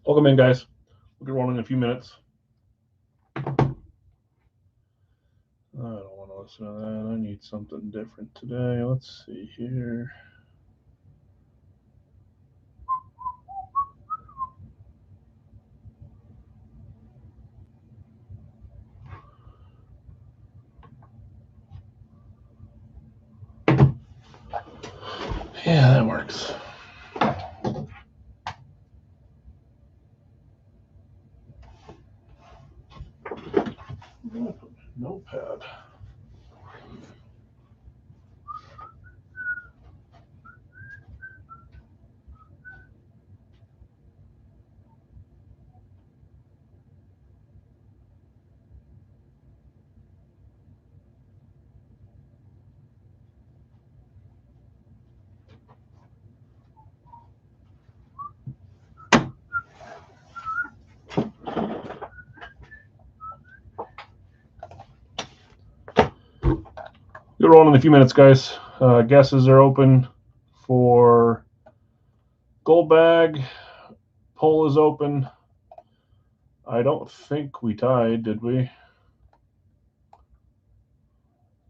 Welcome in, guys. We'll get rolling in a few minutes. I don't want to listen to that. I need something different today. Let's see here. Yeah, that works. Notepad. Get rolling in a few minutes, guys. Guesses are open for gold bag. Poll is open. I don't think we tied, did we?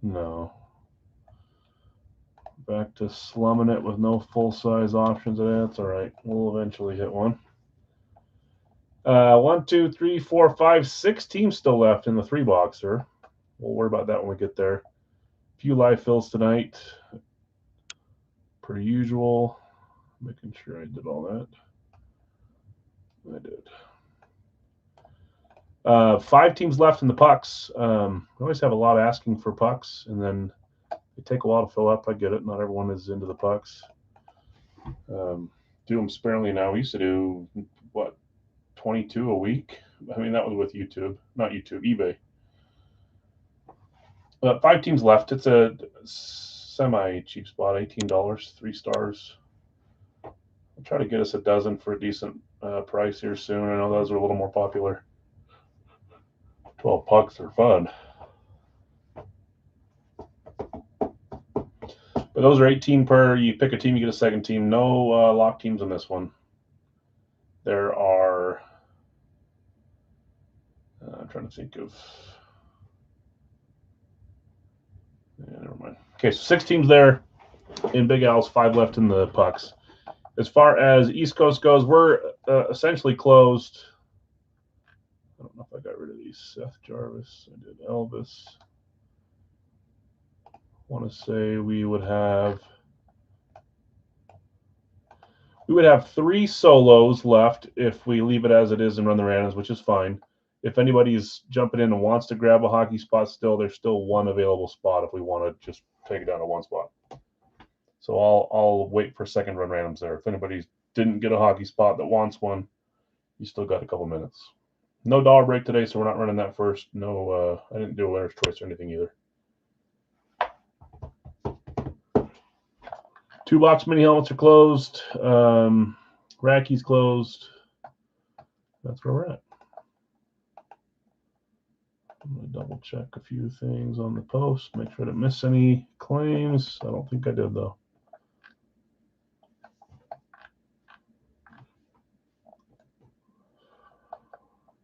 No. Back to slumming it with no full-size options. That's all right. We'll eventually hit one. 1, 2, 3, 4, 5, 6 teams still left in the 3-boxer. We'll worry about that when we get there. A few live fills tonight, per usual. Making sure I did all that. I did. 5 teams left in the pucks. We always have a lot asking for pucks, and then they take a while to fill up. I get it. Not everyone is into the pucks. Do them sparingly now. We used to do, 22 a week? I mean, that was with YouTube. Not YouTube, eBay. 5 teams left. It's a semi-cheap spot, $18, 3 stars. I'll try to get us a dozen for a decent price here soon. I know those are a little more popular. 12 pucks are fun. But those are 18 per. You pick a team, you get a second team. No lock teams on this one. There are, I'm trying to think of, yeah, never mind. Okay, so 6 teams there in Big Al's, 5 left in the pucks. As far as East Coast goes, we're essentially closed. I don't know if I got rid of these. Seth Jarvis, I did Elvis. I want to say we would have 3 solos left if we leave it as it is and run the randoms, which is fine. If anybody's jumping in and wants to grab a hockey spot still, there's still 1 available spot if we want to just take it down to 1 spot. So I'll wait for second run randoms there. If anybody didn't get a hockey spot that wants one, you still got a couple minutes. No dollar break today, so we're not running that first. No, I didn't do a winner's choice or anything either. 2-box mini helmets are closed. Racky's closed. That's where we're at. I'm going to double check a few things on the post, make sure I didn't miss any claims. I don't think I did, though.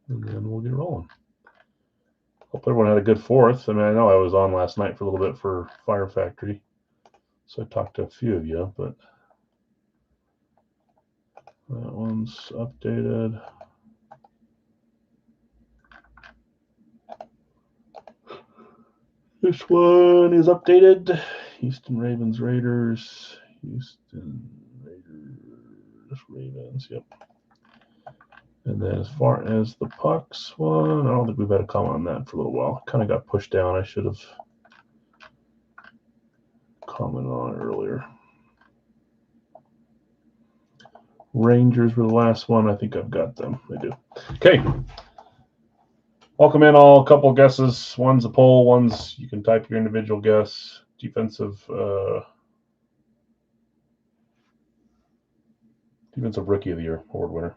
And then we'll get rolling. Hope everyone had a good 4th. I mean, I know I was on last night for a little bit for Fire Factory, so I talked to a few of you, but that one's updated. This one is updated. Houston Ravens, Raiders. Houston Raiders, Ravens, yep. And then as far as the pucks one, I don't think we've had a comment on that for a little while. Kind of got pushed down. I should have commented on it earlier. Rangers were the last one. I think I've got them. I do. Okay. Welcome in all. A couple guesses. One's a poll. One's you can type your individual guess. Defensive Rookie of the Year award winner.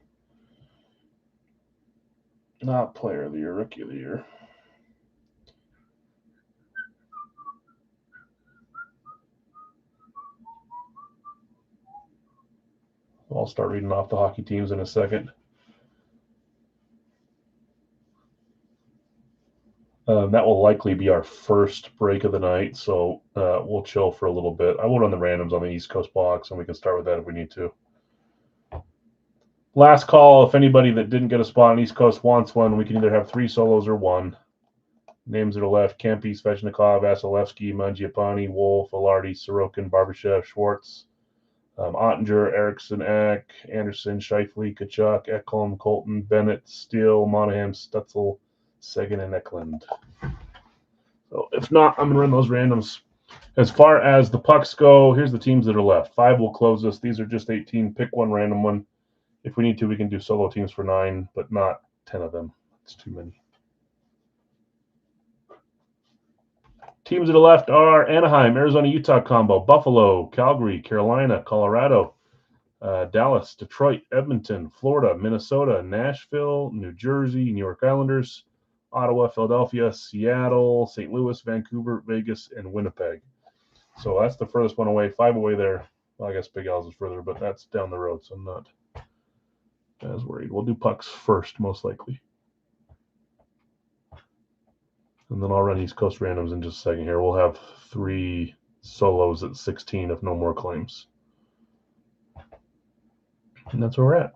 Not Player of the Year, Rookie of the Year. I'll start reading off the hockey teams in a second. That will likely be our first break of the night, so we'll chill for a little bit. I will run the randoms on the East Coast box, and we can start with that if we need to. Last call, if anybody that didn't get a spot on East Coast wants one, we can either have 3 solos or 1. Names to the left: Kempe, Svechnikov, Vasilevsky, Mangiapane, Wolf, Alardi, Sorokin, Barbashev, Schwartz, Ottinger, Eriksson, Eck, Anderson, Scheifele, Kachuk, Ekholm, Colton, Bennett, Steele, Monahan, Stutzel, Seguin, and Eklund. So if not, I'm going to run those randoms. As far as the pucks go, here's the teams that are left. 5 will close this. These are just 18. Pick one random one. If we need to, we can do solo teams for 9, but not 10 of them. It's too many. Teams to the left are Anaheim, Arizona, Utah combo, Buffalo, Calgary, Carolina, Colorado, Dallas, Detroit, Edmonton, Florida, Minnesota, Nashville, New Jersey, New York Islanders, Ottawa, Philadelphia, Seattle, St. Louis, Vancouver, Vegas, and Winnipeg. So that's the furthest one away. 5 away there. Well, I guess Big Al's is further, but that's down the road, so I'm not as worried. We'll do pucks first, most likely. And then I'll run East Coast randoms in just a second here. We'll have 3 solos at 16 if no more claims. And that's where we're at.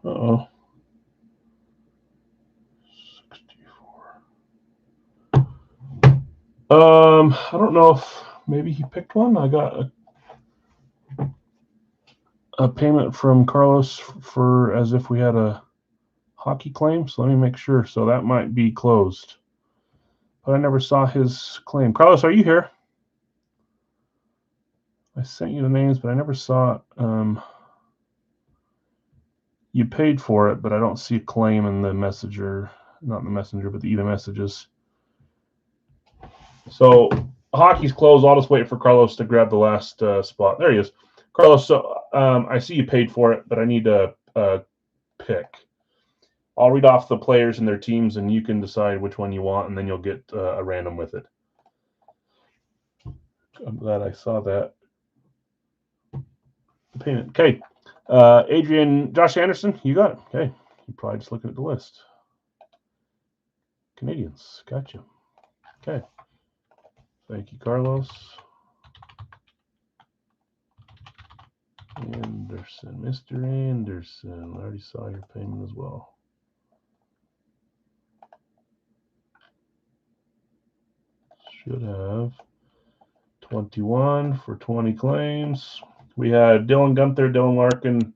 Uh-oh. 64. I don't know if maybe he picked one. I got a payment from Carlos for as if we had a hockey claim. So let me make sure. So that might be closed. But I never saw his claim. Carlos, are you here? I sent you the names, but I never saw it. You paid for it, but I don't see a claim in the messenger. Not in the messenger, but the messages. So hockey's closed. I'll just wait for Carlos to grab the last spot. There he is. Carlos, so I see you paid for it, but I need a pick. I'll read off the players and their teams, and you can decide which one you want, and then you'll get a random with it. I'm glad I saw that. The payment. Okay. Adrian, Josh Anderson, you got it. Okay. You're probably just looking at the list. Canadians. Gotcha. Okay. Thank you, Carlos. Anderson. Mr. Anderson. I already saw your payment as well. Should have 21 for 20 claims. We had Dylan Gunther, Dylan Larkin,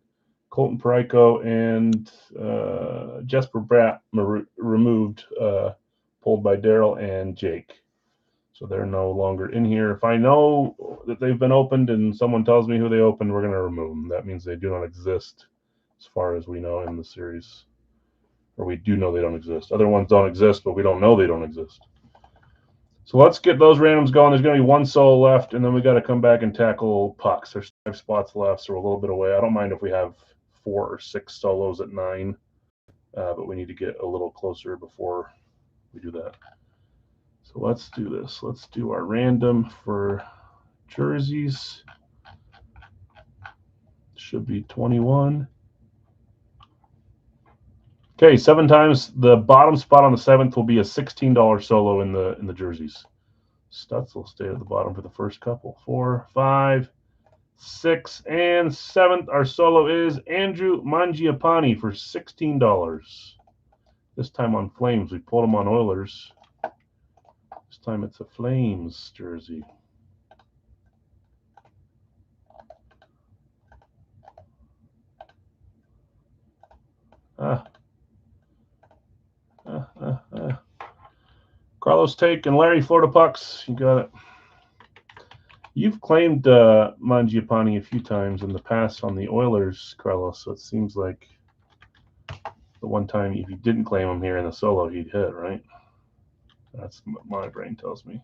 Colton Parayko, and Jesper Bratt removed, pulled by Daryl and Jake. So they're no longer in here. If I know that they've been opened and someone tells me who they opened, we're going to remove them. That means they do not exist as far as we know in the series. Or we do know they don't exist. Other ones don't exist, but we don't know they don't exist. So let's get those randoms going. There's going to be 1 solo left, and then we got to come back and tackle pucks. There's 5 spots left, so we're a little bit away. I don't mind if we have 4 or 6 solos at 9, but we need to get a little closer before we do that. So let's do this. Let's do our random for jerseys. Should be 21. Okay, 7 times. The bottom spot on the 7th will be a $16 solo in the jerseys. Stutz will stay at the bottom for the first couple. 4, 5, 6, and 7th. Our solo is Andrew Mangiapane for $16. This time on Flames. We pulled him on Oilers. This time it's a Flames jersey. Carlos Take and Larry, Florida Pucks. You got it. You've claimed Mangiapane a few times in the past on the Oilers, Carlos, so it seems like the one time if you didn't claim him here in the solo, he'd hit, right? That's what my brain tells me.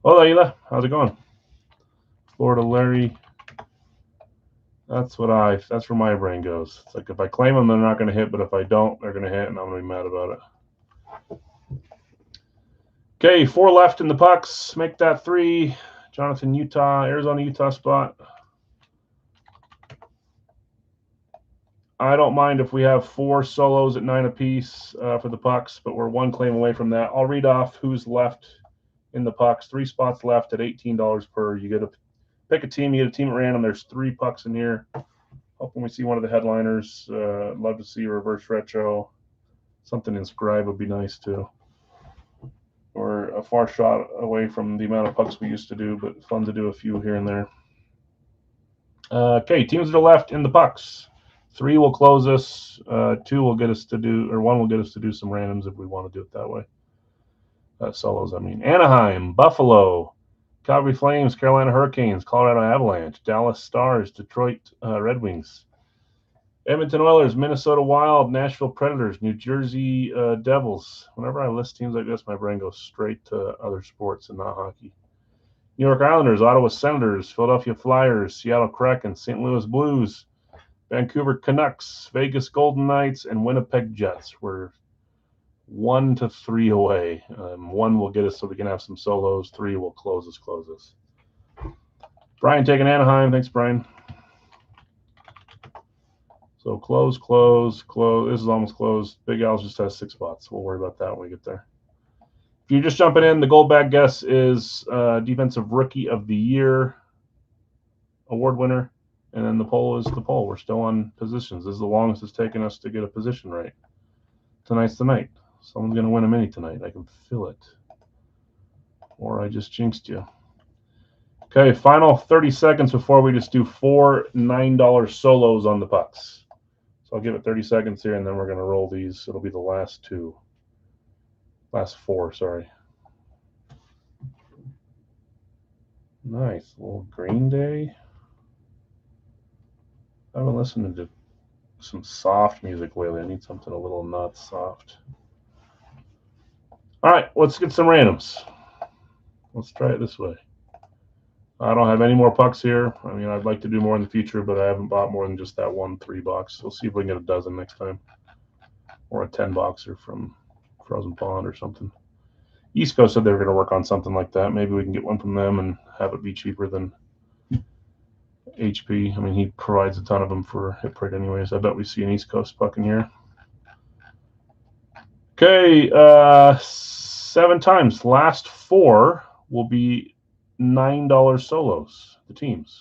Hola, Ila. How's it going? Florida Larry. That's where my brain goes. It's like if I claim them, they're not going to hit, but if I don't, they're going to hit, and I'm going to be mad about it. Okay, 4 left in the pucks. Make that 3. Jonathan, Utah, Arizona, Utah spot. I don't mind if we have 4 solos at 9 apiece for the pucks, but we're 1 claim away from that. I'll read off who's left in the pucks. 3 spots left at $18 per. You get to pick a team. You get a team at random. There's 3 pucks in here. Hoping we see one of the headliners. Love to see a reverse retro. Something inscribed would be nice too. We're a far shot away from the amount of pucks we used to do, but fun to do a few here and there. Okay, teams to the left in the pucks. 3 will close us. 2 will get us to do, or 1 will get us to do some randoms if we want to do it that way. Solos, I mean. Anaheim, Buffalo, Calgary Flames, Carolina Hurricanes, Colorado Avalanche, Dallas Stars, Detroit Red Wings, Edmonton Oilers, Minnesota Wild, Nashville Predators, New Jersey Devils. Whenever I list teams like this, my brain goes straight to other sports and not hockey. New York Islanders, Ottawa Senators, Philadelphia Flyers, Seattle Kraken, St. Louis Blues, Vancouver Canucks, Vegas Golden Knights, and Winnipeg Jets. We're 1 to 3 away. 1 will get us so we can have some solos. 3 will close us. Brian taking Anaheim. Thanks, Brian. So close. This is almost closed. Big Al's just has 6 spots. We'll worry about that when we get there. If you're just jumping in, the gold bag guess is Defensive Rookie of the Year award winner. And then the poll is the poll. We're still on positions. This is the longest it's taken us to get a position right. Tonight's the night. Someone's going to win a mini tonight. I can feel it. Or I just jinxed you. Okay, final 30 seconds before we just do 4 $9 solos on the pucks. So I'll give it 30 seconds here, and then we're going to roll these. It'll be the last 4, sorry. Nice. A little Green Day. I haven't listened to some soft music lately. I need something a little not soft. All right, let's get some randoms. Let's try it this way. I don't have any more pucks here. I mean, I'd like to do more in the future, but I haven't bought more than just that 1 3 box. We'll see if we can get a dozen next time. Or a 10 boxer from Frozen Pond or something. East Coast said they were going to work on something like that. Maybe we can get one from them and have it be cheaper than HP. I mean, he provides a ton of them for hit parade anyways. I bet we see an East Coast puck in here. Okay, 7 times. Last 4 will be $9 solos, the teams.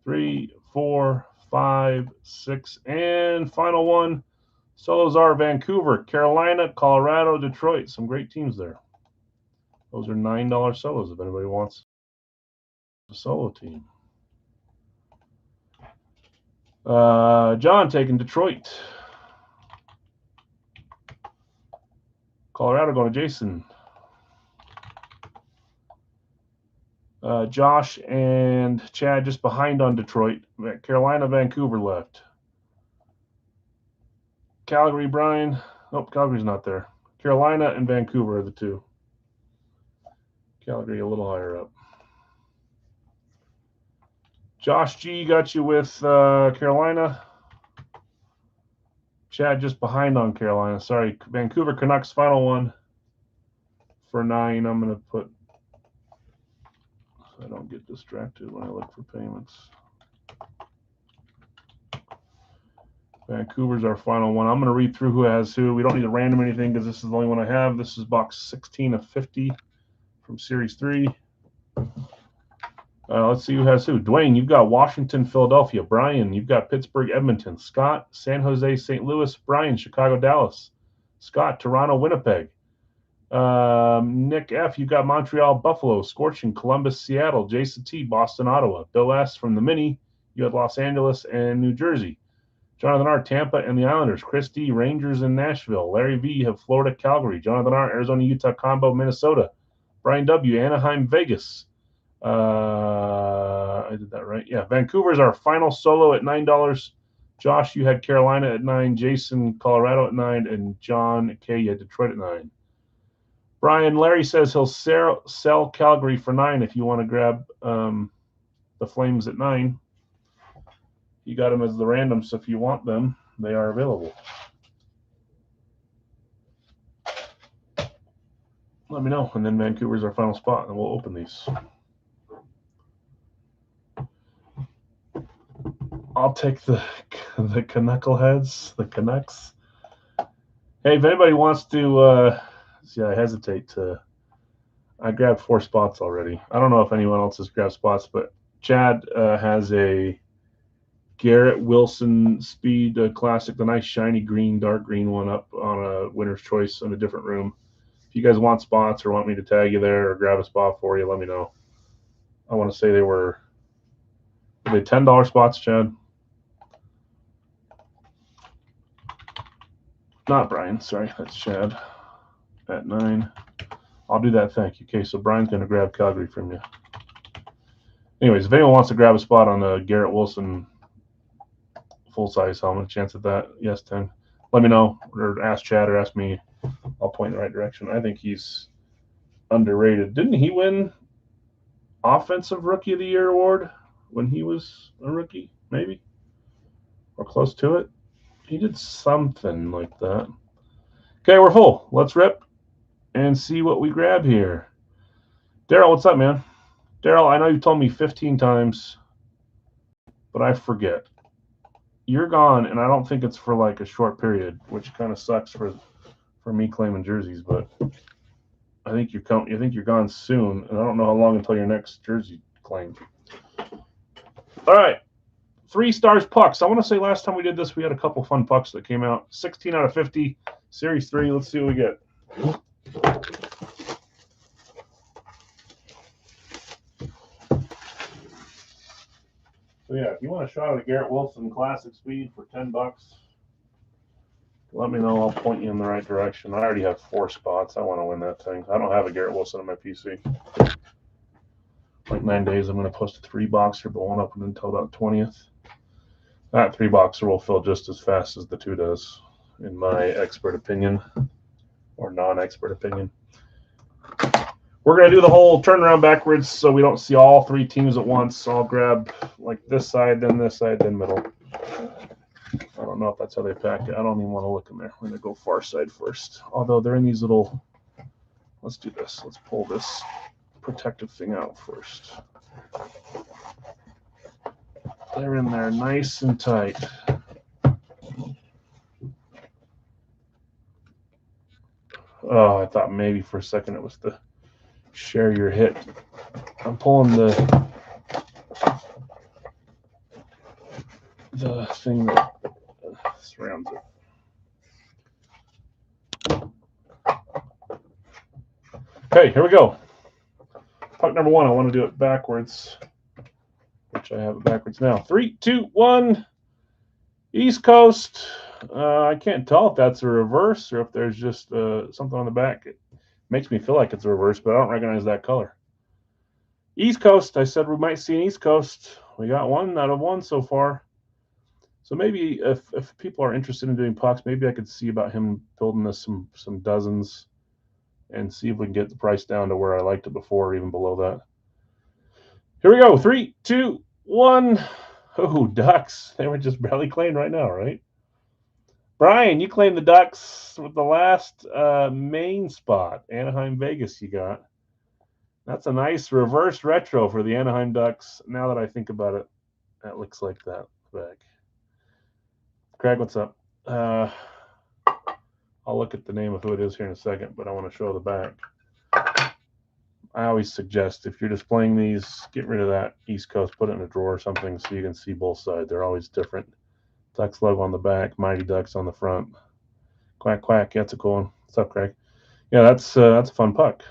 3, 4, 5, 6, and final one. Solos are Vancouver, Carolina, Colorado, Detroit. Some great teams there. Those are $9 solos if anybody wants a solo team. John taking Detroit. Colorado going to Jason. Josh and Chad just behind on Detroit. Carolina, Vancouver left. Calgary, Brian. Nope, Calgary's not there. Carolina and Vancouver are the 2. Calgary a little higher up. Josh G got you with Carolina. Chad just behind on Carolina. Sorry, Vancouver Canucks final one for 9. I'm going to put, so I don't get distracted when I look for payments. Vancouver's our final one. I'm going to read through who has who. We don't need to random anything because this is the only one I have. This is box 16 of 50 from Series 3. Let's see who has who. Dwayne, you've got Washington, Philadelphia. Brian, you've got Pittsburgh, Edmonton. Scott, San Jose, St. Louis. Brian, Chicago, Dallas. Scott, Toronto, Winnipeg. Nick F., you've got Montreal, Buffalo. Scorching, Columbus, Seattle. Jason T., Boston, Ottawa. Bill S. from the Mini, you had Los Angeles and New Jersey. Jonathan R., Tampa and the Islanders. Chris D., Rangers and Nashville. Larry V., you have Florida, Calgary. Jonathan R., Arizona, Utah combo, Minnesota. Brian W., Anaheim, Vegas. I did that right. Yeah, Vancouver's our final solo at $9. Josh, you had Carolina at 9. Jason, Colorado at 9. And John K., you had Detroit at 9. Brian, Larry says he'll sell Calgary for 9 if you want to grab the Flames at 9. You got them as the random, so if you want them, they are available. let me know. And then Vancouver's our final spot, and we'll open these. I'll take the Knuckleheads, the Canucks. Hey, if anybody wants to, see, I hesitate to. I grabbed 4 spots already. I don't know if anyone else has grabbed spots, but Chad has a Garrett Wilson Speed Classic, the nice shiny green, dark green one up on a winner's choice in a different room. If you guys want spots or want me to tag you there or grab a spot for you, let me know. I want to say they were $10 spots, Chad? Not Brian, sorry, that's Chad at 9. I'll do that, thank you. Okay, so Brian's going to grab Calgary from you. Anyways, if anyone wants to grab a spot on the Garrett Wilson full-size helmet, chance at that, yes, 10. Let me know, or ask Chad or ask me. I'll point in the right direction. I think he's underrated. Didn't he win Offensive Rookie of the Year award when he was a rookie, maybe? Or close to it? He did something like that. Okay, we're full. Let's rip and see what we grab here. Daryl, what's up, man? Daryl, I know you told me 15 times, but I forget. You're gone, and I don't think it's for like a short period, which kind of sucks for me claiming jerseys, but I think you're gone soon, and I don't know how long until your next jersey claim. All right. 3 stars pucks. I want to say last time we did this, we had a couple fun pucks that came out. 16 out of 50, Series 3. Let's see what we get. So yeah, if you want a shot at a Garrett Wilson Classic Speed for $10, let me know. I'll point you in the right direction. I already have 4 spots. I want to win that thing. I don't have a Garrett Wilson on my PC. Like 9 days, I'm going to post a 3-boxer, but won't open until about 20th. That 3-boxer will fill just as fast as the 2 does, in my expert opinion, or non-expert opinion. We're going to do the whole turnaround backwards so we don't see all 3 teams at once. So I'll grab like this side, then this side, then middle. I don't know if that's how they pack it. I don't even want to look in there. We're going to go far side first. Although they're in these little, let's do this. Let's pull this protective thing out first. They're in there nice and tight. Oh, I thought maybe for a second it was the share your hit. I'm pulling the thing that surrounds it. Okay, here we go. Puck number 1, I want to do it backwards, which I have it backwards now. 3, 2, 1. East Coast. I can't tell if that's a reverse or if there's just something on the back. It makes me feel like it's a reverse, but I don't recognize that color. East Coast. I said we might see an East Coast. We got 1 out of 1 so far. So maybe if people are interested in doing pucks, maybe I could see about him building us some dozens and see if we can get the price down to where I liked it before or even below that. Here we go. 3, 2, 1. Oh, Ducks. They were just barely claimed right now, right? Brian, you claimed the Ducks with the last main spot. Anaheim, Vegas you got. That's a nice reverse retro for the Anaheim Ducks. Now that I think about it, that looks like that back. Craig, what's up? I'll look at the name of who it is here in a second, but I want to show the back. I always suggest if you're displaying these, get rid of that East Coast, put it in a drawer or something so you can see both sides. They're always different. Ducks logo on the back, Mighty Ducks on the front. Quack, quack. Yeah, that's a cool one. What's up, Craig? Yeah, that's a fun puck.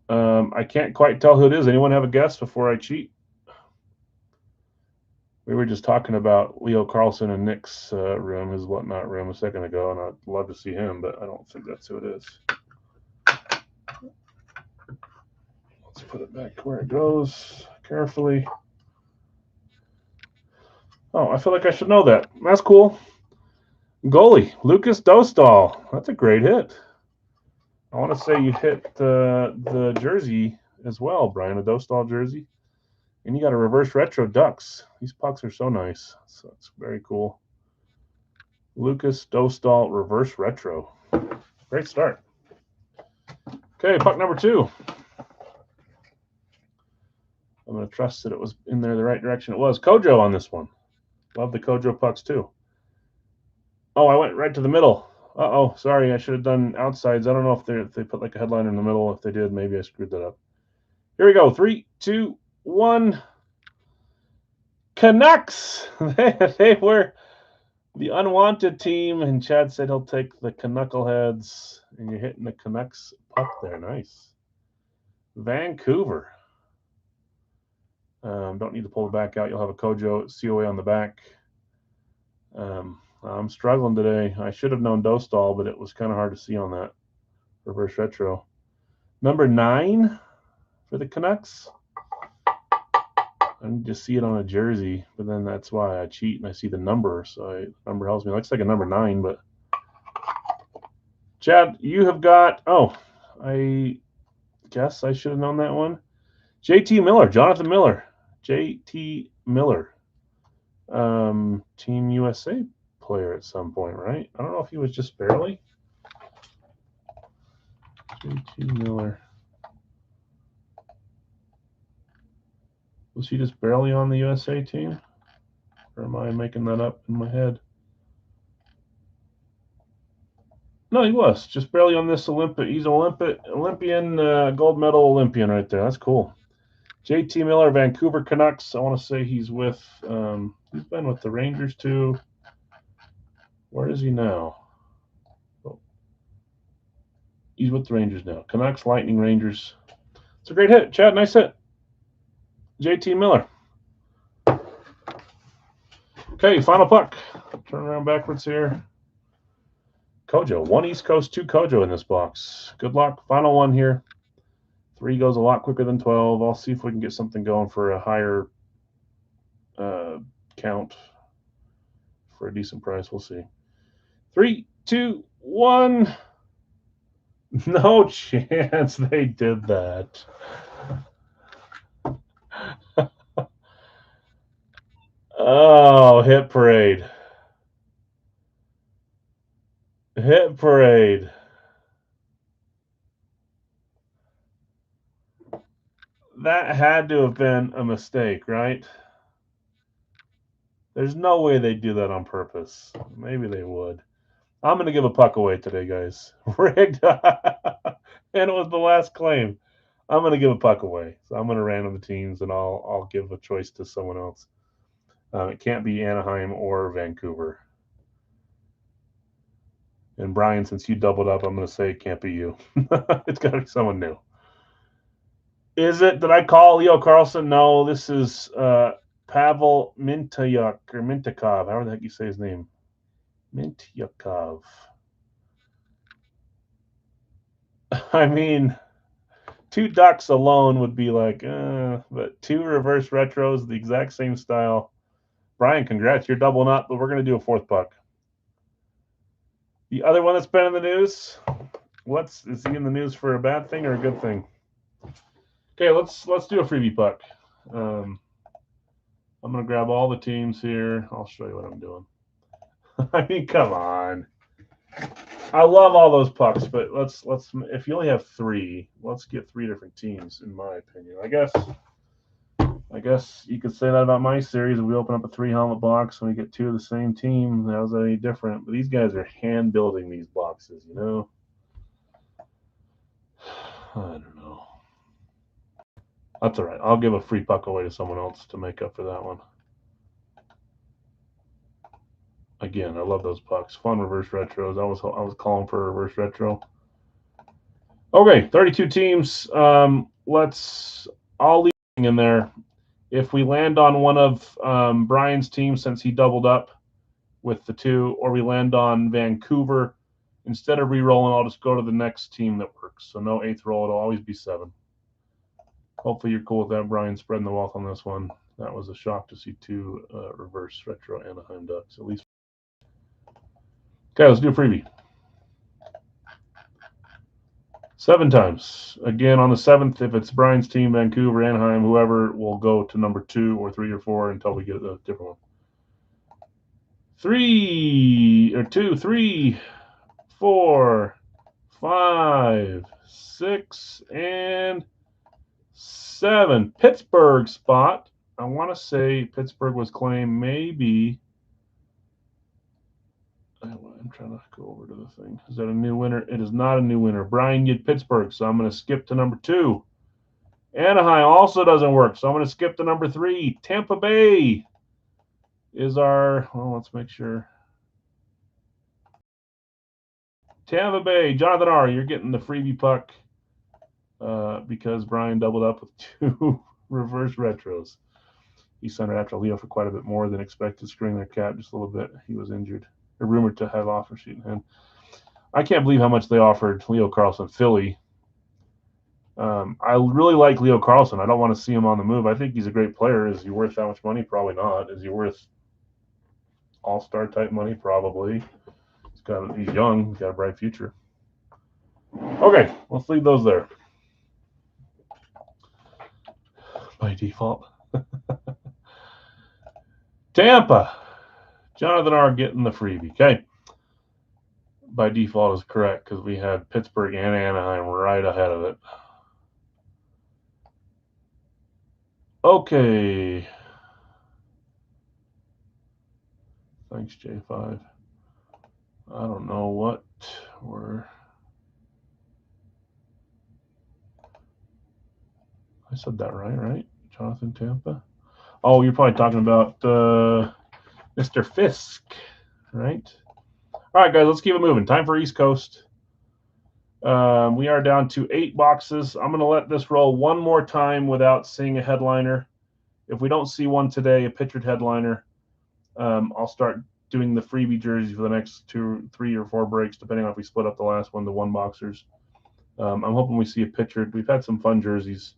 I can't quite tell who it is. Anyone have a guess before I cheat? We were just talking about Leo Carlson and Nick's room, his whatnot room, a second ago, and I'd love to see him, but I don't think that's who it is. Let's put it back where it goes carefully. Oh, I feel like I should know that. That's cool. Goalie, Lucas Dostal. That's a great hit. I want to say you hit the jersey as well, Brian, a Dostal jersey. And you got a reverse retro Ducks. These pucks are so nice. So it's very cool. Lucas Dostal reverse retro. Great start. Okay, puck number 2. I'm going to trust that it was in there the right direction. It was. Kojo on this one. Love the Kojo pucks too. Oh, I went right to the middle. Uh-oh, sorry, I should have done outsides. I don't know if they put like a headline in the middle. If they did, maybe I screwed that up. Here we go. 3, 2, 1. Canucks! They were the unwanted team, and Chad said he'll take the Knuckleheads, and you're hitting the Canucks puck there. Nice. Vancouver. Don't need to pull the back out. You'll have a Kojo COA on the back. I'm struggling today. I should have known Dostal, but it was kind of hard to see on that reverse retro. Number 9 for the Canucks. I need to see it on a jersey, but then that's why I cheat and I see the number. So the number helps me. It looks like a number 9, but Chad, you have got. Oh, I guess I should have known that one. JT Miller, Jonathan Miller, JT Miller, Team USA player at some point, right? I don't know if he was just barely. JT Miller. Was he just barely on the USA team? Or am I making that up in my head? No, he was. Just barely on this Olympic. He's an Olympian, gold medal Olympian right there. That's cool. JT Miller, Vancouver Canucks. I want to say he's with, he's been with the Rangers too. Where is he now? Oh. He's with the Rangers now. Canucks, Lightning, Rangers. It's a great hit. Chad, nice hit. JT Miller. Okay, final puck. Turn around backwards here. Kojo. 1 East Coast, 2 Kojo in this box. Good luck. Final one here. 3 goes a lot quicker than 12. I'll see if we can get something going for a higher count for a decent price. We'll see. 3, 2, 1. No chance they did that. Oh, hit parade. Hit parade. That had to have been a mistake, right? There's no way they'd do that on purpose. Maybe they would. I'm going to give a puck away today, guys. Rigged. And it was the last claim. I'm going to give a puck away. So I'm going to random the teams, and I'll give a choice to someone else. It can't be Anaheim or Vancouver. And Brian, since you doubled up, I'm going to say it can't be you. It's got to be someone new. Is it? Did I call Leo Carlson? No, this is Pavel Mintyuk or Mintyukov. However the heck you say his name. Mintyukov. I mean, 2 Ducks alone would be like, but 2 reverse retros, the exact same style. Brian, congrats, you're doubling up, but we're going to do a 4th puck. The other one that's been in the news, is he in the news for a bad thing or a good thing? Okay, let's do a freebie puck. I'm going to grab all the teams here. I'll show you what I'm doing. I mean, come on. I love all those pucks, but let's if you only have 3, let's get 3 different teams, in my opinion. I guess you could say that about my series. If we open up a 3 helmet box and we get 2 of the same team, how's that any different? But these guys are hand building these boxes, you know? I don't know. That's all right. I'll give a free puck away to someone else to make up for that one. Again, I love those pucks. Fun reverse retros. I was calling for a reverse retro. Okay, 32 teams. I'll leave in there. If we land on one of Brian's teams, since he doubled up with the 2, or we land on Vancouver, instead of re-rolling, I'll just go to the next team that works. So no 8th roll. It'll always be 7. Hopefully you're cool with that, Brian, spreading the wealth on this one. That was a shock to see 2 reverse retro Anaheim Ducks, at least. Okay, let's do a freebie. 7 times. Again, on the 7th, if it's Brian's team, Vancouver, Anaheim, whoever, will go to number 2 or 3 or 4 until we get a different one. 2, 3, 4, 5, 6, and 7. Pittsburgh spot. I want to say Pittsburgh was claimed maybe. I'm trying to go over to the thing. Is that a new winner? It is not a new winner. Brian, you had Pittsburgh, so I'm going to skip to number 2. Anaheim also doesn't work, so I'm going to skip to number 3. Tampa Bay is our, well, let's make sure. Tampa Bay, Jonathan R., you're getting the freebie puck because Brian doubled up with 2 reverse retros. He signed it after Leo for quite a bit more than expected, screwing their cap just a little bit. He was injured. They're rumored to have offer sheet in hand. I can't believe how much they offered Leo Carlsson. Philly. I really like Leo Carlsson. I don't want to see him on the move. I think he's a great player. Is he worth that much money? Probably not. Is he worth all-star type money? Probably. He's young. He's got a bright future. Okay, let's leave those there. By default. Tampa. Jonathan R. getting the freebie. Okay. By default is correct because we had Pittsburgh and Anaheim right ahead of it. Okay. Thanks, J5. I don't know what we're. I said that right? Jonathan Tampa? Oh, you're probably talking about Mr. Fisk, right? All right, guys, let's keep it moving. Time for East Coast. We are down to 8 boxes. I'm going to let this roll one more time without seeing a headliner. If we don't see one today, a pictured headliner, I'll start doing the freebie jerseys for the next 2, 3, or 4 breaks, depending on if we split up the last one to 1 boxers. I'm hoping we see a pictured. We've had some fun jerseys.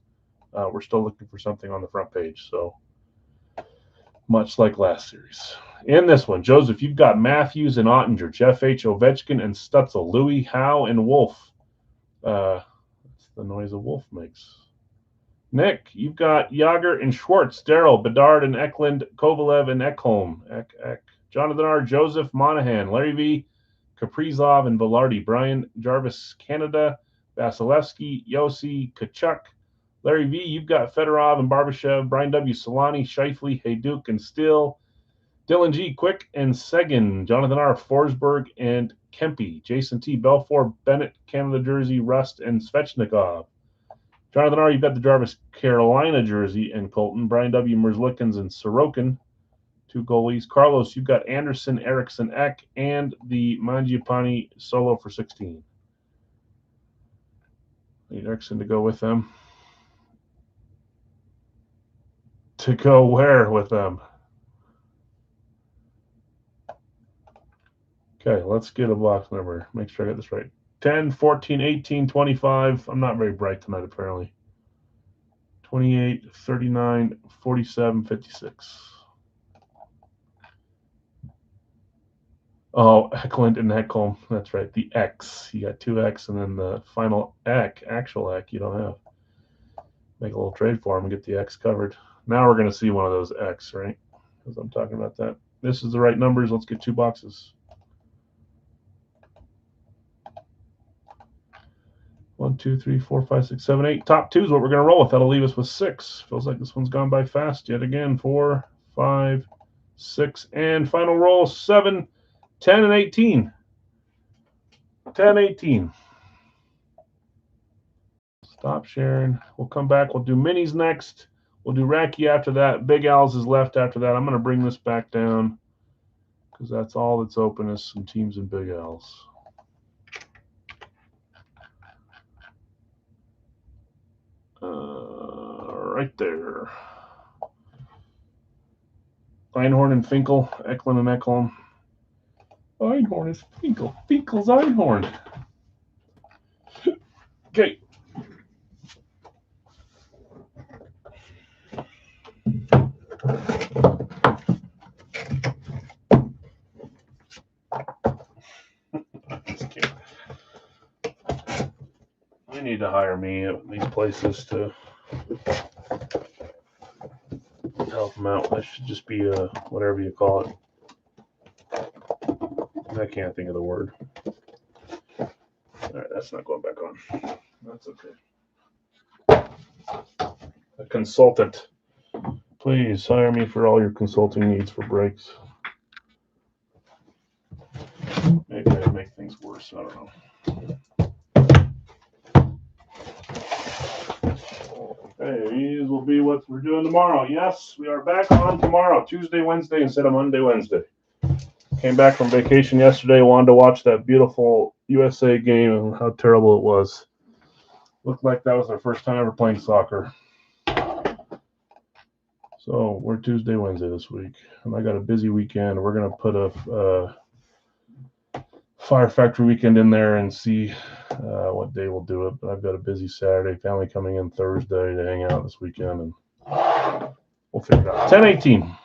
We're still looking for something on the front page, so much like last series. In this one, Joseph, you've got Matthews and Ottinger, Jeff H., Ovechkin, and Stutzel, Louis, Howe, and Wolf. That's the noise a wolf makes. Nick, you've got Yager and Schwartz, Darrell, Bedard, and Eklund, Kovalev, and Ekholm. Jonathan R., Joseph, Monahan, Larry V., Kaprizov, and Velarde. Brian Jarvis, Canada, Vasilevsky, Yossi, Kachuk. Larry V., you've got Fedorov and Barbashev. Brian W., Solani, Scheifele, Hayduk, and Steele. Dylan G., Quick, and Seguin. Jonathan R., Forsberg, and Kempe. Jason T., Belfour, Bennett, Canada jersey, Rust, and Svechnikov. Jonathan R., you've got the Jarvis Carolina jersey and Colton. Brian W., Merzlikins, and Sorokin. 2 goalies. Carlos, you've got Anderson, Erickson, Eck, and the Mangiapane solo for 16. Need Erickson to go with them. To go where with them? Okay, let's get a box number. Make sure I get this right. 10, 14, 18, 25. I'm not very bright tonight, apparently. 28, 39, 47, 56. Oh, Eklund and Ekholm. That's right. The X. You got 2 X, and then the final Ek, actual Ek, you don't have. Make a little trade for him and get the X covered. Now we're going to see one of those X, right? Because I'm talking about that. This is the right numbers. Let's get 2 boxes. 1, 2, 3, 4, 5, 6, 7, 8. Top 2 is what we're going to roll with. That'll leave us with 6. Feels like this one's gone by fast yet again. 4, 5, 6, and final roll 7, 10, and 18. 10, 18. Stop sharing. We'll come back. We'll do minis next. We'll do Racky after that. Big Al's is left after that. I'm going to bring this back down because that's all that's open is some teams in Big Al's. Right there. Einhorn and Finkel, Eklund and Ekholm. Einhorn is Finkel. Finkel's Einhorn. Okay. You need to hire me at these places to help them out. That should just be a whatever you call it. I can't think of the word. All right, That's not going back on. That's okay. A consultant. Please hire me for all your consulting needs for breaks. Maybe I make things worse. I don't know. Okay, these will be what we're doing tomorrow. Yes, we are back on tomorrow, Tuesday, Wednesday, instead of Monday, Wednesday. Came back from vacation yesterday, wanted to watch that beautiful USA game and how terrible it was. Looked like that was our first time ever playing soccer. So we're Tuesday, Wednesday this week, and I got a busy weekend. We're gonna put a Fire Factory weekend in there and see what day we'll do it. But I've got a busy Saturday. Family coming in Thursday to hang out this weekend, and we'll figure it out. 10-18.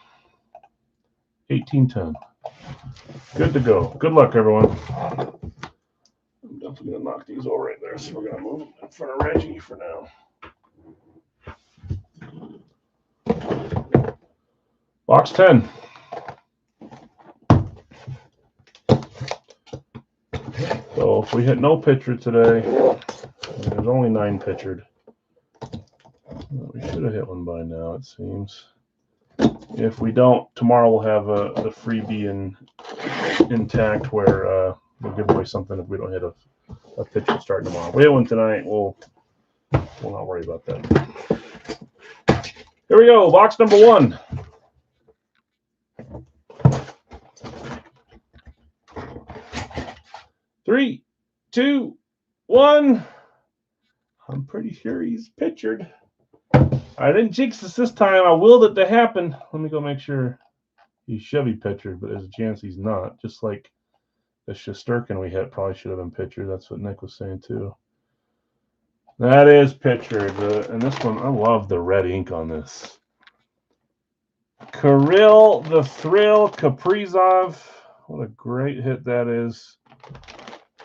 18-10. Good to go. Good luck, everyone. I'm definitely going to knock these over right there, so we're going to move them in front of Reggie for now. Box 10. So if we hit no pitcher today, there's only 9 pitchered. We should have hit one by now, it seems. If we don't, tomorrow we'll have the freebie intact where we'll give away something if we don't hit a pitcher starting tomorrow. If we hit one tonight, we'll not worry about that. Here we go, box number 1. Three, 2, 1. I'm pretty sure he's pitchered. I didn't jinx this time. I willed it to happen. Let me go make sure he's Chevy pitchered, but there's a chance he's not. Just like the Shesterkin we hit probably should have been pitchered. That's what Nick was saying too. That is pitchered. And this one, I love the red ink on this. Kirill the Thrill Kaprizov. What a great hit that is.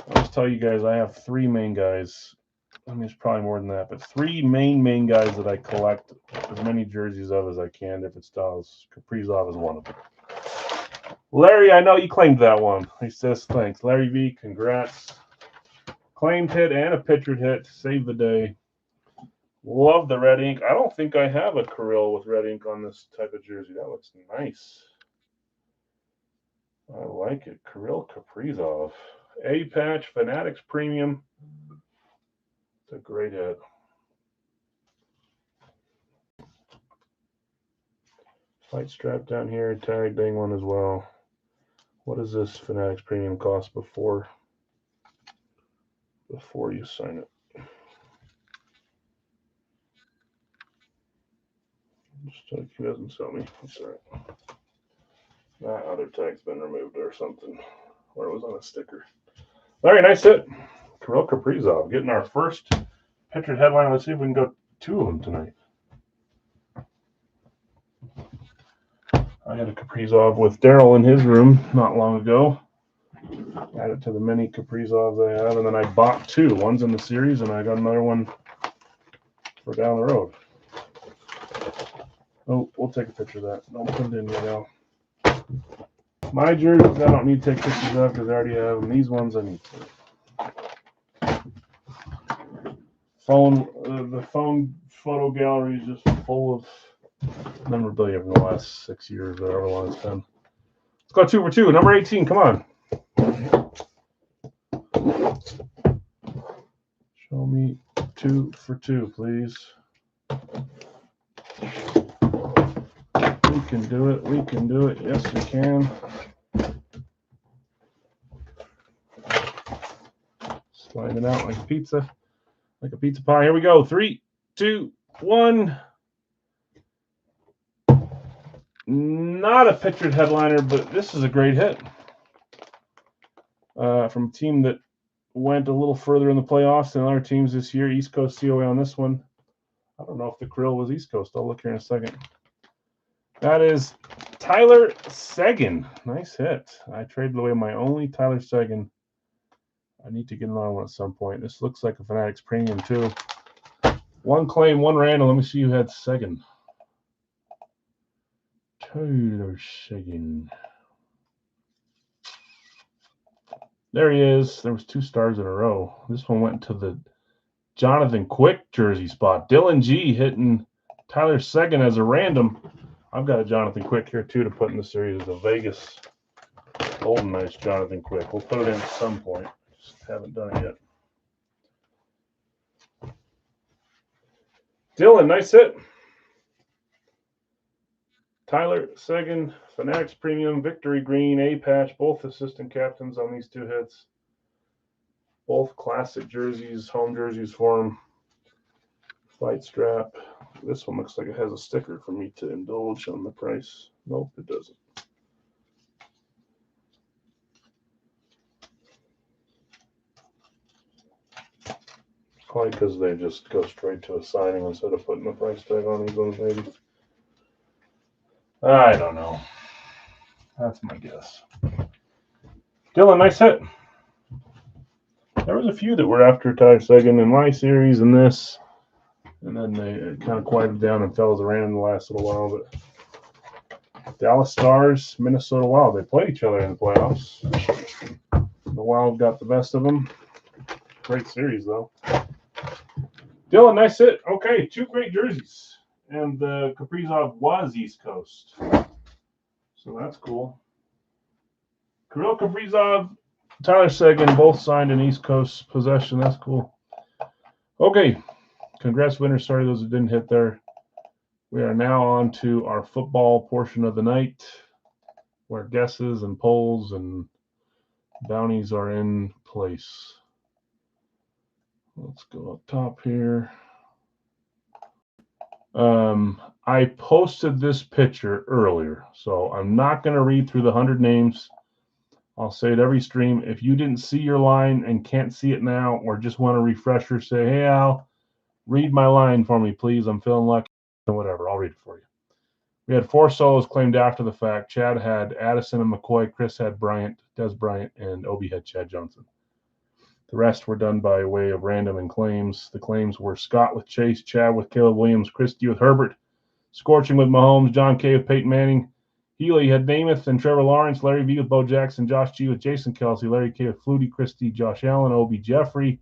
I'll just tell you guys, I have 3 main guys. I mean, it's probably more than that, but 3 main guys that I collect as many jerseys of as I can, different styles. Kaprizov is one of them. Larry, I know you claimed that one. He says thanks. Larry V, congrats. Claimed hit and a pitchered hit. Save the day. Love the red ink. I don't think I have a Kirill with red ink on this type of jersey. That looks nice. I like it. Kirill Kaprizov. A-Patch, Fanatics Premium. It's a great hit. Fight strap down here, tag dang one as well. What does this Fanatics Premium cost before you sign it? Just like he doesn't sell me. That's all right. That other tag's been removed or something. Or it was on a sticker. All right, nice hit. Kirill Kaprizov getting our first pitchered headline. Let's see if we can go 2 of them tonight. I had a Kaprizov with Daryl in his room not long ago. Added to the many Kaprizovs I have, and then I bought 2. One's in the series, and I got another one for down the road. Oh, we'll take a picture of that. Don't put it in yet, Al. My jerseys, I don't need to take pictures of because I already have them. These ones I need to. The phone photo gallery is just full of memorabilia from the last 6 years, or however long it's been. Let's go 2 for 2. Number 18, come on. Show me 2 for 2, please. We can do it. We can do it. Yes, we can. Slide it out like a pizza pie. Here we go. 3, 2, 1. Not a pitchered headliner, but this is a great hit. From a team that went a little further in the playoffs than other teams this year. East Coast COA on this one. I don't know if the Kirill was East Coast. I'll look here in a second. That is Tyler Seguin. Nice hit. I traded away my only Tyler Seguin. I need to get another one at some point. This looks like a Fanatics Premium, too. 1 claim, 1 random. Let me see who had Seguin. Tyler Seguin. There he is. There was 2 stars in a row. This one went to the Jonathan Quick jersey spot. Dylan G hitting Tyler Seguin as a random. I've got a Jonathan Quick here too to put in the series as a Vegas Golden Knights Jonathan Quick. We'll put it in at some point. Just haven't done it yet. Dylan, nice hit. Tyler Seguin, Fanatics Premium, Victory Green, A Patch, both assistant captains on these 2 hits. Both classic jerseys, home jerseys for him. Fight strap. This one looks like it has a sticker for me to indulge on the price. Nope, it doesn't. Probably because they just go straight to a signing instead of putting the price tag on these ones, maybe. I don't know. That's my guess. Dylan, nice hit. There was a few that were after Tyler Seguin in my series and this, and then they kind of quieted down and fell as a random the last little while. But Dallas Stars, Minnesota Wild, they played each other in the playoffs. The Wild got the best of them. Great series, though. Dylan, nice hit. Okay, 2 great jerseys. And the Kaprizov was East Coast. So that's cool. Kirill Kaprizov, Tyler Seguin, both signed in East Coast possession. That's cool. Okay. Congrats, winners. Sorry those that didn't hit there. We are now on to our football portion of the night, where guesses and polls and bounties are in place. Let's go up top here. I posted this picture earlier, so I'm not going to read through the 100 names. I'll say it every stream. If you didn't see your line and can't see it now, or just want a refresher, say, hey, Al, read my line for me, please. I'm feeling lucky. Whatever, I'll read it for you. We had 4 solos claimed after the fact. Chad had Addison and McCoy. Chris had Bryant, Des Bryant, and Obi had Chad Johnson. The rest were done by way of random and claims. The claims were Scott with Chase, Chad with Caleb Williams, Christie with Herbert, Scorching with Mahomes, John K. with Peyton Manning. Healy had Namath and Trevor Lawrence, Larry V with Bo Jackson, Josh G with Jason Kelsey, Larry K. with Flutie, Christie, Josh Allen, Obi Jeffrey.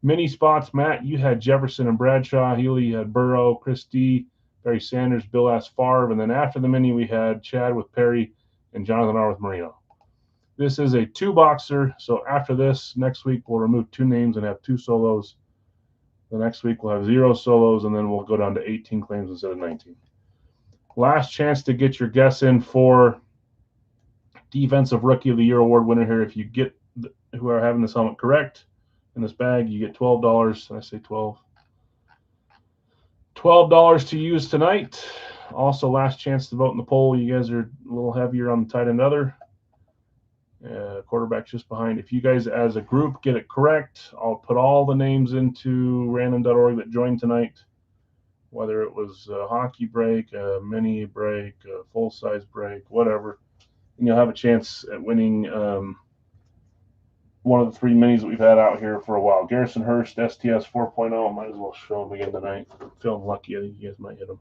Mini spots, Matt, you had Jefferson and Bradshaw. Healy had Burrow, Christie, Barry Sanders, Bill S. Favre. And then after the mini, we had Chad with Perry and Jonathan R. with Marino. This is a 2-boxer, so after this, next week we'll remove 2 names and have 2 solos. The next week we'll have 0 solos, and then we'll go down to 18 claims instead of 19. Last chance to get your guess in for Defensive Rookie of the Year award winner here. If you get who are having this helmet correct in this bag, you get $12. Did I say 12? $12 to use tonight. Also, last chance to vote in the poll. You guys are a little heavier on the tight end other. Quarterback just behind. If you guys as a group get it correct, I'll put all the names into random.org that joined tonight, whether it was a hockey break, a mini break, a full-size break, whatever. And you'll have a chance at winning one of the 3 minis that we've had out here for a while. Garrison Hurst, STS 4.0. Might as well show them again tonight. I'm feeling lucky. I think you guys might hit them.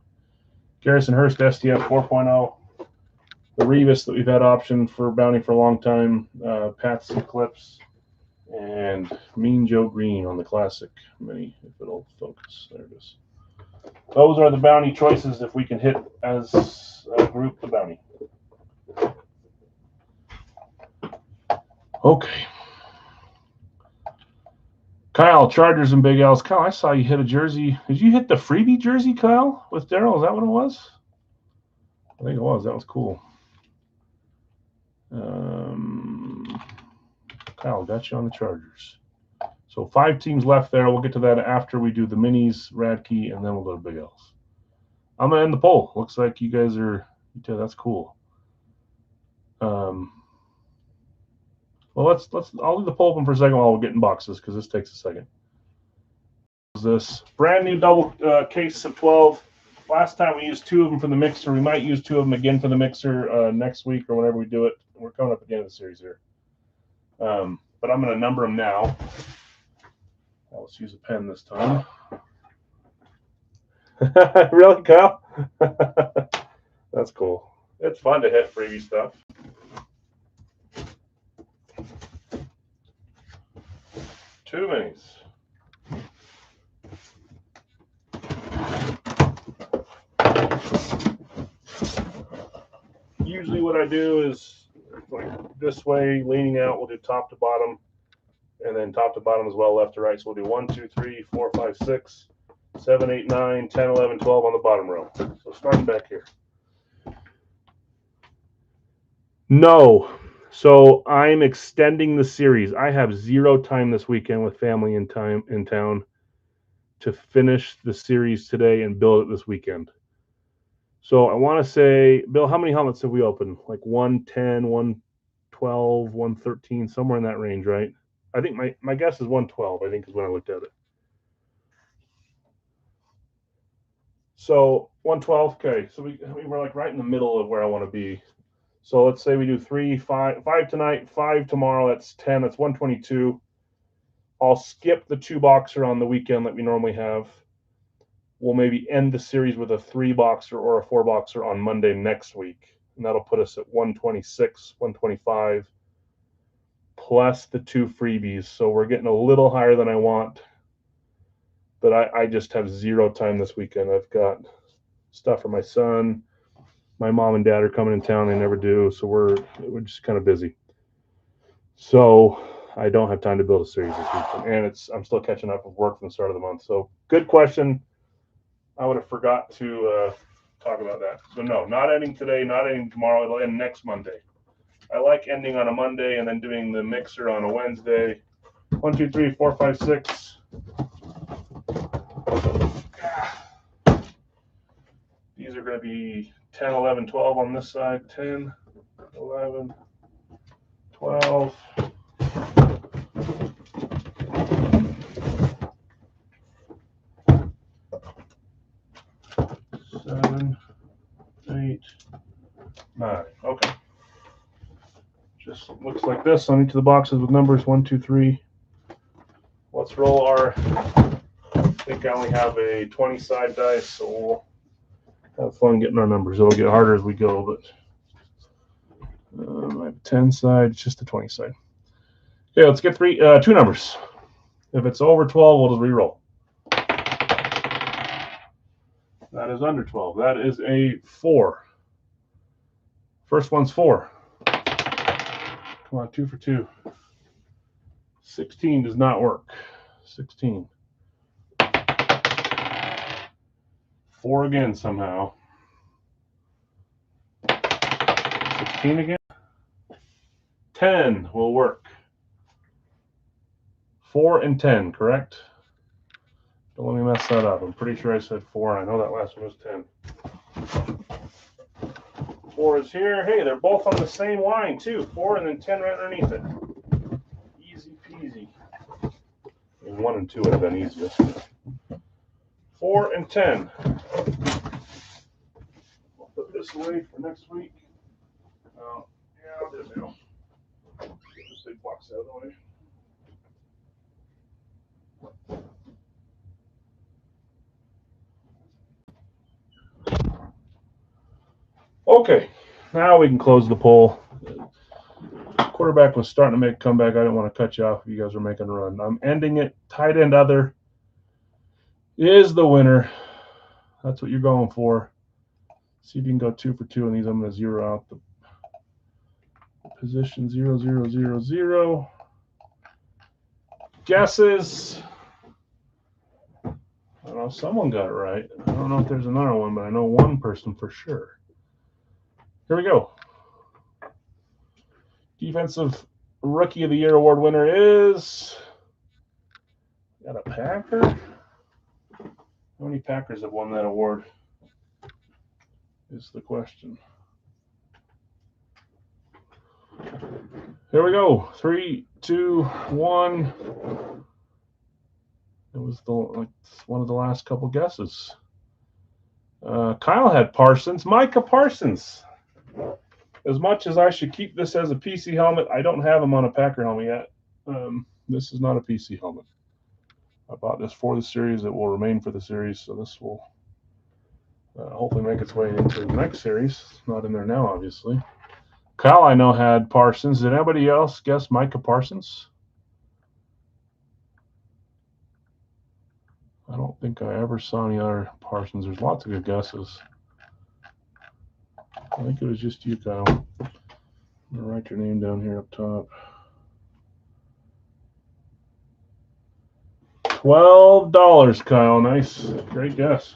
Garrison Hurst, STS 4.0. The Revis that we've had option for bounty for a long time, Pat's Eclipse, and Mean Joe Green on the classic mini, if it'll focus. There it is. Those are the bounty choices if we can hit as a group the bounty. Okay. Kyle, Chargers and Big L's. Kyle, I saw you hit a jersey. Did you hit the freebie jersey, Kyle, with Daryl? Is that what it was? I think it was. That was cool. Kyle, got you on the Chargers. So 5 teams left there. We'll get to that after we do the minis, Radkey, and then we'll go to Big L's. I'm going to end the poll. Looks like you guys are – that's cool. Well, I'll leave the poll open for a second while we're getting boxes because this takes a second. This brand new double case of 12. Last time we used 2 of them for the mixer. We might use 2 of them again for the mixer next week or whenever we do it. We're coming up at the end of the series here. But I'm going to number them now. Let's use a pen this time. Really, Kyle? That's cool. It's fun to hit freebie stuff. Two minis. Usually what I do is like this way, leaning out, we'll do top to bottom, and then top to bottom as well, left to right. So we'll do 1, 2, 3, 4, 5, 6, 7, 8, 9, 10, 11, 12 on the bottom row. So starting back here. No. So I'm extending the series. I have 0 time this weekend with family in town to finish the series today and build it this weekend. So I want to say, Bill, how many helmets have we opened? Like 110, 112, 113, somewhere in that range, right? I think my guess is 112, I think is when I looked at it. So 112, okay. So we're like right in the middle of where I want to be. So let's say we do 3, 5 tonight, 5 tomorrow. That's 10. That's 122. I'll skip the 2 boxer on the weekend that we normally have. We'll maybe end the series with a 3 boxer or a 4 boxer on Monday next week. And that'll put us at 126, 125, plus the 2 freebies. So we're getting a little higher than I want. But I just have 0 time this weekend. I've got stuff for my son. My mom and dad are coming in town. They never do. So we're just kind of busy. So I don't have time to build a series this weekend. And I'm still catching up with work from the start of the month. So good question. I would have forgot to talk about that. So no, not ending today, not ending tomorrow. It'll end next Monday. I like ending on a Monday and then doing the mixer on a Wednesday. 1, 2, 3, 4, 5, 6. These are going to be 10, 11, 12 on this side. 10, 11, 12. 7, 8, 9. Okay. Just looks like this on each of the boxes with numbers 1, 2, 3. Let's roll our. I think I only have a 20 side dice, so we'll have fun getting our numbers. It'll get harder as we go, but I have a 10 side, it's just a 20 side. Okay, let's get 2 numbers. If it's over 12, we'll just re-roll. That is under 12. That is a 4. First one's 4. Come on, 2 for 2. 16 does not work. 16. 4 again somehow. 16 again. 10 will work. 4 and 10, correct? Don't let me mess that up. I'm pretty sure I said 4. I know that last one was 10. 4 is here. Hey, they're both on the same line too. 4 and then 10 right underneath it. Easy peasy. And 1 and 2 would have been easier. 4 and 10. I'll put this away for next week. Yeah, I'll do it now. Get this big box out of the way. Okay, now we can close the poll. Quarterback was starting to make a comeback. I didn't want to cut you off if you guys were making a run. I'm ending it. Tight end other is the winner. That's what you're going for. See if you can go 2 for 2 on these. I'm going to zero out the position 0, 0, 0, 0. Guesses. I don't know. Someone got it right. I don't know if there's another one, but I know one person for sure. Here we go. Defensive Rookie of the Year award winner is. Got a Packer? How many Packers have won that award? Is the question. Here we go. 3, 2, 1. It was one of the last couple guesses. Kyle had Parsons. Micah Parsons. As much as I should keep this as a PC helmet, I don't have him on a Packer helmet yet. This is not a PC helmet. I bought this for the series. It will remain for the series, so this will hopefully make its way into the next series. It's not in there now, obviously. Kyle, I know, had Parsons. Did anybody else guess Micah Parsons? I don't think I ever saw any other Parsons. There's lots of good guesses. I think it was just you, Kyle. I'm going to write your name down here up top. $12, Kyle. Nice. Great guess.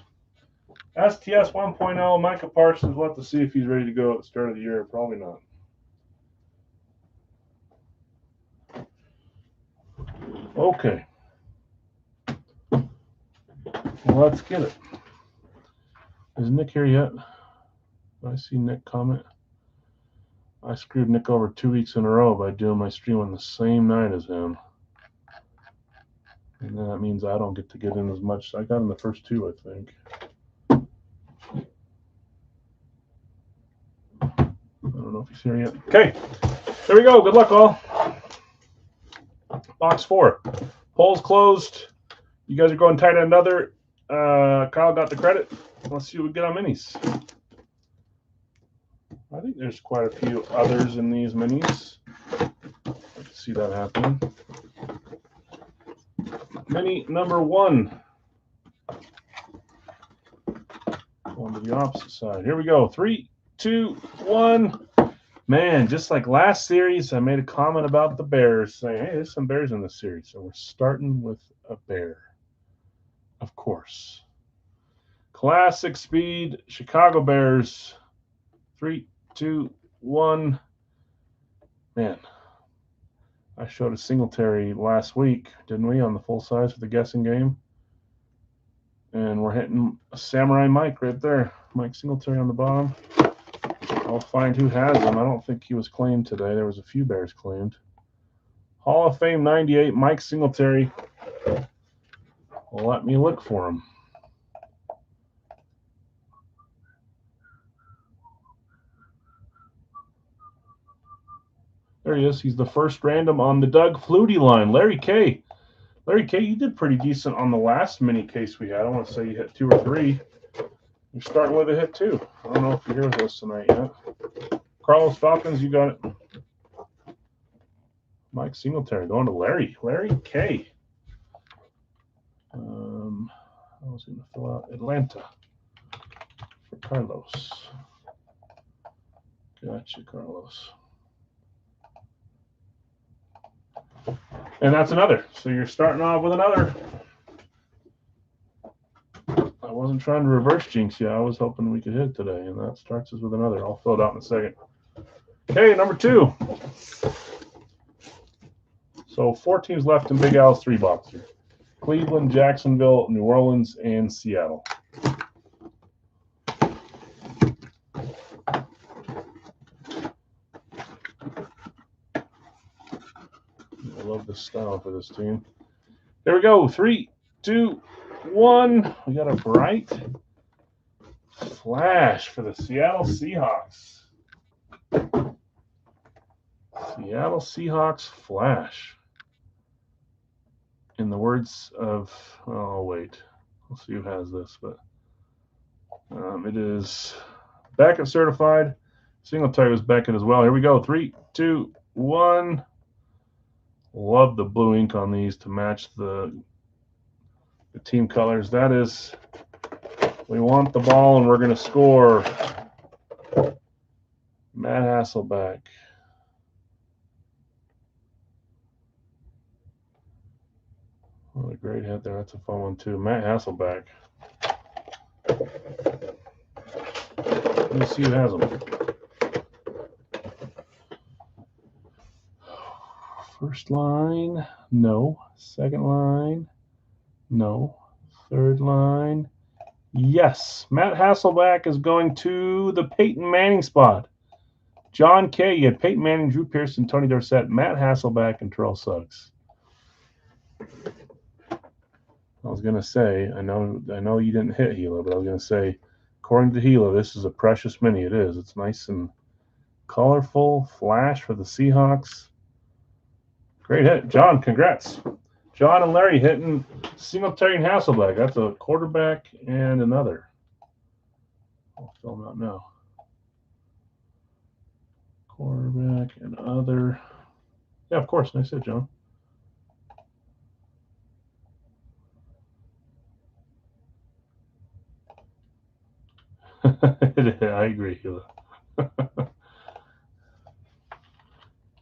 STS 1.0, Micah Parsons. We'll have to see if he's ready to go at the start of the year. Probably not. Okay. Well, let's get it. Is Nick here yet? I see Nick comment. I screwed Nick over 2 weeks in a row by doing my stream on the same night as him. And then that means I don't get to get in as much. I got in the first two, I think. I don't know if he's here yet. Okay, there we go. Good luck, all. Box 4. Polls closed. You guys are going tight at another. Kyle got the credit. Let's see what we get on minis. I think there's quite a few others in these minis. I can see that happening. Mini number 1. On to the opposite side. Here we go. 3, 2, 1. Man, just like last series, I made a comment about the Bears, saying, hey, there's some Bears in this series. So we're starting with a Bear, of course. Classic Speed, Chicago Bears. 3, 2, 1. Man, I showed a Singletary last week, didn't we, on the full size for the guessing game? And we're hitting a Samurai Mike right there. Mike Singletary on the bottom. I'll find who has him. I don't think he was claimed today. There was a few Bears claimed. Hall of Fame 98, Mike Singletary. Well, let me look for him. There he is. He's the first random on the Doug Flutie line. Larry K. Larry K, you did pretty decent on the last mini case we had. I want to say you hit 2 or 3. You're starting with a hit, too. I don't know if you're here with us tonight yet. Carlos Falcons, you got it. Mike Singletary going to Larry. Larry K. I was going to fill out Atlanta for Carlos. Gotcha, Carlos. And that's another. So you're starting off with another. I wasn't trying to reverse jinx you. I was hoping we could hit today, and that starts us with another. I'll fill it out in a second. Okay, number 2. So 4 teams left in Big Al's 3 box here. Cleveland, Jacksonville, New Orleans, and Seattle. I love this style for this team. There we go. 3, 2, 1. We got a bright flash for the Seattle Seahawks. Seattle Seahawks flash. In the words of, oh, wait. We'll see who has this, but it is Beckett certified. Singletary was Beckett as well. Here we go. 3, 2, 1. Love the blue ink on these to match the team colors. That is, we want the ball and we're going to score. Matt Hasselbeck. What a great hit there. That's a fun one, too. Matt Hasselbeck. Let me see who has them. First line, no. Second line, no. Third line, yes. Matt Hasselbeck is going to the Peyton Manning spot. John K. You had Peyton Manning, Drew Pearson, Tony Dorsett, Matt Hasselbeck, and Terrell Suggs. I was gonna say, I know you didn't hit Gila, but I was gonna say, according to Gila, this is a precious mini. It is. It's nice and colorful. Flash for the Seahawks. Great hit, John. Congrats, John and Larry hitting Singletary and Hasselbeck. That's a quarterback and another. I'll fill them out now. Quarterback and other. Yeah, of course. Nice hit, John. I agree, Hila.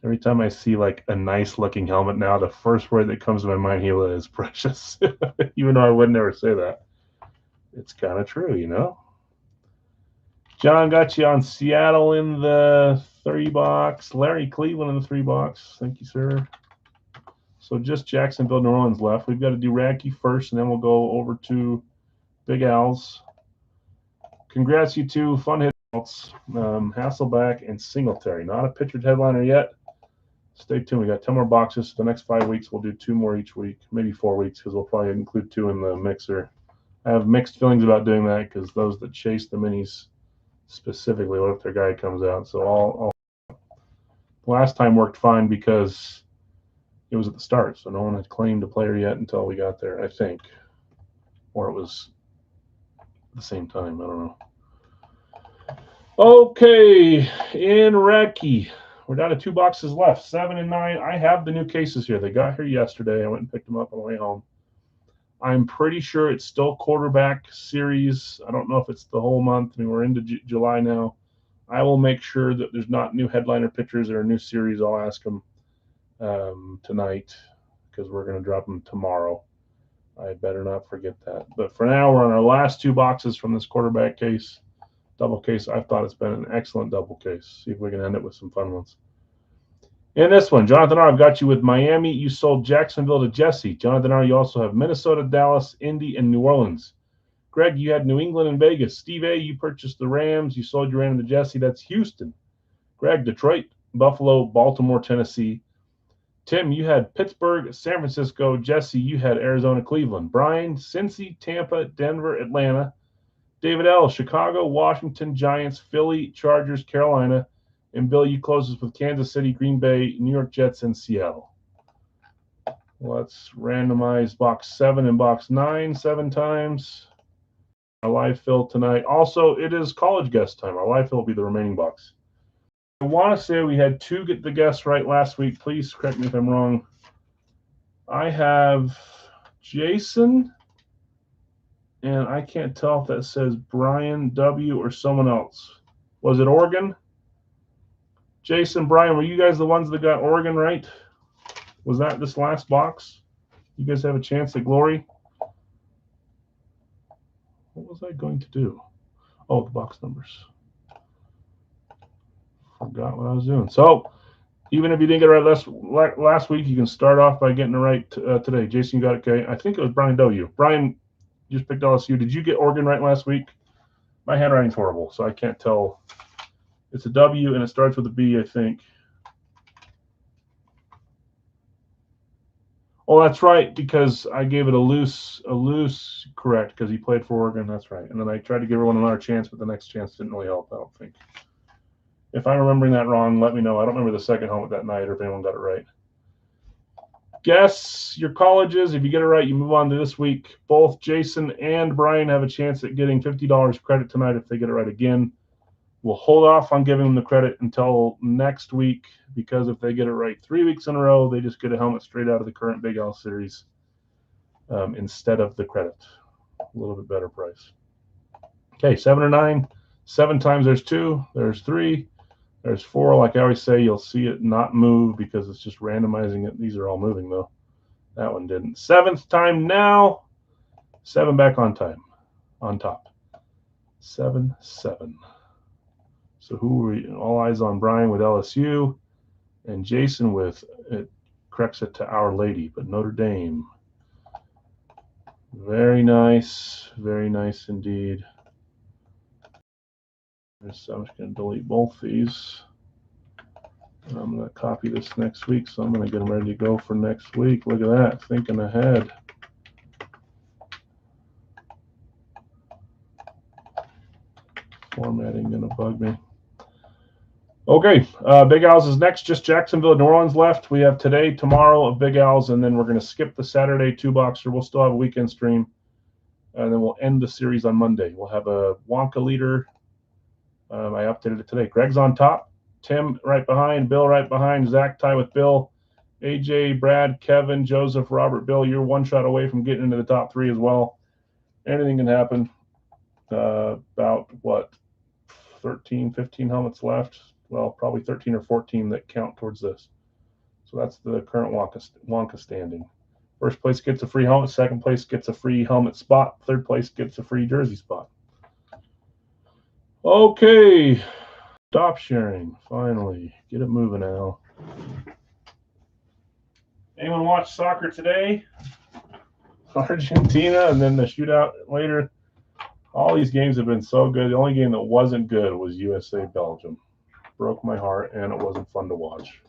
Every time I see like a nice looking helmet now, the first word that comes to my mind, Hila, is precious. Even though I would never say that. It's kind of true, you know? John got you on Seattle in the 3-box. Larry Cleveland in the 3-box. Thank you, sir. So just Jacksonville, New Orleans left. We've got to do Radke first, and then we'll go over to Big Al's. Congrats, you two. Fun hit outs. Hasselback and Singletary. Not a pictured headliner yet. Stay tuned. We got 10 more boxes. The next 5 weeks, we'll do 2 more each week, maybe 4 weeks, because we'll probably include 2 in the mixer. I have mixed feelings about doing that because those that chase the minis specifically, what if their guy comes out? So last time worked fine because it was at the start, so no one had claimed a player yet until we got there, I think. Or it was the same time. I don't know. Okay, in Radke, we're down to 2 boxes left, 7 and 9. I have the new cases here. They got here yesterday. I went and picked them up on the way home. I'm pretty sure it's still quarterback series. I don't know if it's the whole month. I mean, we're into July now. I will make sure that there's not new headliner pitchers or a new series. I'll ask them tonight because we're going to drop them tomorrow. I better not forget that. But for now, we're on our last 2 boxes from this quarterback case. Double case. I thought it's been an excellent double case. See if we can end it with some fun ones. In this one, Jonathan R., I've got you with Miami. You sold Jacksonville to Jesse. Jonathan R., you also have Minnesota, Dallas, Indy, and New Orleans. Greg, you had New England and Vegas. Steve A., you purchased the Rams. You sold your random to Jesse. That's Houston. Greg, Detroit, Buffalo, Baltimore, Tennessee. Tim, you had Pittsburgh, San Francisco. Jesse, you had Arizona, Cleveland. Brian, Cincy, Tampa, Denver, Atlanta. David L., Chicago, Washington, Giants, Philly, Chargers, Carolina. And Bill, you close us with Kansas City, Green Bay, New York Jets, and Seattle. Let's randomize box 7 and box 9 7 times. Our live fill tonight. Also, it is college guest time. Our live fill will be the remaining box. I want to say we had 2 get the guests right last week. Please correct me if I'm wrong. I have Jason, and I can't tell if that says Brian W. or someone else. Was it Oregon? Jason, Brian, were you guys the ones that got Oregon right? Was that this last box? You guys have a chance at glory? What was I going to do? Oh, the box numbers. Forgot what I was doing. So, even if you didn't get it right last week, you can start off by getting it right today. Jason, you got it okay? I think it was Brian W. Brian just picked LSU. Did you get Oregon right last week? My handwriting's horrible, so I can't tell. It's a W, and it starts with a B, I think. Oh, that's right, because I gave it a loose correct because he played for Oregon. That's right. And then I tried to give everyone another chance, but the next chance didn't really help, I don't think. If I'm remembering that wrong, let me know. I don't remember the second helmet that night or if anyone got it right. Guess your colleges. If you get it right, you move on to this week. Both Jason and Brian have a chance at getting $50 credit tonight if they get it right again. We'll hold off on giving them the credit until next week because if they get it right 3 weeks in a row, they just get a helmet straight out of the current Big Al series instead of the credit. A little bit better price. Okay, 7 or 9. 7 times there's 2. There's 3. There's 4. Like I always say, you'll see it not move because it's just randomizing it. These are all moving, though. That one didn't. 7th time now. 7 back on time. On top. 7, 7. So who were we? All eyes on Brian with LSU, and Jason with it corrects it to Our Lady, but Notre Dame. Very nice indeed. So I'm just going to delete both these. And I'm going to copy this next week, so I'm going to get them ready to go for next week. Look at that, thinking ahead. Formatting going to bug me. Okay, Big Al's is next. Just Jacksonville, New Orleans left. We have today, tomorrow of Big Al's, and then we're going to skip the Saturday 2-boxer. We'll still have a weekend stream, and then we'll end the series on Monday. We'll have a Wonka leader. I updated it today. Greg's on top. Tim right behind. Bill right behind. Zach tie with Bill. AJ, Brad, Kevin, Joseph, Robert, Bill. You're 1 shot away from getting into the top 3 as well. Anything can happen. About what? 13, 15 helmets left. Well, probably 13 or 14 that count towards this. So that's the current Wonka standing. First place gets a free helmet. Second place gets a free helmet spot. Third place gets a free jersey spot. Okay. Stop sharing. Finally. Get it moving, Al. Anyone watch soccer today? Argentina and then the shootout later. All these games have been so good. The only game that wasn't good was USA-Belgium. Broke my heart, and it wasn't fun to watch.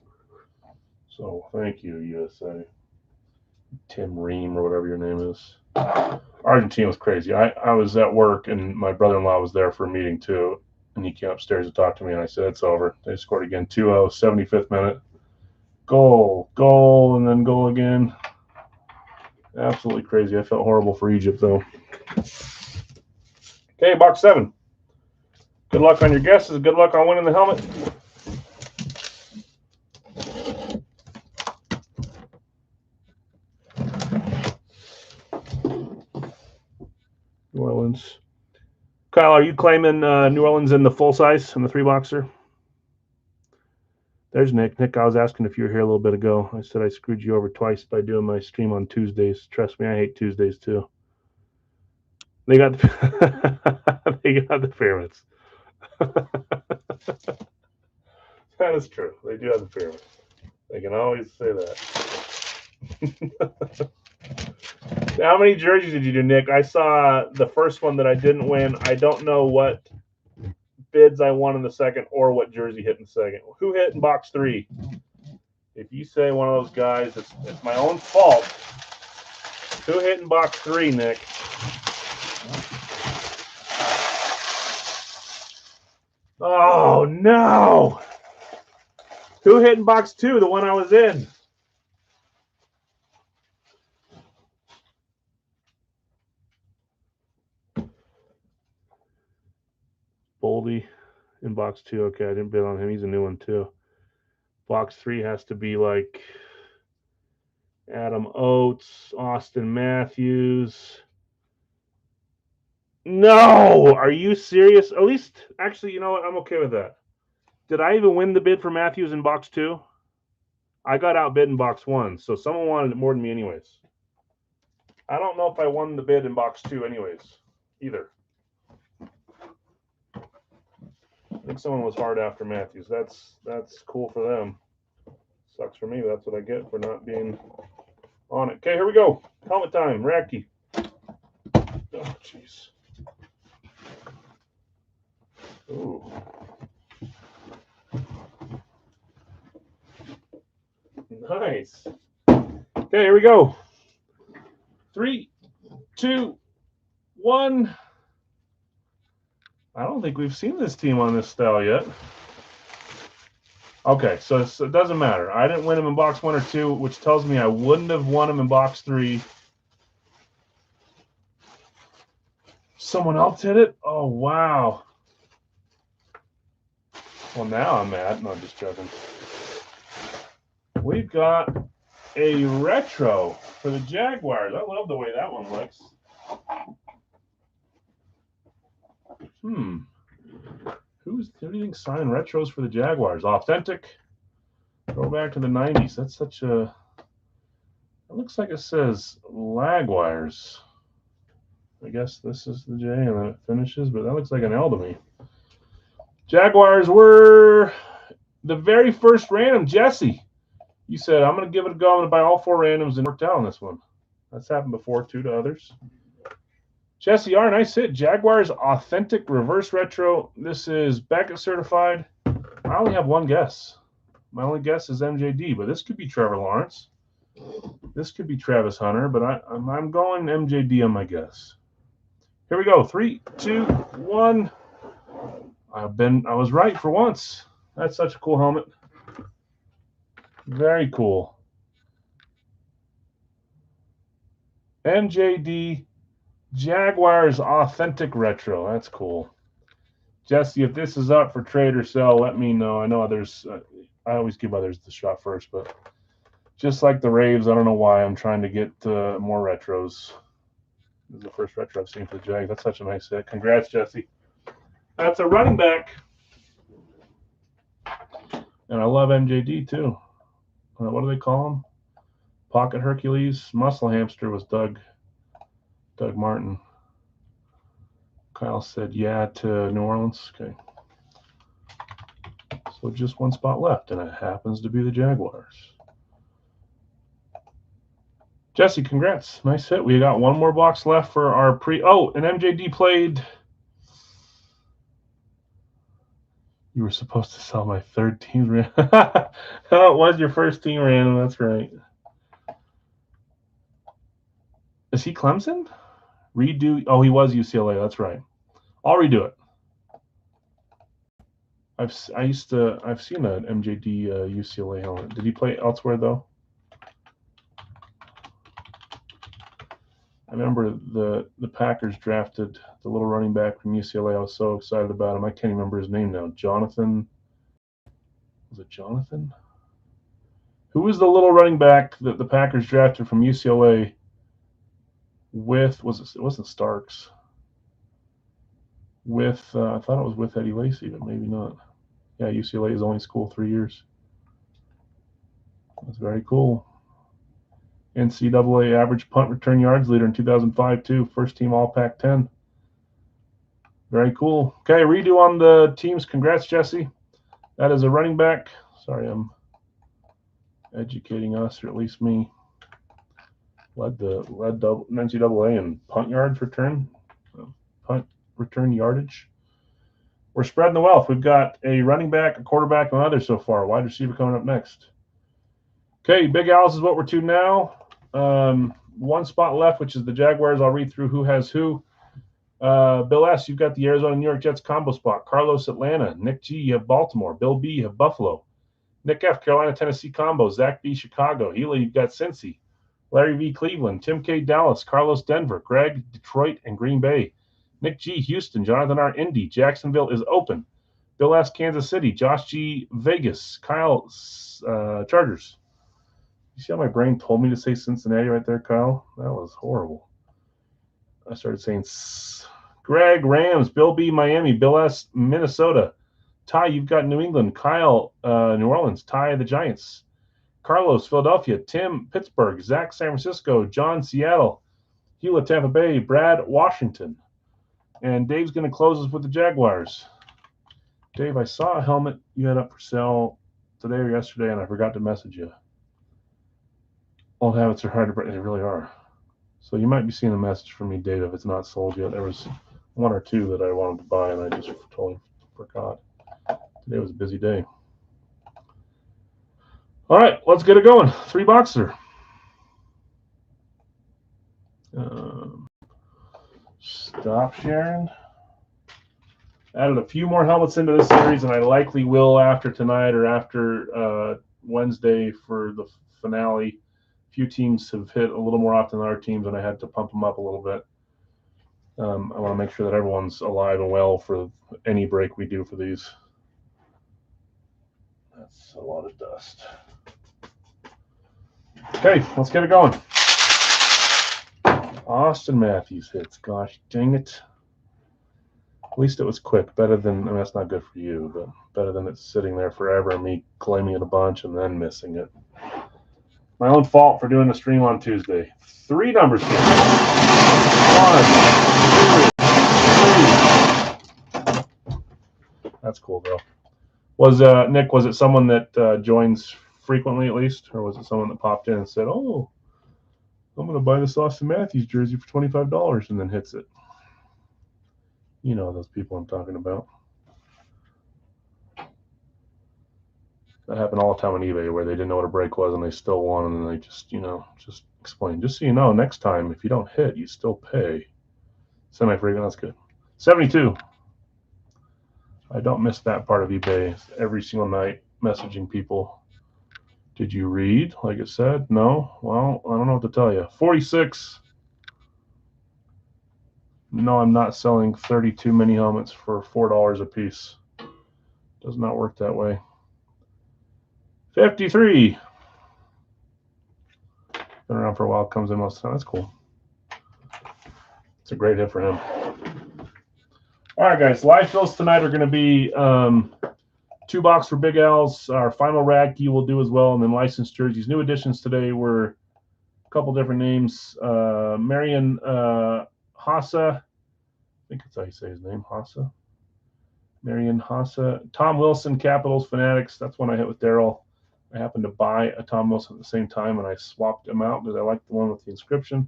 So thank you, USA. Tim Ream or whatever your name is. Argentina was crazy. I was at work, and my brother-in-law was there for a meeting too, and he came upstairs to talk to me, and I said, it's over. They scored again, 2-0, 75th minute. Goal, and then goal again. Absolutely crazy. I felt horrible for Egypt, though. Okay, box 7. Good luck on your guesses. Good luck on winning the helmet. New Orleans. Kyle, are you claiming New Orleans in the full size in the 3-boxer? There's Nick. Nick, I was asking if you were here a little bit ago. I said I screwed you over twice by doing my stream on Tuesdays. Trust me, I hate Tuesdays too. They got the, they got the pyramids. That is true. They do have the pyramids. They can always say that. How many jerseys did you do, Nick? I saw the first one that I didn't win. I don't know what bids I won in the second or what jersey hit in the second. Who hit in box 3? If you say one of those guys, it's my own fault. Who hit in box 3, Nick? Oh, no. Who hit in box 2, the one I was in? Boldy in box 2. Okay, I didn't bid on him. He's a new one, too. Box 3 has to be like Adam Oates, Austin Matthews. No! Are you serious? At least, actually, you know what? I'm okay with that. Did I even win the bid for Matthews in box 2? I got outbid in box 1, so someone wanted it more than me anyways. I don't know if I won the bid in box 2 anyways, either. I think someone was hard after Matthews. That's cool for them. Sucks for me. That's what I get for not being on it. Okay, here we go. Helmet time. Racky. Oh, jeez. Ooh. Nice. Okay, here we go. 3, 2, 1. I don't think we've seen this team on this style yet. Okay, so it doesn't matter. I didn't win them in box 1 or 2, which tells me I wouldn't have won them in box 3. Someone else hit it? Oh, wow. Well, now I'm mad. No, I'm just joking. We've got a retro for the Jaguars. I love the way that one looks. Who do you think signed retros for the Jaguars? Authentic. Throwback to the 90s. That's such a... It looks like it says Lagwires. I guess this is the J and then it finishes, but that looks like an L to me. Jaguars were the very first random. Jesse, you said, I'm going to give it a go. I'm going to buy all 4 randoms and worked out on this one. That's happened before, too, to others. Jesse R, nice hit. Jaguars Authentic Reverse Retro. This is Beckett certified. I only have one guess. My only guess is MJD, but this could be Trevor Lawrence. This could be Travis Hunter, but I'm going MJD on my guess. Here we go. 3, 2, 1. I was right for once. That's such a cool helmet. Very cool. MJD Jaguars Authentic Retro. That's cool. Jesse, if this is up for trade or sell, let me know. I know others. I always give others the shot first, but just like the Raves, I don't know why I'm trying to get more retros. This is the first retro I've seen for the Jags. That's such a nice hit. Congrats, Jesse. That's a running back. And I love MJD too. What do they call him? Pocket Hercules. Muscle Hamster was Doug Martin. Kyle said yeah to New Orleans. Okay. So just one spot left, and it happens to be the Jaguars. Jesse, congrats. Nice hit. We got one more box left for our pre. Oh, and MJD played. You were supposed to sell my third team random. Oh, it was your first team random. That's right. Is he Clemson? Redo. Oh, he was UCLA. That's right. I'll redo it. I've seen an MJD UCLA helmet. Did he play elsewhere though? I remember the Packers drafted the little running back from UCLA. I was so excited about him. I can't remember his name now. Jonathan. Was it Jonathan? Who was the little running back that the Packers drafted from UCLA? It wasn't Starks. I thought it was with Eddie Lacy, but maybe not. Yeah, UCLA is only school 3 years. That's very cool. NCAA average punt return yards leader in 2005 too. First team All Pac-10. Very cool. Okay, redo on the teams. Congrats, Jesse. That is a running back. Sorry, I'm educating us, or at least me. Led NCAA in punt yards return, punt return yardage. We're spreading the wealth. We've got a running back, a quarterback, and another so far. Wide receiver coming up next. Okay, Big Al's is what we're to now. One spot left, which is the Jaguars. I'll read through who has who. Bill S., you've got the Arizona-New York Jets combo spot. Carlos, Atlanta. Nick G., you have Baltimore. Bill B., you have Buffalo. Nick F., Carolina-Tennessee combo. Zach B., Chicago. Hila, you've got Cincy. Larry V., Cleveland. Tim K., Dallas. Carlos, Denver. Greg, Detroit and Green Bay. Nick G., Houston. Jonathan R., Indy. Jacksonville is open. Bill S., Kansas City. Josh G., Vegas. Kyle, Chargers. You see how my brain told me to say Cincinnati right there, Kyle? That was horrible. I started saying Greg, Rams. Bill B., Miami. Bill S., Minnesota. Ty, you've got New England. Kyle, New Orleans. Ty, the Giants. Carlos, Philadelphia. Tim, Pittsburgh. Zach, San Francisco. John, Seattle. Hewlett, Tampa Bay. Brad, Washington. And Dave's going to close us with the Jaguars. Dave, I saw a helmet you had up for sale today or yesterday, and I forgot to message you. Old habits are hard to break. They really are. So you might be seeing a message from me, Dave, if it's not sold yet. There was one or two that I wanted to buy, and I just totally forgot. Today was a busy day. All right, let's get it going. 3-boxer. Stop sharing. Added a few more helmets into this series, and I likely will after tonight or after Wednesday for the finale. A few teams have hit a little more often than other teams, and I had to pump them up a little bit. I want to make sure that everyone's alive and well for any break we do for these. That's a lot of dust. Okay, let's get it going. Austin Matthews hits. Gosh dang it. At least it was quick. Better than, I mean, that's not good for you, but better than it sitting there forever and me claiming it a bunch and then missing it. My own fault for doing the stream on Tuesday. 3 numbers here. 1, 2, 3. That's cool, though. Was Nick, was it someone that joins frequently at least? Or was it someone that popped in and said, oh, I'm going to buy this Austin Matthews jersey for $25 and then hits it? You know those people I'm talking about. That happened all the time on eBay where they didn't know what a break was and they still won, and then they just, just explain. Just so you know, next time, if you don't hit, you still pay. Semi-frequent, that's good. 72. I don't miss that part of eBay every single night, messaging people. Did you read, like it said? No? Well, I don't know what to tell you. 46. No, I'm not selling 32 mini helmets for $4 a piece. Does not work that way. 53. Been around for a while, comes in most of the time. That's cool. It's a great hit for him. All right, guys. Live fills tonight are going to be 2 box for Big Al's. Our final rack key will do as well, and then licensed jerseys. New additions today were a couple different names. Marion Hassa. I think that's how you say his name, Hassa. Marion Hassa. Tom Wilson, Capitals Fanatics. That's one I hit with Daryl. I happened to buy a Tom Wilson at the same time, and I swapped him out because I liked the one with the inscription.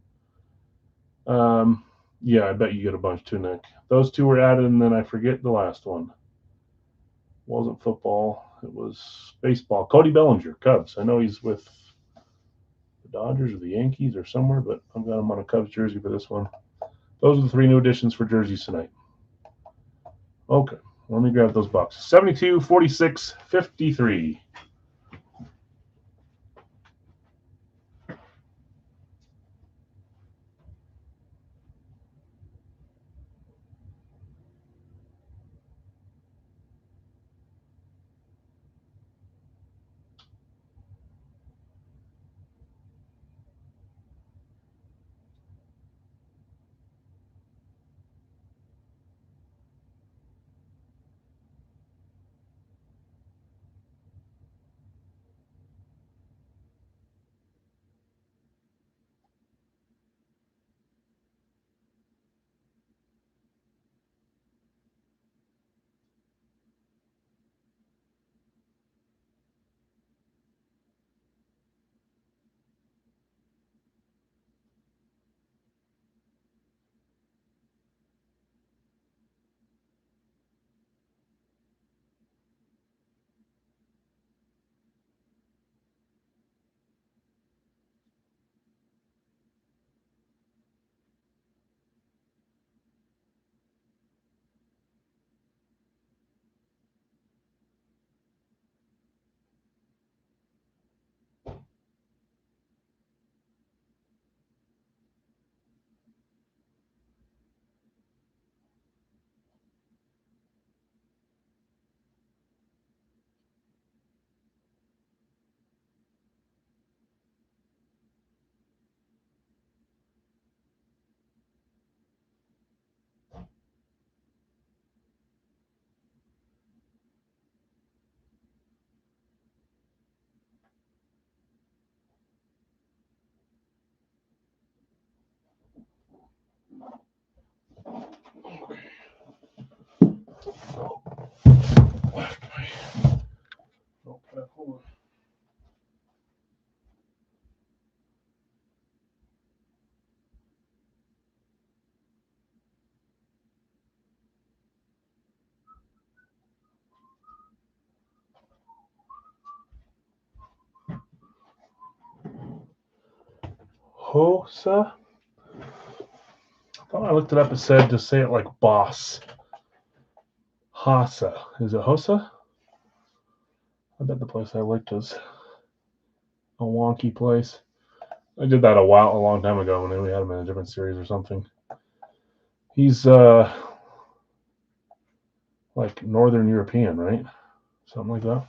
Yeah, I bet you get a bunch too, Nick. Those 2 were added, and then I forget the last one. Wasn't football. It was baseball. Cody Bellinger, Cubs. I know he's with the Dodgers or the Yankees or somewhere, but I've got him on a Cubs jersey for this one. Those are the 3 new additions for jerseys tonight. Okay, let me grab those boxes. 72, 46, 53. Hossa? I thought I looked it up. It said to say it like boss. Hassa. Is it Hossa? I bet the place I looked was a wonky place. I did that a long time ago when we had him in a different series or something. He's like Northern European, right? Something like that.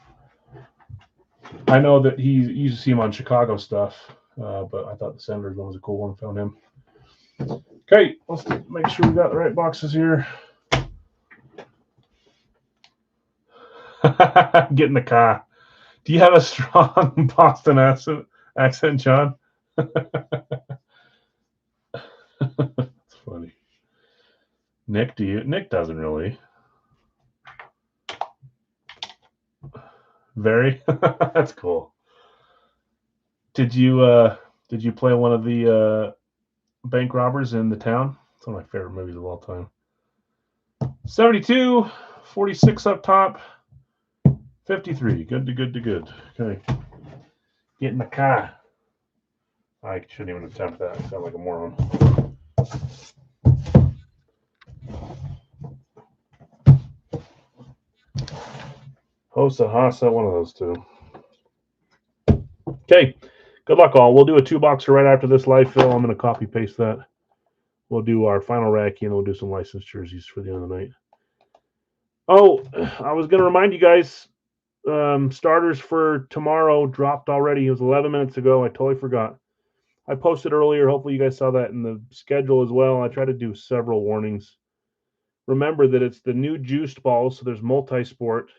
I know that you used to see him on Chicago stuff, but I thought the Senators one was a cool one. Found him. Okay, let's make sure we got the right boxes here. Get in the car. Do you have a strong Boston accent, John? That's funny. Nick, do you? Nick doesn't really. Very. That's cool. Did you play one of the bank robbers in The Town? It's one of my favorite movies of all time. 72, 46 up top, 53. Good to good. Okay. Get in the car. I shouldn't even attempt that. I sound like a moron. Hossa, Hassa, one of those 2. Okay. Good luck, all. We'll do a 2-boxer right after this live fill. I'm going to copy paste that. We'll do our final rack and we'll do some licensed jerseys for the end of the night. Oh, I was going to remind you guys, starters for tomorrow dropped already. It was 11 minutes ago. I totally forgot. I posted earlier. Hopefully you guys saw that in the schedule as well. I try to do several warnings remember that it's the new juiced balls, so there's multi-sport,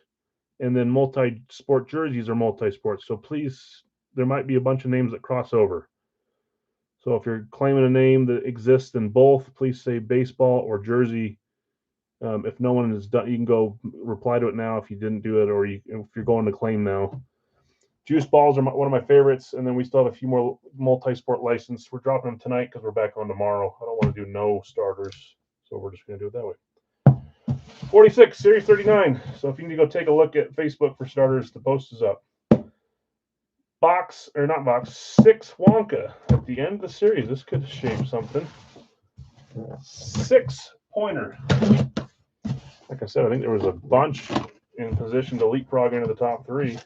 and then multi-sport jerseys are multi-sport. So please, there might be a bunch of names that cross over. So if you're claiming a name that exists in both, please say baseball or jersey. If no one is done, you can go reply to it now if you didn't do it, or if you're going to claim now. Juice balls are one of my favorites, and then we still have a few more multi-sport license. We're dropping them tonight because we're back on tomorrow. I don't want to do no starters, so we're just going to do it that way. 46, Series 39. So if you need to go take a look at Facebook for starters, the post is up. Six Wonka at the end of the series. This could shape something. 6-pointer. Like I said, I think there was a bunch in position to leapfrog into the top 3.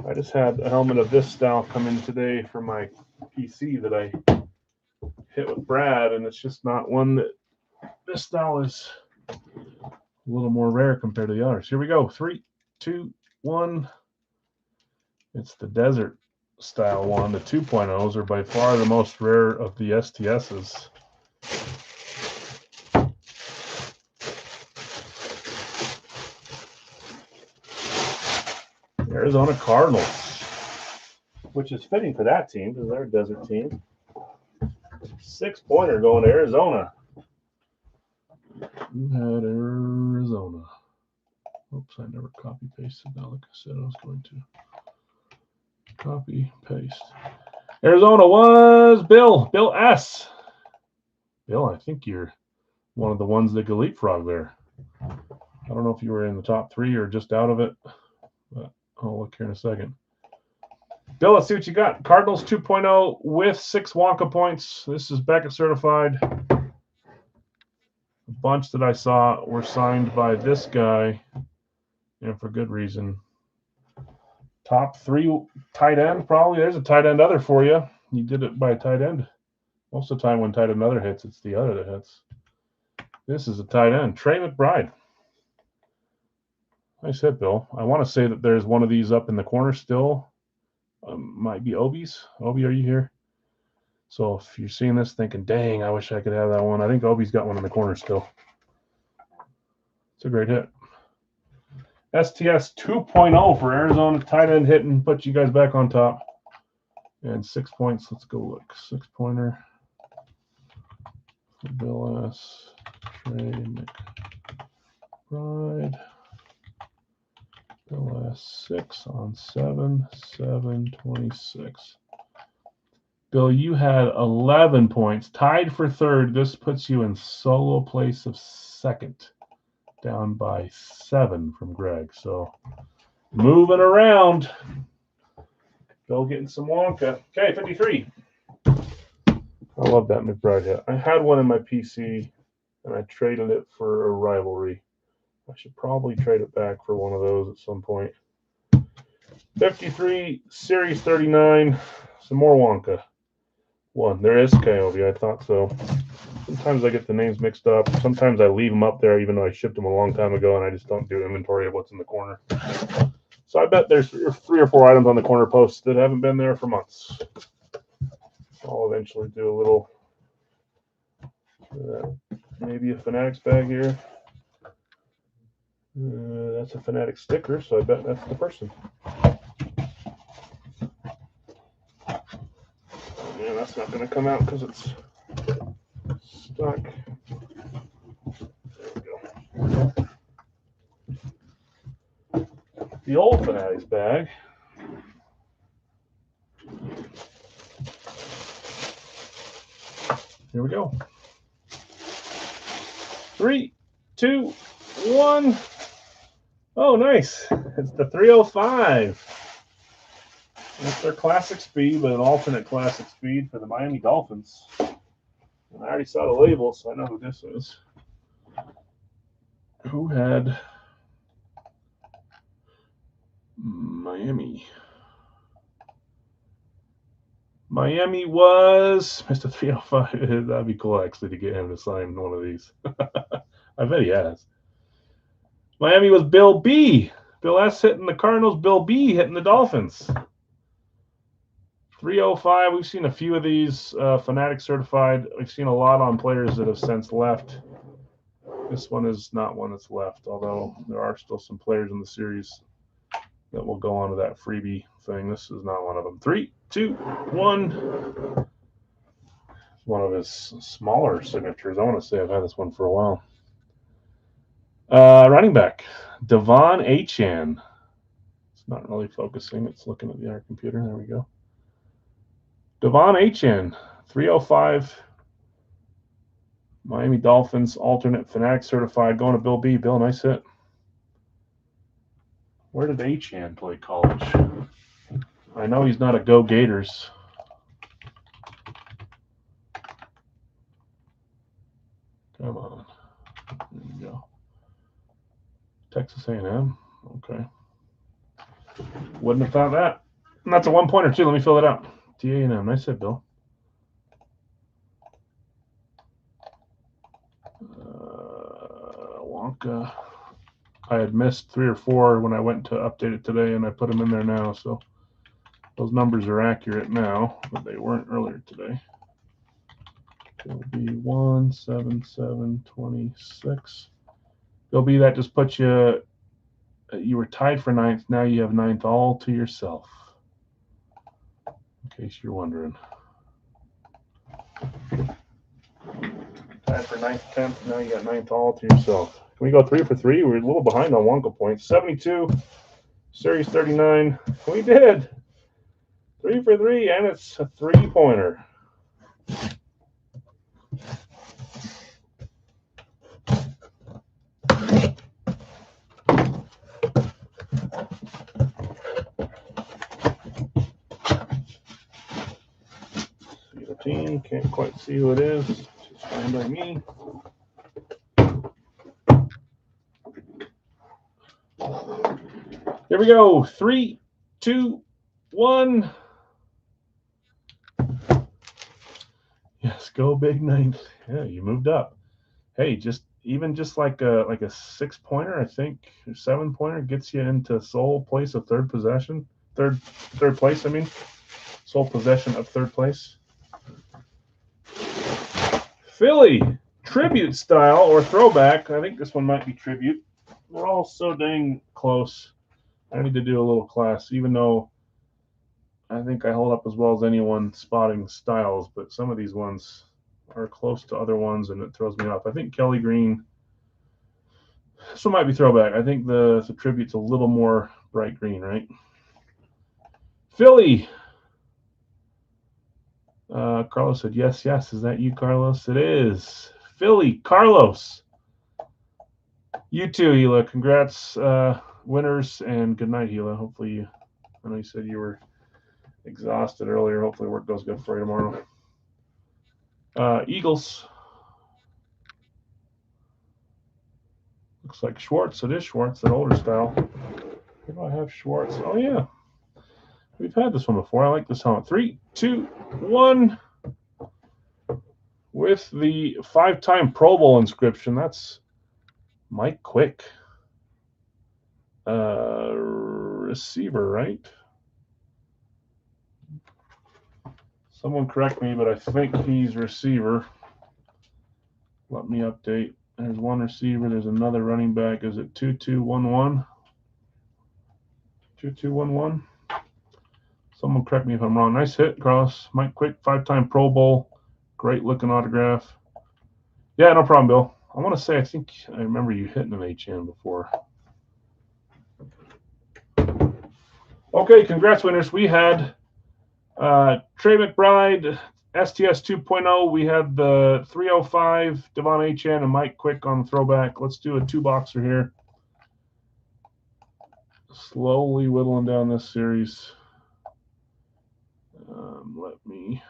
I just had a helmet of this style come in today for my PC that I hit with Brad, and it's just not one that this style is a little more rare compared to the others. Here we go. 3, 2, 1. It's the desert style one. The 2.0s are by far the most rare of the STSs. Arizona Cardinals, which is fitting for that team because they're a desert team. 6-pointer going to Arizona. You had Arizona. Oops, I never copy pasted that like I said I was going to. Copy, paste. Arizona was Bill S. Bill, I think you're one of the ones that could leapfrog there. I don't know if you were in the top 3 or just out of it, but I'll look here in a second. Bill, let's see what you got. Cardinals 2.0 with 6 Wonka points. This is Beckett certified. A bunch that I saw were signed by this guy, and for good reason. Top 3 tight end, probably. There's a tight end other for you. You did it by a tight end. Most of the time when tight end other hits, it's the other that hits. This is a tight end. Trey McBride. Nice hit, Bill. I want to say that there's one of these up in the corner still. Might be Obi's. Obi, are you here? So if you're seeing this thinking, dang, I wish I could have that one, I think Obi's got one in the corner still. It's a great hit. STS 2.0 for Arizona tight end hitting, put you guys back on top. And 6 points. Let's go look. 6-pointer. Bill S. Trey McBride. Bill S. 6 on 7. 726. Bill, you had 11 points. Tied for third. This puts you in solo place of second. Down by 7 from Greg. So moving around. Bill getting some Wonka. Okay, 53. I love that McBride hit. I had one in my PC, and I traded it for a rivalry. I should probably trade it back for one of those at some point. 53, Series 39. Some more Wonka. One. There is Coyote. I thought so. Sometimes I get the names mixed up. Sometimes I leave them up there even though I shipped them a long time ago, and I just don't do inventory of what's in the corner. So I bet there's 3 or 4 items on the corner post that haven't been there for months. I'll eventually do a little, maybe a Fanatics bag here. That's a Fanatic sticker, so I bet that's the person. Yeah, that's not going to come out because it's stuck. There we go. The old Fanatics bag. Here we go. 3, 2, 1. Oh, nice. It's the 305. That's their classic speed, but an alternate classic speed for the Miami Dolphins. And I already saw the label, so I know who this is. Who had Miami? Miami was Mr. 305. That'd be cool, actually, to get him to sign one of these. I bet he has. Miami was Bill B. Bill S. hitting the Cardinals. Bill B. hitting the Dolphins. 305, we've seen a few of these Fanatic certified. We've seen a lot on players that have since left. This one is not one that's left, although there are still some players in the series that will go on to that freebie thing. This is not one of them. 3, 2, 1. One of his smaller signatures. I want to say I've had this one for a while. Running back, De'Von Achane. It's not really focusing. It's looking at the other computer. There we go. De'Von Achane, 305. Miami Dolphins, alternate Fanatic certified, going to Bill B. Bill, nice hit. Where did Achane play college? I know he's not a Go Gators. Come on. There you go. Texas A&M. Okay. Wouldn't have thought that. And that's a 1-pointer too. Let me fill it out. TA&M. Nice hit, Bill. Wonka. I had missed 3 or 4 when I went to update it today, and I put them in there now. So those numbers are accurate now, but they weren't earlier today. It'll be 17726. Bill B, that just puts you. You were tied for 9th. Now you have 9th all to yourself. In case you're wondering. Tied for 9th, 10th. Now you got 9th all to yourself. Can we go 3 for 3? We're a little behind on Wonka points. 72, Series 39. We did. 3 for 3, and it's a 3-pointer. See the team. Can't quite see who it is. It's fine by me. Here we go. 3, 2, 1. Yes, go big 9th. Yeah, you moved up. Hey, just like a 6-pointer, I think, or 7-pointer gets you into sole place of third possession. Third place, I mean. Sole possession of third place. Philly, tribute style or throwback. I think this one might be tribute. They're all so dang close. I need to do a little class, even though I think I hold up as well as anyone spotting styles, but some of these ones are close to other ones, and it throws me off. I think Kelly Green, this one might be throwback. I think the tribute's a little more bright green, right? Philly. Carlos said, yes. Is that you, Carlos? It is. Philly, Carlos. You too, Hila. Congrats, winners, and good night, Hila. Hopefully, I know you said you were exhausted earlier. Hopefully work goes good for you tomorrow. Eagles. Looks like Schwartz. It is Schwartz, that older style. Where do I have Schwartz? Oh, yeah. We've had this one before. I like this helmet. 3, 2, 1. With the 5-time Pro Bowl inscription. That's Mike Quick. Receiver, right? Someone correct me, but I think he's receiver. Let me update. There's one receiver. There's another running back. Is it 2211? 2211? Someone correct me if I'm wrong. Nice hit, Carlos. Mike Quick, 5-time Pro Bowl. Great looking autograph. Yeah, no problem, Bill. I want to say I think I remember you hitting an HN before. Okay, congrats, winners. We had Trey McBride, STS 2.0. We had the 305, De'Von Achane, and Mike Quick on the throwback. Let's do a 2-boxer here. Slowly whittling down this series. Let me.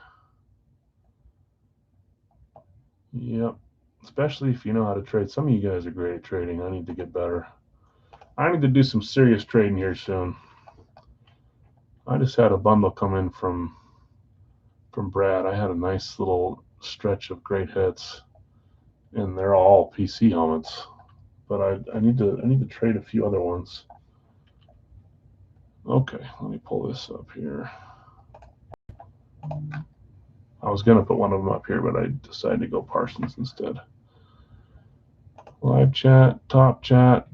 Yep. Especially if you know how to trade. Some of you guys are great at trading. I need to get better. I need to do some serious trading here soon. I just had a bundle come in from Brad. I had a nice little stretch of great hits, and they're all PC helmets. But I need to trade a few other ones. Okay, let me pull this up here. I was going to put one of them up here, but I decided to go Parsons instead. Live chat, top chat.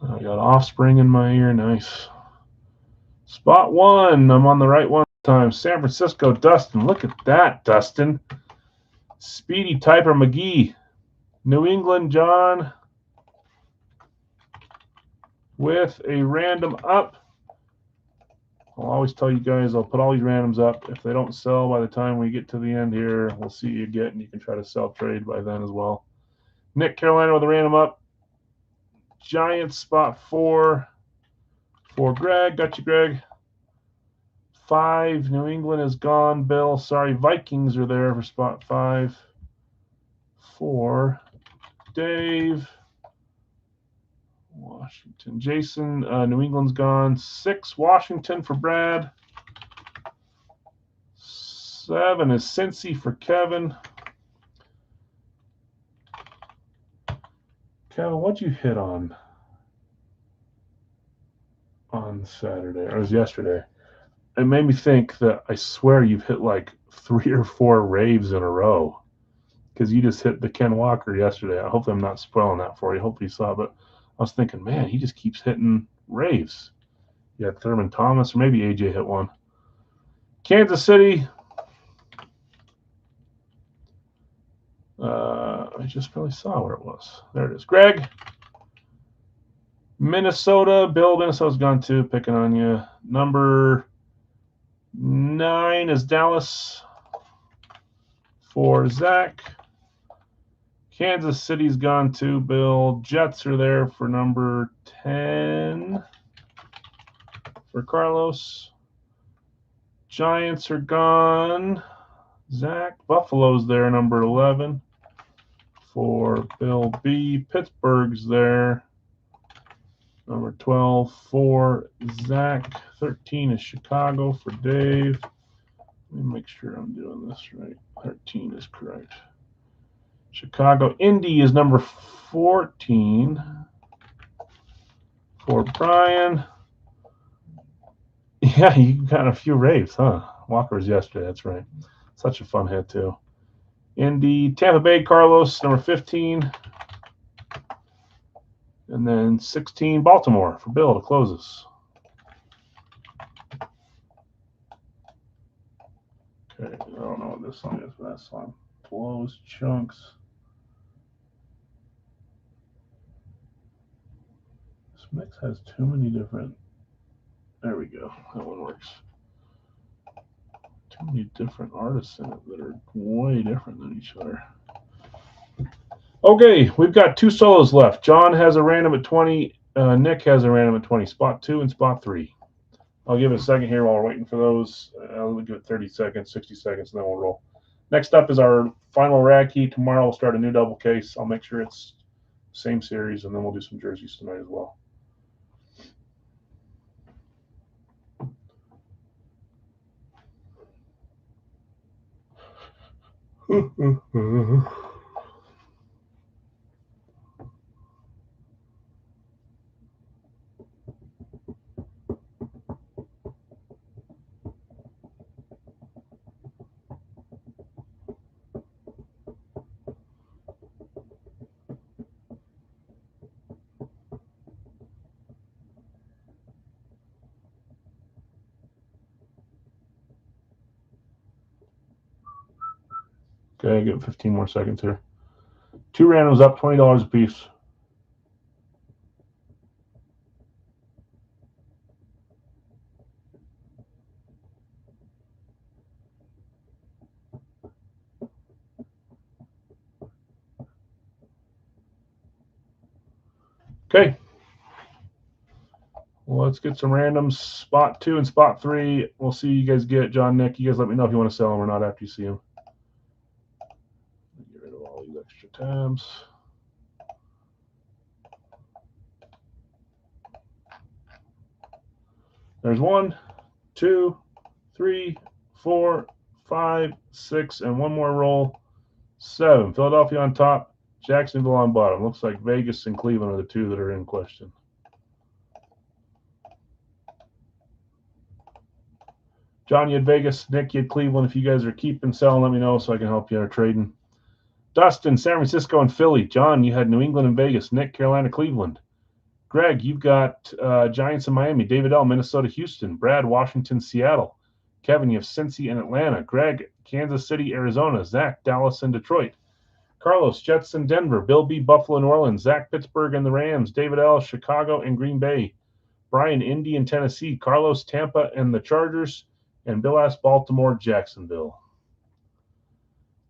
I got Offspring in my ear. Nice. Spot one. I'm on the right one time. San Francisco, Dustin. Look at that, Dustin. Speedy Typer McGee. New England, John. With a random up. I'll always tell you guys, I'll put all these randoms up. If they don't sell by the time we get to the end here, we'll see you get, and you can try to sell trade by then as well. Nick Carolina with a random up. Giants, spot 4 for Greg. Got you, Greg. 5, New England is gone. Bill, sorry, Vikings are there for spot 5. 4, Dave. Washington, Jason. New England's gone. 6, Washington for Brad. 7 is Cincy for Kevin. Kevin, what'd you hit on Saturday? Or it was yesterday? It made me think that I swear you've hit like 3 or 4 raves in a row, because you just hit the Ken Walker yesterday. I hope I'm not spoiling that for you. Hope you saw, but I was thinking, man, he just keeps hitting raves. You had Thurman Thomas, or maybe AJ hit one. Kansas City. I just probably saw where it was. There it is. Greg. Minnesota. Bill, Minnesota's gone too. Picking on you. Number 9 is Dallas for Zach. Kansas City's gone too, Bill. Jets are there for number 10 for Carlos. Giants are gone. Zach. Buffalo's there, number 11 for Bill B. Pittsburgh's there, number 12 for Zach. 13 is Chicago for Dave. Let me make sure I'm doing this right. 13 is correct. Chicago. Indy is number 14 for Brian. Yeah, you got a few raves, huh? Walker was yesterday, that's right. Such a fun hit, too. Indy. Tampa Bay, Carlos, number 15. And then 16, Baltimore for Bill to close us. Okay, I don't know what this song is, but that song blows chunks. This mix has too many different. There we go. That one works. Too many different artists in it that are way different than each other. Okay, we've got 2 solos left. John has a random at 20. Nick has a random at 20. Spot 2 and spot 3. I'll give it a second here while we're waiting for those. I'll give it 30 seconds, 60 seconds, and then we'll roll. Next up is our final rag key. Tomorrow we'll start a new double case. I'll make sure it's same series, and then we'll do some jerseys tonight as well. Okay, give it 15 more seconds here. 2 randoms up, $20 a piece. Okay. Well, let's get some randoms. Spot 2 and spot 3. We'll see you guys get. John, Nick, you guys let me know if you want to sell them or not after you see them. Get rid of all these extra tabs. There's 1, 2, 3, 4, 5, 6, and one more roll. 7. Philadelphia on top, Jacksonville on bottom. Looks like Vegas and Cleveland are the 2 that are in question. John, you had Vegas. Nick, you had Cleveland. If you guys are keeping, selling, let me know so I can help you out trading. Dustin, San Francisco and Philly. John, you had New England and Vegas. Nick, Carolina, Cleveland. Greg, you've got Giants in Miami. David L, Minnesota, Houston. Brad, Washington, Seattle. Kevin, you have Cincy and Atlanta. Greg, Kansas City, Arizona. Zach, Dallas and Detroit. Carlos, Jets and Denver. Bill B, Buffalo, New Orleans. Zach, Pittsburgh and the Rams. David L, Chicago and Green Bay. Brian, Indy and Tennessee. Carlos, Tampa and the Chargers. And Bill S, Baltimore, Jacksonville.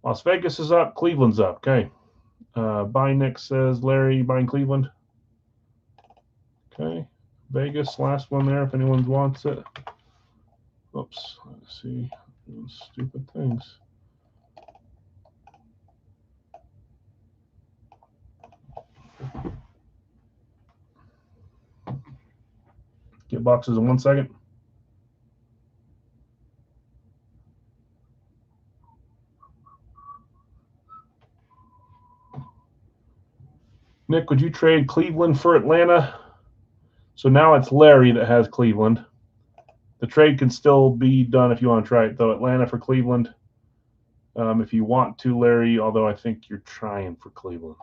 Las Vegas is up. Cleveland's up. Okay. Buy Nick says, Larry, buying Cleveland. Okay. Vegas, last one there if anyone wants it. Oops. Let's see. Those stupid things. Get boxes in 1 second. Nick, would you trade Cleveland for Atlanta? So now it's Larry that has Cleveland. The trade can still be done if you want to try it, though. Atlanta for Cleveland. If you want to, Larry, although I think you're trying for Cleveland.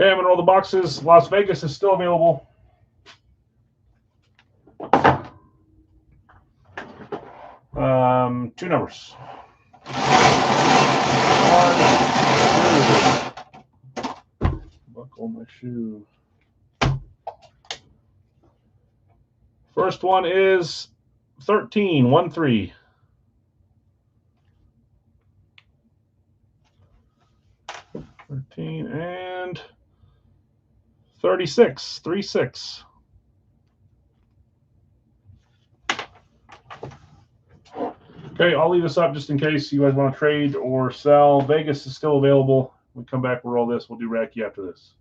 Okay, I'm going to roll the boxes. Las Vegas is still available. Two numbers. 1, 2. Buckle my shoe. First one is 13, 1, 3. 13 and 36, 3, 6. Okay, I'll leave this up just in case you guys want to trade or sell. Vegas is still available. When we come back, we'll roll this. We'll do Racky after this.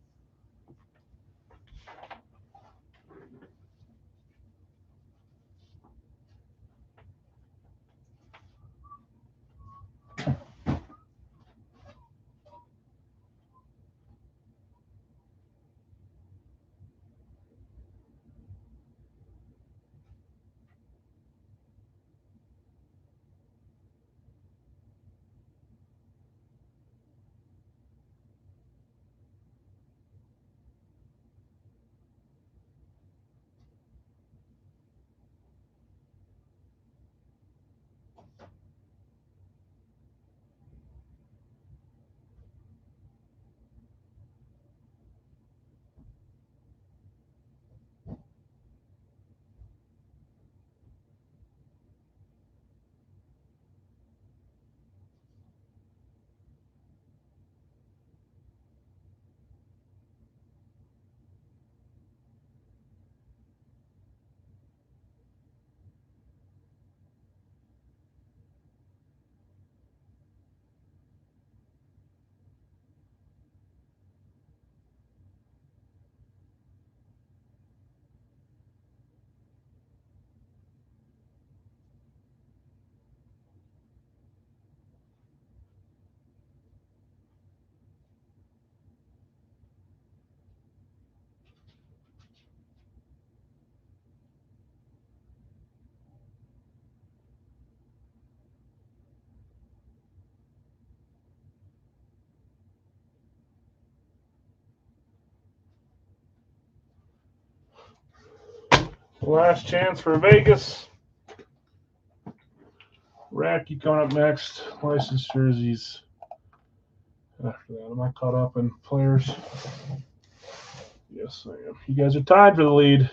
Last chance for Vegas. Racky coming up next. Licensed jerseys. After that, am I caught up in players? Yes, I am. You guys are tied for the lead.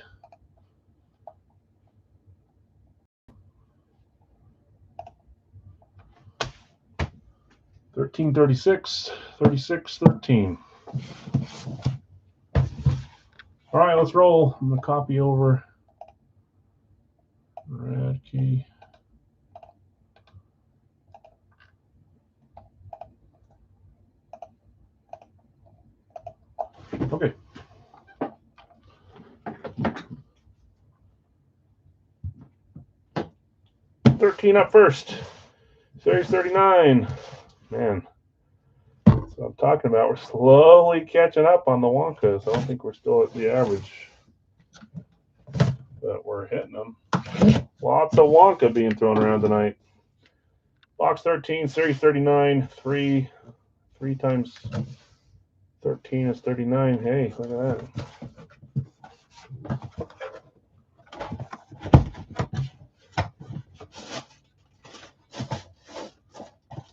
$13, 36, 36, 13. All right, let's roll. I'm going to copy over Radke. Okay. $13 up first. Series 39. Man. That's what I'm talking about. We're slowly catching up on the Wonkas. I don't think we're still at the average, but we're hitting them. Lots of Wonka being thrown around tonight. Box 13, Series 39, 3 times 13 is 39. Hey, look at that.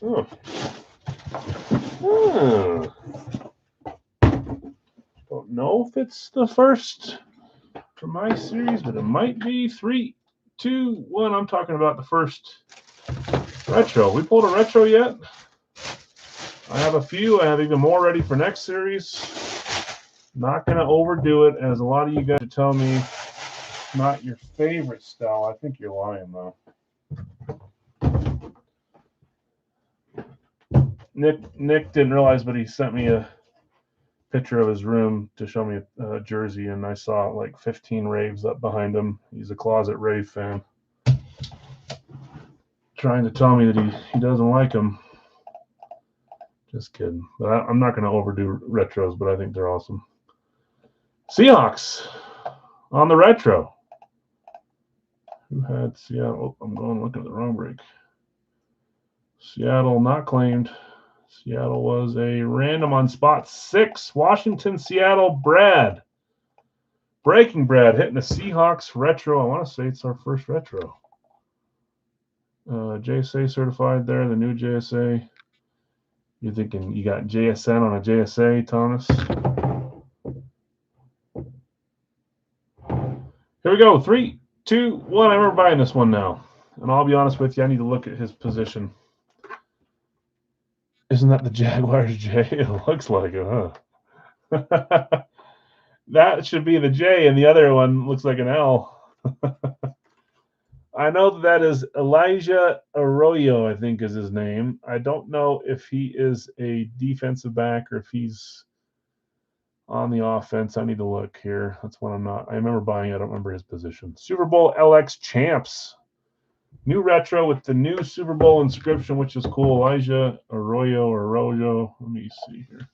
Oh. Don't know if it's the first for my series, but it might be. 3, 2, 1. I'm talking about the first retro. We pulled a retro yet? I have a few. I have even more ready for next series. Not going to overdo it, as a lot of you guys tell me it's not your favorite style. I think you're lying, though. Nick didn't realize, but he sent me a picture of his room to show me a jersey, and I saw like 15 Raves up behind him. He's a closet Rave fan. Trying to tell me that he doesn't like them. Just kidding. But I'm not going to overdo retros, but I think they're awesome. Seahawks on the retro. Who had Seattle? Oh, I'm going looking at the wrong break. Seattle not claimed. Seattle was a random on spot 6. Washington, Seattle, Brad. Breaking Brad hitting the Seahawks retro. I want to say it's our first retro. JSA certified there, the new JSA. You're thinking you got JSN on a JSA, Thomas? Here we go. 3, 2, 1. I remember buying this one now. And I'll be honest with you, I need to look at his position. Isn't that the Jaguars J? It looks like it, huh? That should be the J, and the other one looks like an L. I know that is Elijah Arroyo, I think is his name. I don't know if he is a defensive back or if he's on the offense. I need to look here. That's what I'm not. I remember buying it. I don't remember his position. Super Bowl LX champs. New retro with the new Super Bowl inscription, which is cool. Elijah Arroyo. Let me see here.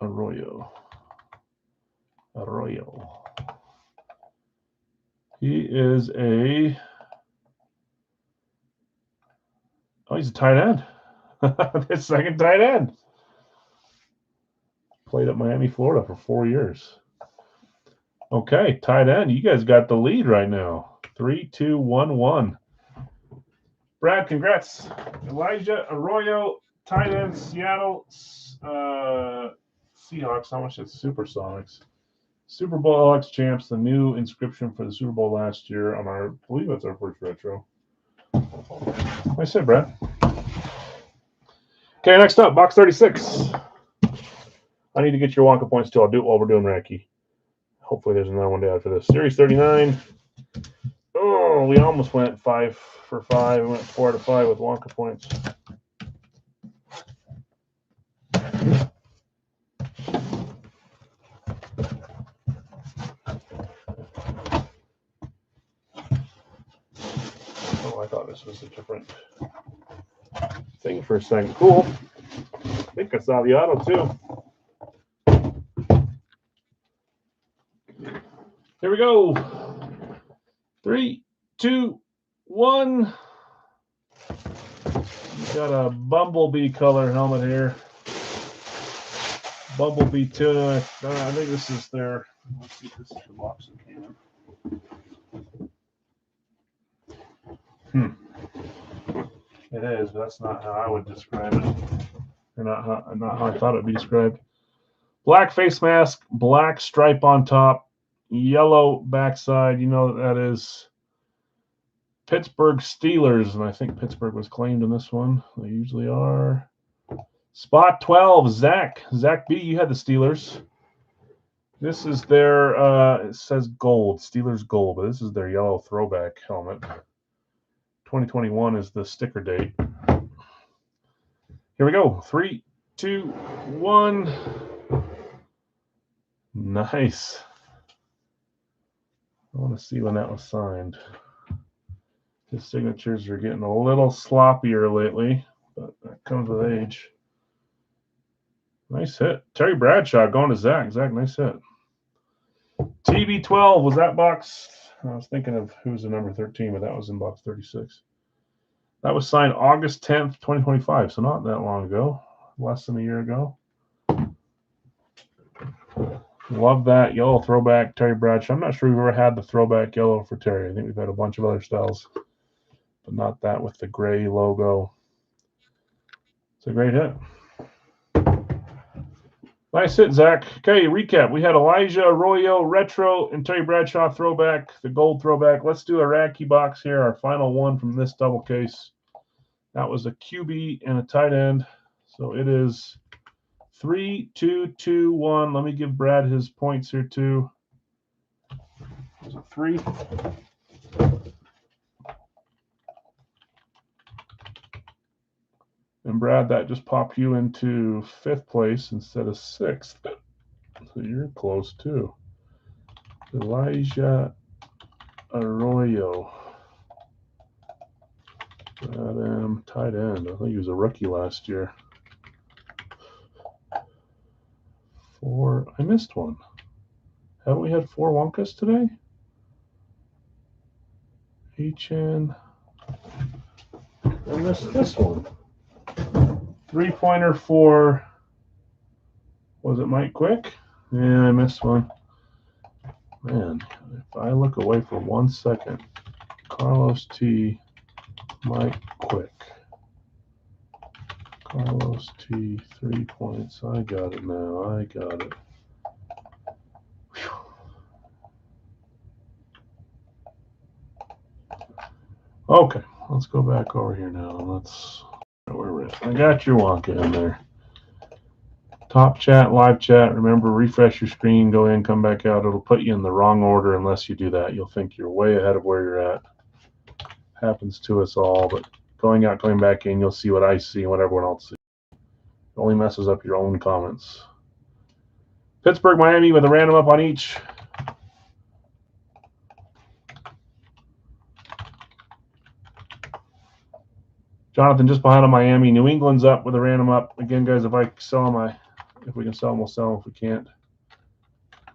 Arroyo. He is he's a tight end. The second tight end. Played at Miami, Florida for 4 years. Okay, tight end. You guys got the lead right now. 3, 2, 1, 1. Brad, congrats. Elijah Arroyo, tight end, Seattle Seahawks. How much is Supersonics? Super Bowl LX champs, the new inscription for the Super Bowl last year on our, I believe that's our first retro. I said, Brad. Okay, next up, box 36. I need to get your Wonka points too. I'll do it while we're doing Racky. Hopefully there's another one to add for this. Series 39. Oh, we almost went 5 for 5. We went 4 to 5 with Wonka points. Oh, I thought this was a different thing for a second. Cool. I think I saw the auto too. Here we go. 3, 2, 1. You got a Bumblebee color helmet here. Bumblebee tuna. I think this is their. Let's see if this is the box that came in. It is, but that's not how I would describe it. Or not how I thought it would be described. Black face mask, black stripe on top, yellow backside. You know that is Pittsburgh Steelers, and I think Pittsburgh was claimed in this one. They usually are. Spot 12, Zach B. You had the Steelers. This is their. It says gold, Steelers gold, but this is their yellow throwback helmet. 2021 is the sticker date. Here we go. 3, 2, 1. Nice. I want to see when that was signed. His signatures are getting a little sloppier lately, but that comes with age. Nice hit. Terry Bradshaw going to Zach. Zach, nice hit. TB12, was that box? I was thinking of who's the number 13, but that was in box 36. That was signed August 10th, 2025, so not that long ago, less than a year ago. Love that yellow throwback Terry Bradshaw. I'm not sure we've ever had the throwback yellow for Terry. I think we've had a bunch of other styles, but not that with the gray logo. It's a great hit. Nice hit, Zach. Okay, recap. We had Elijah Arroyo retro and Terry Bradshaw throwback, the gold throwback. Let's do a Radke box here, our final one from this double case. That was a QB and a tight end. So it is 3, 2, 2, 1. Let me give Brad his points here too. Is it 3? And Brad, that just popped you into 5th place instead of 6th. So you're close too. Elijah Arroyo. Adam, tight end. I think he was a rookie last year. 4. I missed one. Haven't we had 4 Wonkas today? HN. I missed this one. 3-pointer for, was it Mike Quick? Yeah, I missed one. Man, if I look away for 1 second, Carlos T. Mike Quick. Carlos T. 3 points. I got it now. I got it. Whew. Okay, let's go back over here now. Let's. Where we're at. I got your Wonka in there. Top chat, live chat. Remember, refresh your screen, go in, come back out. It'll put you in the wrong order unless you do that. You'll think you're way ahead of where you're at. Happens to us all, but going out, going back in, you'll see what I see and what everyone else sees. It only messes up your own comments. Pittsburgh, Miami with a random up on each. Jonathan just behind on Miami. New England's up with a random up. Again, guys, if I sell them, if we can sell them, we'll sell them. If we can't,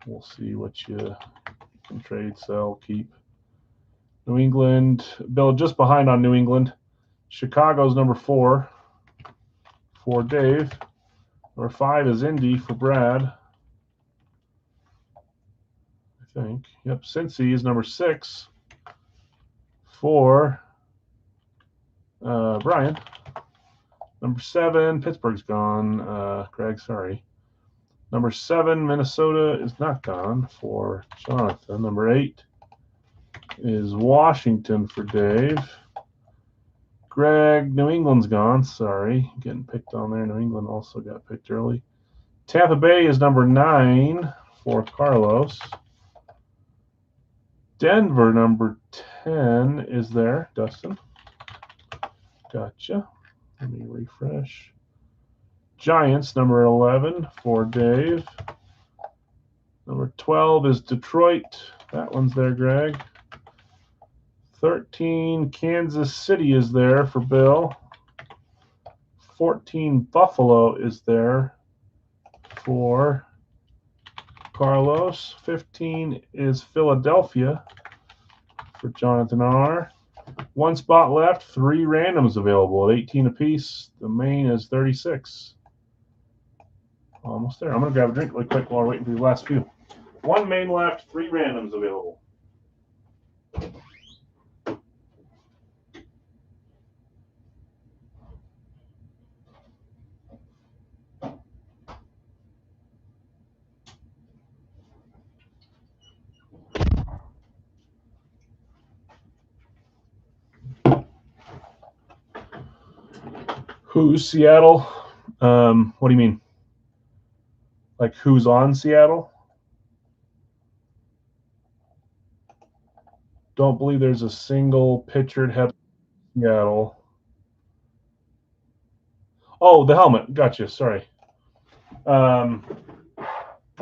we'll see what you can trade, sell, keep. New England, Bill just behind on New England. Chicago's number 4 for Dave. Number 5 is Indy for Brad. I think. Yep, Cincy is number 6 for Brian. Number 7, Pittsburgh's gone. Greg, sorry. Number 7, Minnesota is not gone for Jonathan. Number 8 is Washington for Dave. Greg, New England's gone. Sorry. Getting picked on there. New England also got picked early. Tampa Bay is number 9 for Carlos. Denver, number 10 is there. Dustin. Gotcha. Let me refresh. Giants, number 11 for Dave. Number 12 is Detroit. That one's there, Greg. 13, Kansas City is there for Bill. 14, Buffalo is there for Carlos. 15 is Philadelphia for Jonathan R. 1 spot left, 3 randoms available at 18 apiece. The main is 36. Almost there. I'm going to grab a drink really quick while we're waiting for the last few. 1 main left, 3 randoms available. Who's Seattle? What do you mean? Like who's on Seattle? Don't believe there's a single pictured head Seattle. Oh, the helmet. Gotcha. Sorry.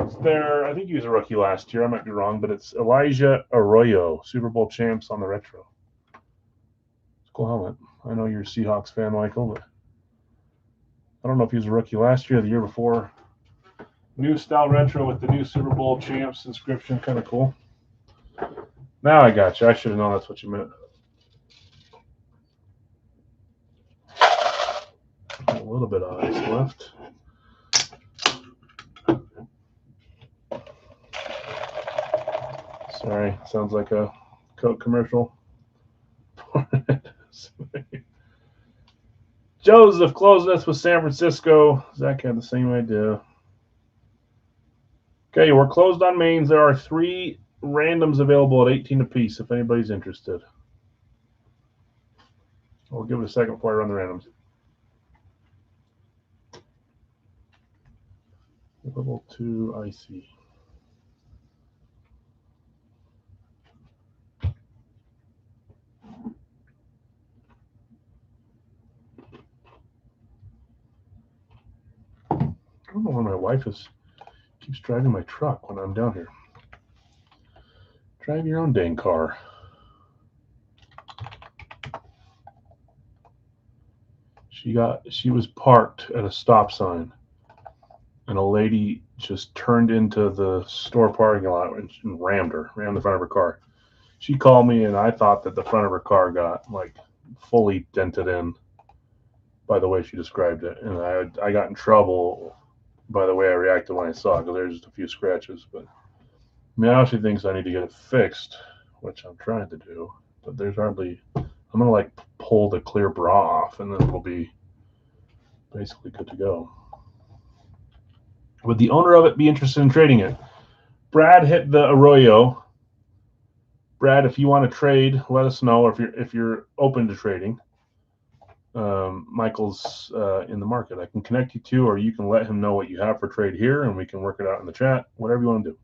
It's there. I think he was a rookie last year. I might be wrong, but it's Elijah Arroyo, Super Bowl champs on the retro. It's a cool helmet. I know you're a Seahawks fan, Michael, but I don't know if he was a rookie last year or the year before. New style retro with the new Super Bowl champs inscription. Kind of cool. Now I got you. I should have known that's what you meant. A little bit of ice left. Sorry, sounds like a Coke commercial. Joseph closing us with San Francisco. Zach had the same idea. Okay, we're closed on mains. There are 3 randoms available at 18 apiece if anybody's interested. We'll give it a second before I run the randoms. Level 2 icy. I don't know why my wife keeps driving my truck when I'm down here. Drive your own dang car. She was parked at a stop sign, and a lady just turned into the store parking lot and rammed the front of her car. She called me, and I thought that the front of her car got like fully dented in by the way she described it, and I got in trouble by the way I reacted when I saw it, because there's just a few scratches. But now she thinks I need to get it fixed, which I'm trying to do. But there's hardly. I'm gonna like pull the clear bra off, and then it'll be basically good to go. Would the owner of it be interested in trading it? Brad hit the Arroyo. Brad, if you want to trade, let us know. Or if you're open to trading, Michael's in the market. I can connect you to, or you can let him know what you have for trade here, and we can work it out in the chat. Whatever you want to do.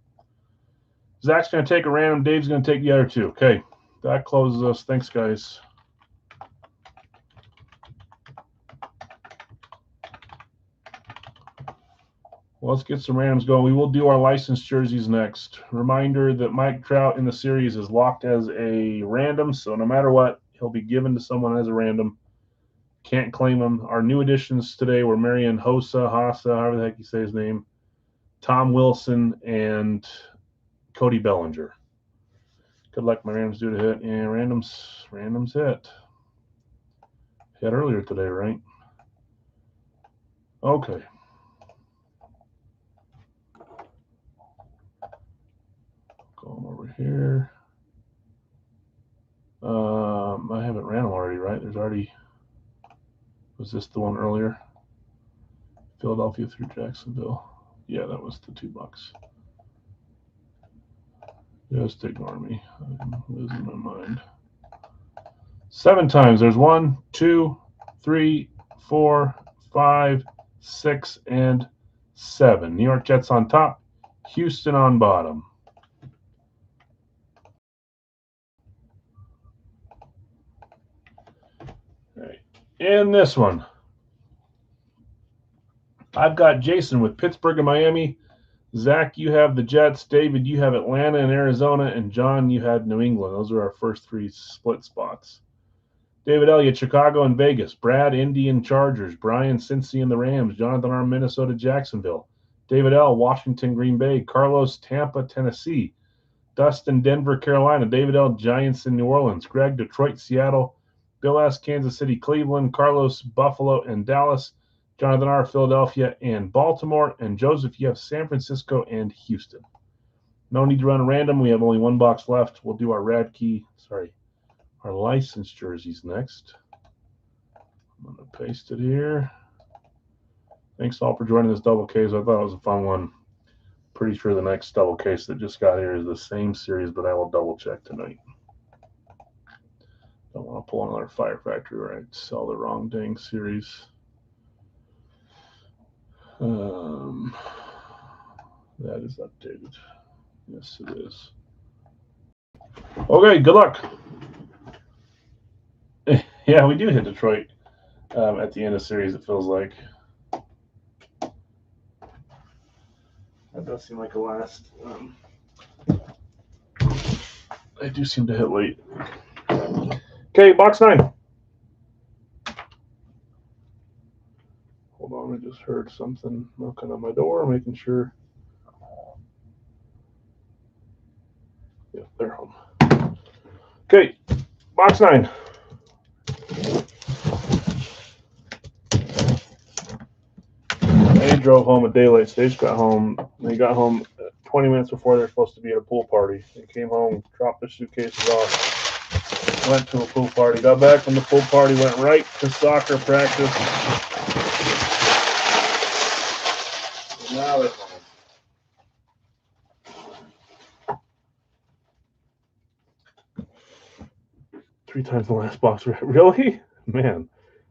Zach's going to take a random. Dave's going to take the other 2. Okay, that closes us. Thanks, guys. Well, let's get some randoms going. We will do our licensed jerseys next. Reminder that Mike Trout in the series is locked as a random, so no matter what, he'll be given to someone as a random. Can't claim him. Our new additions today were Marian Hossa, however the heck you say his name, Tom Wilson, and Cody Bellinger. Good luck, my randoms due to hit. And randoms hit. Hit earlier today, right? Okay. Going over here. I haven't ran them already, right? There's already. Was this the one earlier? Philadelphia through Jacksonville. Yeah, that was the $2. Just ignore me. I'm losing my mind. 7 times. There's 1, 2, 3, 4, 5, 6, and 7. New York Jets on top. Houston on bottom. All right. In this one, I've got Jason with Pittsburgh and Miami. Zach, you have the Jets. David, you have Atlanta and Arizona. And John, you had New England. Those are our first 3 split spots. David Elliott, Chicago and Vegas. Brad, Indy and Chargers. Brian, Cincy and the Rams. Jonathan R., Minnesota, Jacksonville. David L., Washington, Green Bay. Carlos, Tampa, Tennessee. Dustin, Denver, Carolina. David L., Giants in New Orleans. Greg, Detroit, Seattle. Bill S., Kansas City, Cleveland. Carlos, Buffalo and Dallas. Jonathan R., Philadelphia and Baltimore. And Joseph, you have San Francisco and Houston. No need to run a random. We have only 1 box left. We'll do our our licensed jerseys next. I'm going to paste it here. Thanks all for joining this double case. I thought it was a fun one. Pretty sure the next double case that just got here is the same series, but I will double check tonight. Don't want to pull another Fire Factory where I sell the wrong dang series. That is updated. Yes, it is. Okay, good luck. Yeah, we do hit Detroit at the end of the series, it feels like. That does seem like a last. I do seem to hit late. Okay, box 9. Hold on, I just heard something knocking on my door, making sure. Yeah, they're home. Okay, box 9. They drove home at daylight. Stage got home. They got home 20 minutes before they're supposed to be at a pool party. They came home, dropped their suitcases off, went to a pool party, got back from the pool party, went right to soccer practice. And now they're home. Three times the last box. Really? Man,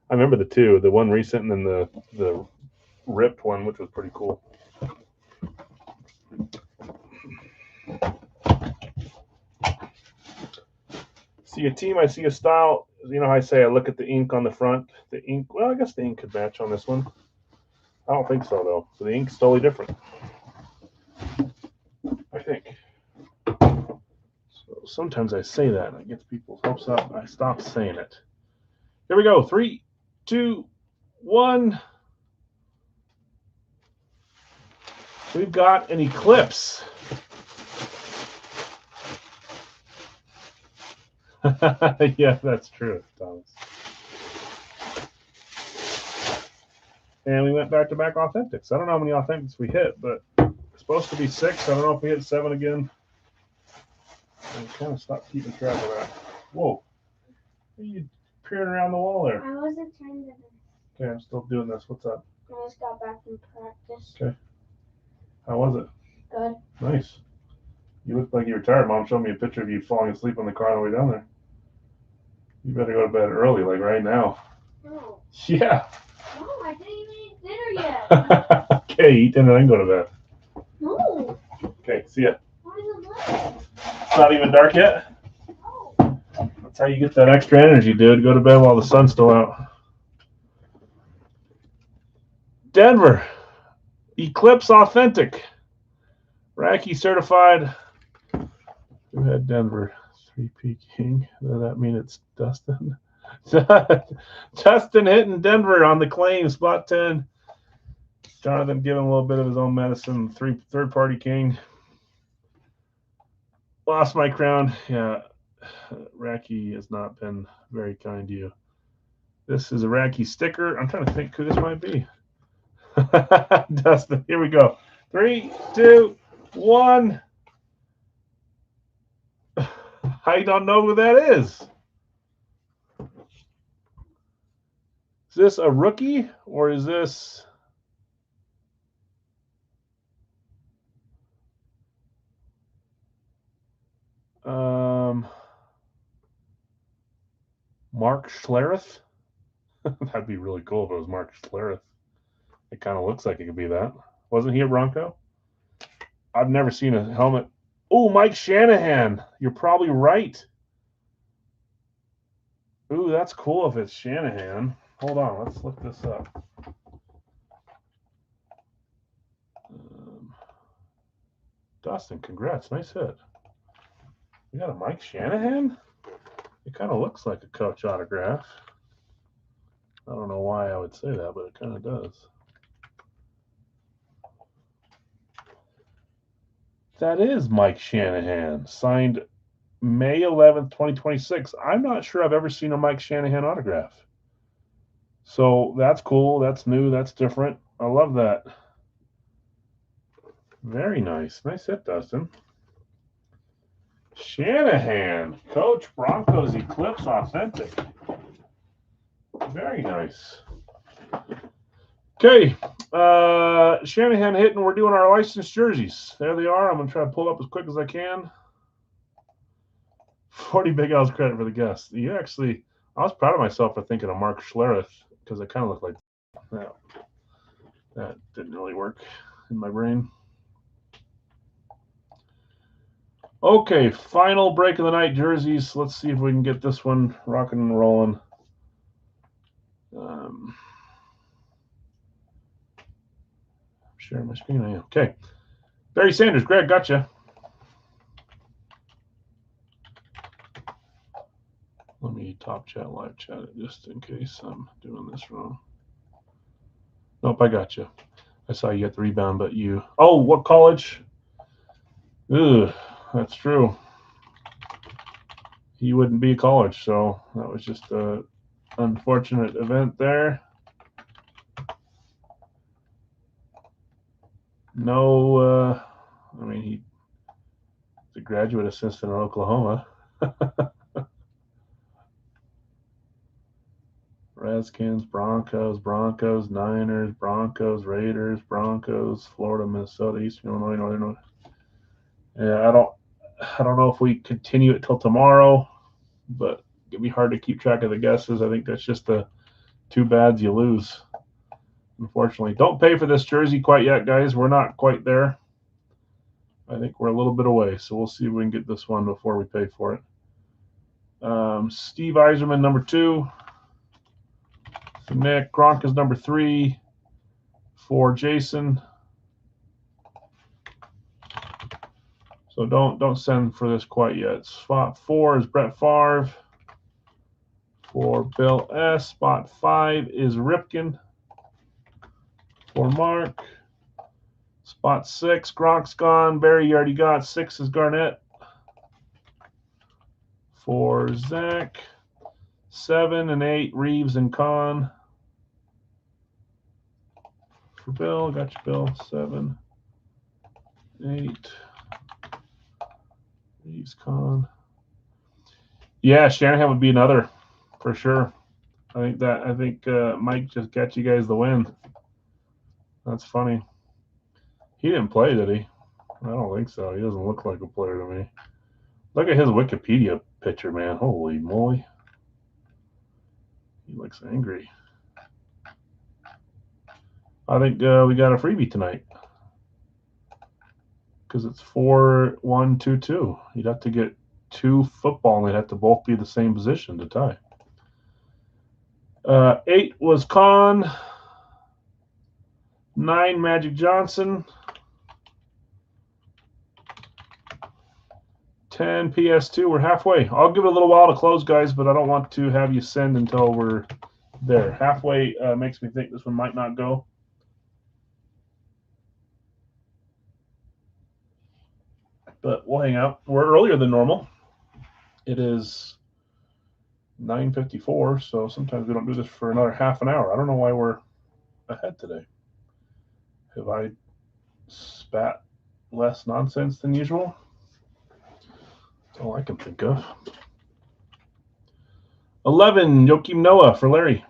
I remember the two. The one recent and then the ripped one, which was pretty cool. See a team, I see a style. You know how I say I look at the ink on the front? The ink, well, I guess the ink could match on this one. I don't think so, though. So the ink's totally different. I think. So sometimes I say that and it gets people's hopes up. I stop saying it. Here we go. 3, 2, 1. We've got an Eclipse. Yeah, that's true, Thomas. And we went back-to-back authentics. I don't know how many authentics we hit, but it's supposed to be 6. I don't know if we hit 7 again. I kind of stopped keeping track of that. Whoa. What are you peering around the wall there? I wasn't trying to. Okay, I'm still doing this. What's up? I just got back from practice. Okay. How was it? Good. Nice. You look like you were tired. Mom showed me a picture of you falling asleep on the car on the way down there. You better go to bed early, like right now. No. Yeah. No, I didn't even eat dinner yet. Okay, eat dinner and then go to bed. No. Okay, see ya. Why is it late? It's not even dark yet? No. That's how you get that extra energy, dude. Go to bed while the sun's still out. Denver. Eclipse Authentic. Racky certified. Who had Denver? 3P King. Does that mean it's Dustin? Dustin hitting Denver on the claim, spot 10. Jonathan giving a little bit of his own medicine. Third party King. Lost my crown. Yeah, Racky has not been very kind to you. This is a Racky sticker. I'm trying to think who this might be. Dustin, here we go. 3, 2, 1. I don't know who that is. Is this a rookie or is this Mark Schlereth? That'd be really cool if it was Mark Schlereth. It kind of looks like it could be that. Wasn't he a Bronco? I've never seen a helmet. Oh, Mike Shanahan. You're probably right. Ooh, that's cool if it's Shanahan. Hold on, let's look this up. Dustin, congrats. Nice hit. We got a Mike Shanahan? It kind of looks like a coach autograph. I don't know why I would say that, but it kind of does. That is Mike Shanahan, signed May 11th, 2026. I'm not sure I've ever seen a Mike Shanahan autograph. So that's cool. That's new. That's different. I love that. Very nice. Nice hit, Dustin. Shanahan, Coach Broncos Eclipse Authentic. Very nice. Okay, Shanahan hitting. We're doing our licensed jerseys. There they are. I'm going to try to pull up as quick as I can. 40 Big L's credit for the guess. You actually, I was proud of myself for thinking of Mark Schlereth because it kind of looked like that. That didn't really work in my brain. Okay, final break of the night jerseys. Let's see if we can get this one rocking and rolling. Sharing my screen. I am. Okay. Barry Sanders, Greg, gotcha. Let me top chat, live chat it just in case I'm doing this wrong. Nope, I got you. I saw you get the rebound, but you. Oh, what college? Ugh, that's true. He wouldn't be a college, so that was just a unfortunate event there. No, I mean, he's a graduate assistant in Oklahoma. Redskins, Broncos, Niners, Broncos, Raiders, Broncos, Florida, Minnesota, Eastern Illinois, Northern Illinois. Yeah, I don't know if we continue it till tomorrow, but it'd be hard to keep track of the guesses. I think that's just the two bads you lose. Unfortunately, don't pay for this jersey quite yet, guys. We're not quite there. I think we're a little bit away, so we'll see if we can get this one before we pay for it. Steve Eiserman, number 2. For Nick. Gronk is number 3 for Jason. So don't send for this quite yet. Spot 4 is Brett Favre. For Bill S. Spot 5 is Ripken. For Mark. Spot 6, Gronk's gone. Barry, you already got. 6 is Garnett. For Zach. 7 and 8, Reeves and Khan. For Bill, got you, Bill. 7, 8, Reeves, Khan. Yeah, Shanahan would be another for sure. I think Mike just got you guys the win. That's funny. He didn't play, did he? I don't think so. He doesn't look like a player to me. Look at his Wikipedia picture, man. Holy moly. He looks angry. I think we got a freebie tonight. Because it's 4-1-2-2. You'd have to get 2 football, and they'd have to both be the same position to tie. 8 was Khan. 9, Magic Johnson. 10, PS2. We're halfway. I'll give it a little while to close, guys, but I don't want to have you send until we're there. Halfway makes me think this one might not go. But we'll hang out. We're earlier than normal. It is 9:54, so sometimes we don't do this for another half an hour. I don't know why we're ahead today. Have I spat less nonsense than usual? That's all I can think of. 11, Joakim Noah for Larry.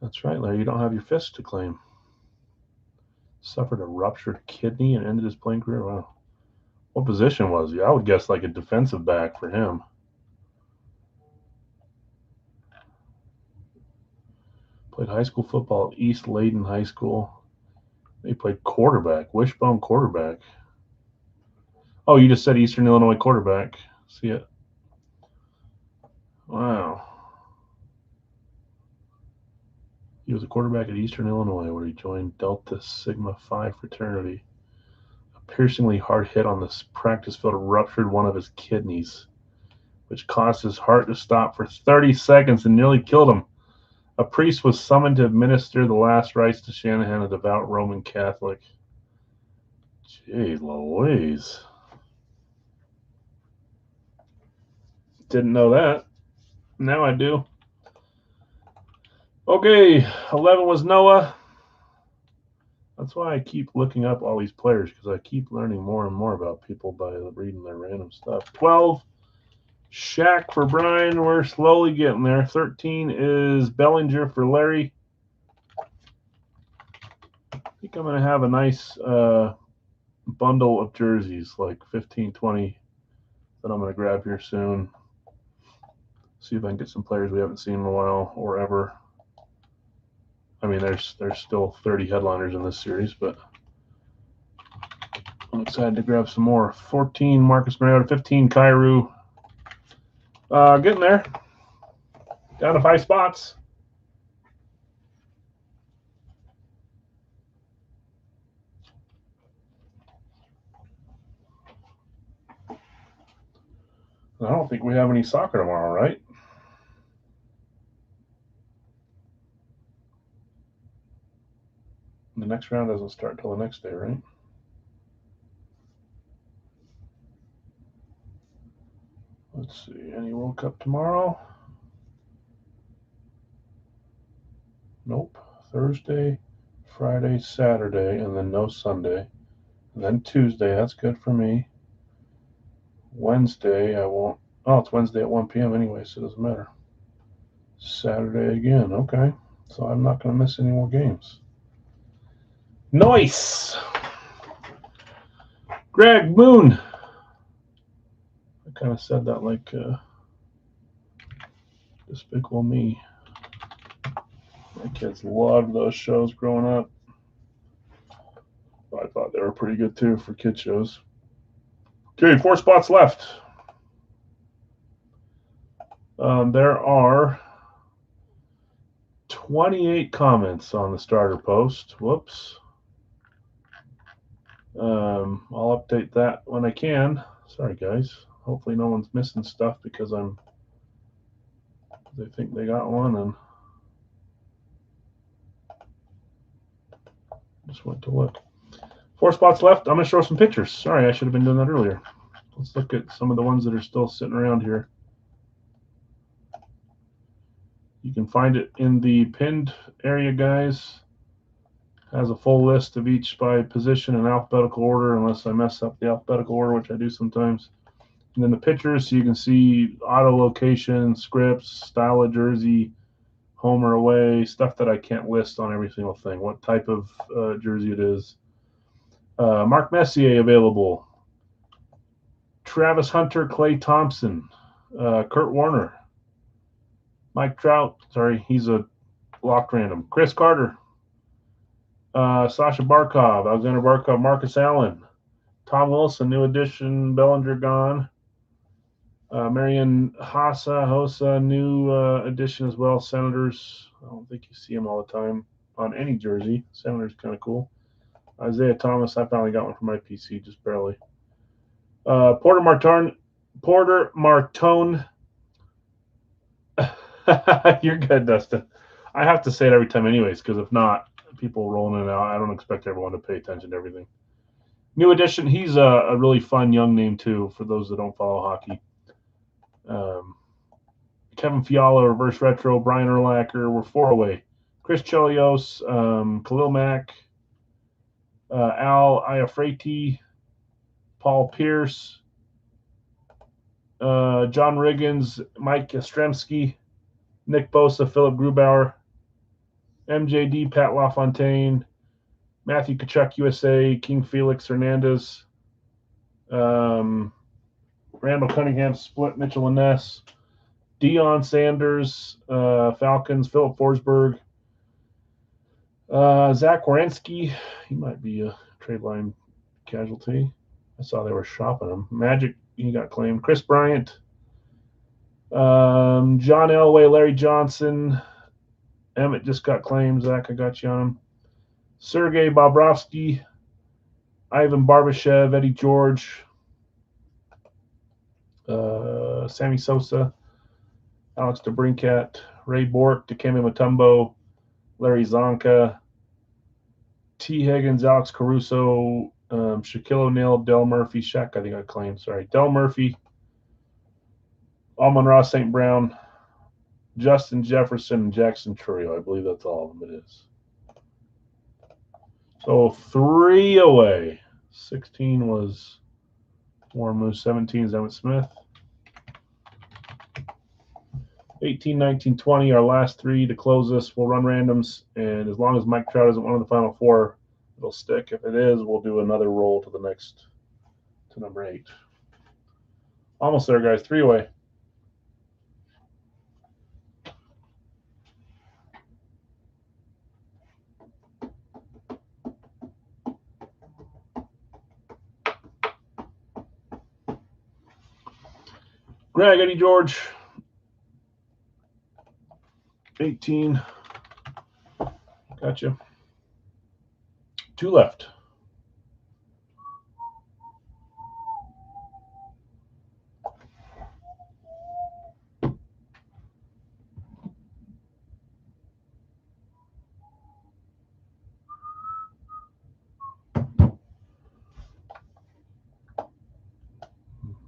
That's right, Larry. You don't have your fist to claim. Suffered a ruptured kidney and ended his playing career. Wow. What position was he? I would guess like a defensive back for him. Played high school football at East Leyden High School. He played quarterback, wishbone quarterback. Oh, you just said Eastern Illinois quarterback. See it? Wow. He was a quarterback at Eastern Illinois where he joined Delta Sigma Phi fraternity. A piercingly hard hit on the practice field ruptured one of his kidneys, which caused his heart to stop for 30 seconds and nearly killed him. A priest was summoned to administer the last rites to Shanahan, a devout Roman Catholic. Jeez Louise. Didn't know that. Now I do. Okay, 11 was Noah. That's why I keep looking up all these players, because I keep learning more and more about people by reading their random stuff. 12, Shaq for Brian. We're slowly getting there. 13 is Bellinger for Larry. I think I'm going to have a nice bundle of jerseys, like 15, 20, that I'm going to grab here soon. See if I can get some players we haven't seen in a while or ever. I mean, there's still 30 headliners in this series, but I'm excited to grab some more. 14, Marcus Mariota. 15, Kairu. Getting there. Down to 5 spots. I don't think we have any soccer tomorrow, right? The next round doesn't start till the next day, right? Let's see. Any World Cup tomorrow? Nope. Thursday, Friday, Saturday, and then no Sunday. And then Tuesday. That's good for me. Wednesday, I won't. Oh, it's Wednesday at 1 p.m. anyway, so it doesn't matter. Saturday again. Okay. So I'm not going to miss any more games. Nice. Greg Moon. I kind of said that like Despicable Me. My kids loved those shows growing up. I thought they were pretty good too for kid shows. Okay, 4 spots left. There are 28 comments on the starter post. Whoops. I'll update that when I can. Sorry, guys. Hopefully, no one's missing stuff because they think they got one and just went to look. 4 spots left. I'm going to show some pictures. Sorry, I should have been doing that earlier. Let's look at some of the ones that are still sitting around here. You can find it in the pinned area, guys. Has a full list of each by position in alphabetical order, unless I mess up the alphabetical order, which I do sometimes. And then the pictures, so you can see auto location, scripts, style of jersey, home or away, stuff that I can't list on every single thing, what type of jersey it is. Mark Messier available. Travis Hunter, Clay Thompson, Kurt Warner, Mike Trout. Sorry, he's a locked random. Chris Carter, Sasha Barkov, Alexander Barkov, Marcus Allen, Tom Wilson, new addition, Bellinger gone. Marian Hossa, new addition as well. Senators, I don't think you see him all the time on any jersey. Senators kind of cool. Isaiah Thomas, I finally got one for my PC, just barely. Porter Martone. You're good, Dustin. I have to say it every time anyways, because if not, people rolling it out. I don't expect everyone to pay attention to everything. New addition. He's a really fun young name, too, for those that don't follow hockey. Kevin Fiala, reverse retro. Brian Urlacher. We're 4 away. Chris Chelios, Khalil Mack, Al Iafrate, Paul Pierce, John Riggins, Mike Yastrzemski, Nick Bosa, Philip Grubauer, MJD, Pat LaFontaine, Matthew Tkachuk, USA, King Felix Hernandez, Randall Cunningham, split Mitchell and Ness, Deion Sanders, Falcons, Philip Forsberg, Zach Werenski, he might be a trade line casualty. I saw they were shopping him. Magic, he got claimed. Chris Bryant, John Elway, Larry Johnson, Emmett just got claimed. Zach, I got you on him. Sergei Bobrovsky, Ivan Barbashev, Eddie George, Sammy Sosa, Alex DeBrincat, Ray Bork, Dikembe Mutombo, Larry Zonka, T. Higgins, Alex Caruso, Shaquille O'Neal, Del Murphy, Shaq, I think I claimed. Sorry. Del Murphy, Amon-Ra St. Brown, Justin Jefferson, and Jackson Churio. I believe that's all of them it is. So 3 away. 16 was Warren Moose. 17 is Emmett Smith. 18, 19, 20, our last 3 to close this. We'll run randoms, and as long as Mike Trout isn't one of the final 4, it'll stick. If it is, we'll do another roll to the next, to number 8. Almost there, guys. 3 away. Greg, Eddie George. 18. Gotcha. 2 left.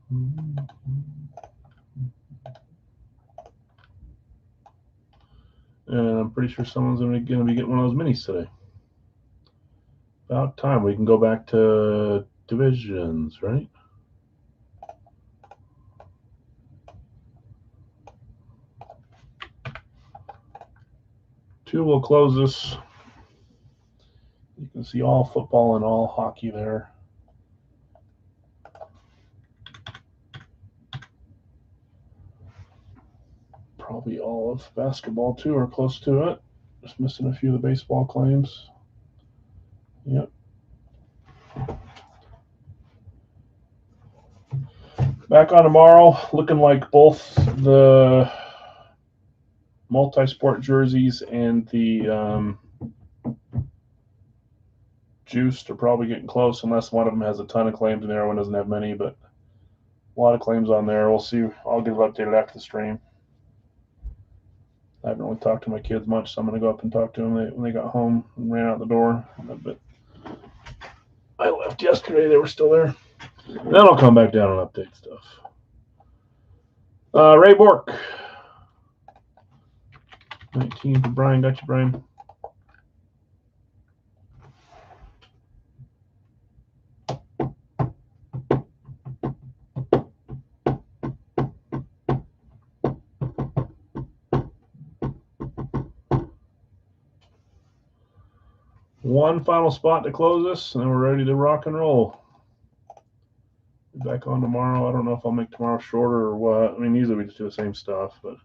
And I'm pretty sure someone's going to be getting one of those minis today. About time we can go back to divisions, right? Two will close this. You can see all football and all hockey there. Probably all of basketball too, or close to it. Just missing a few of the baseball claims. Yep. Back on tomorrow, looking like both the multi-sport jerseys and the juiced are probably getting close, unless one of them has a ton of claims and the other one doesn't have many, but a lot of claims on there. We'll see. I'll get it updated after the stream. I haven't really talked to my kids much, so I'm going to go up and talk to them when they got home and ran out the door. But I left yesterday. They were still there. Then I'll come back down and update stuff. Ray Bork. 19 for Brian. Got you, Brian. One final spot to close us, and then we're ready to rock and roll. Be back on tomorrow. I don't know if I'll make tomorrow shorter or what. I mean, usually we just do the same stuff, but.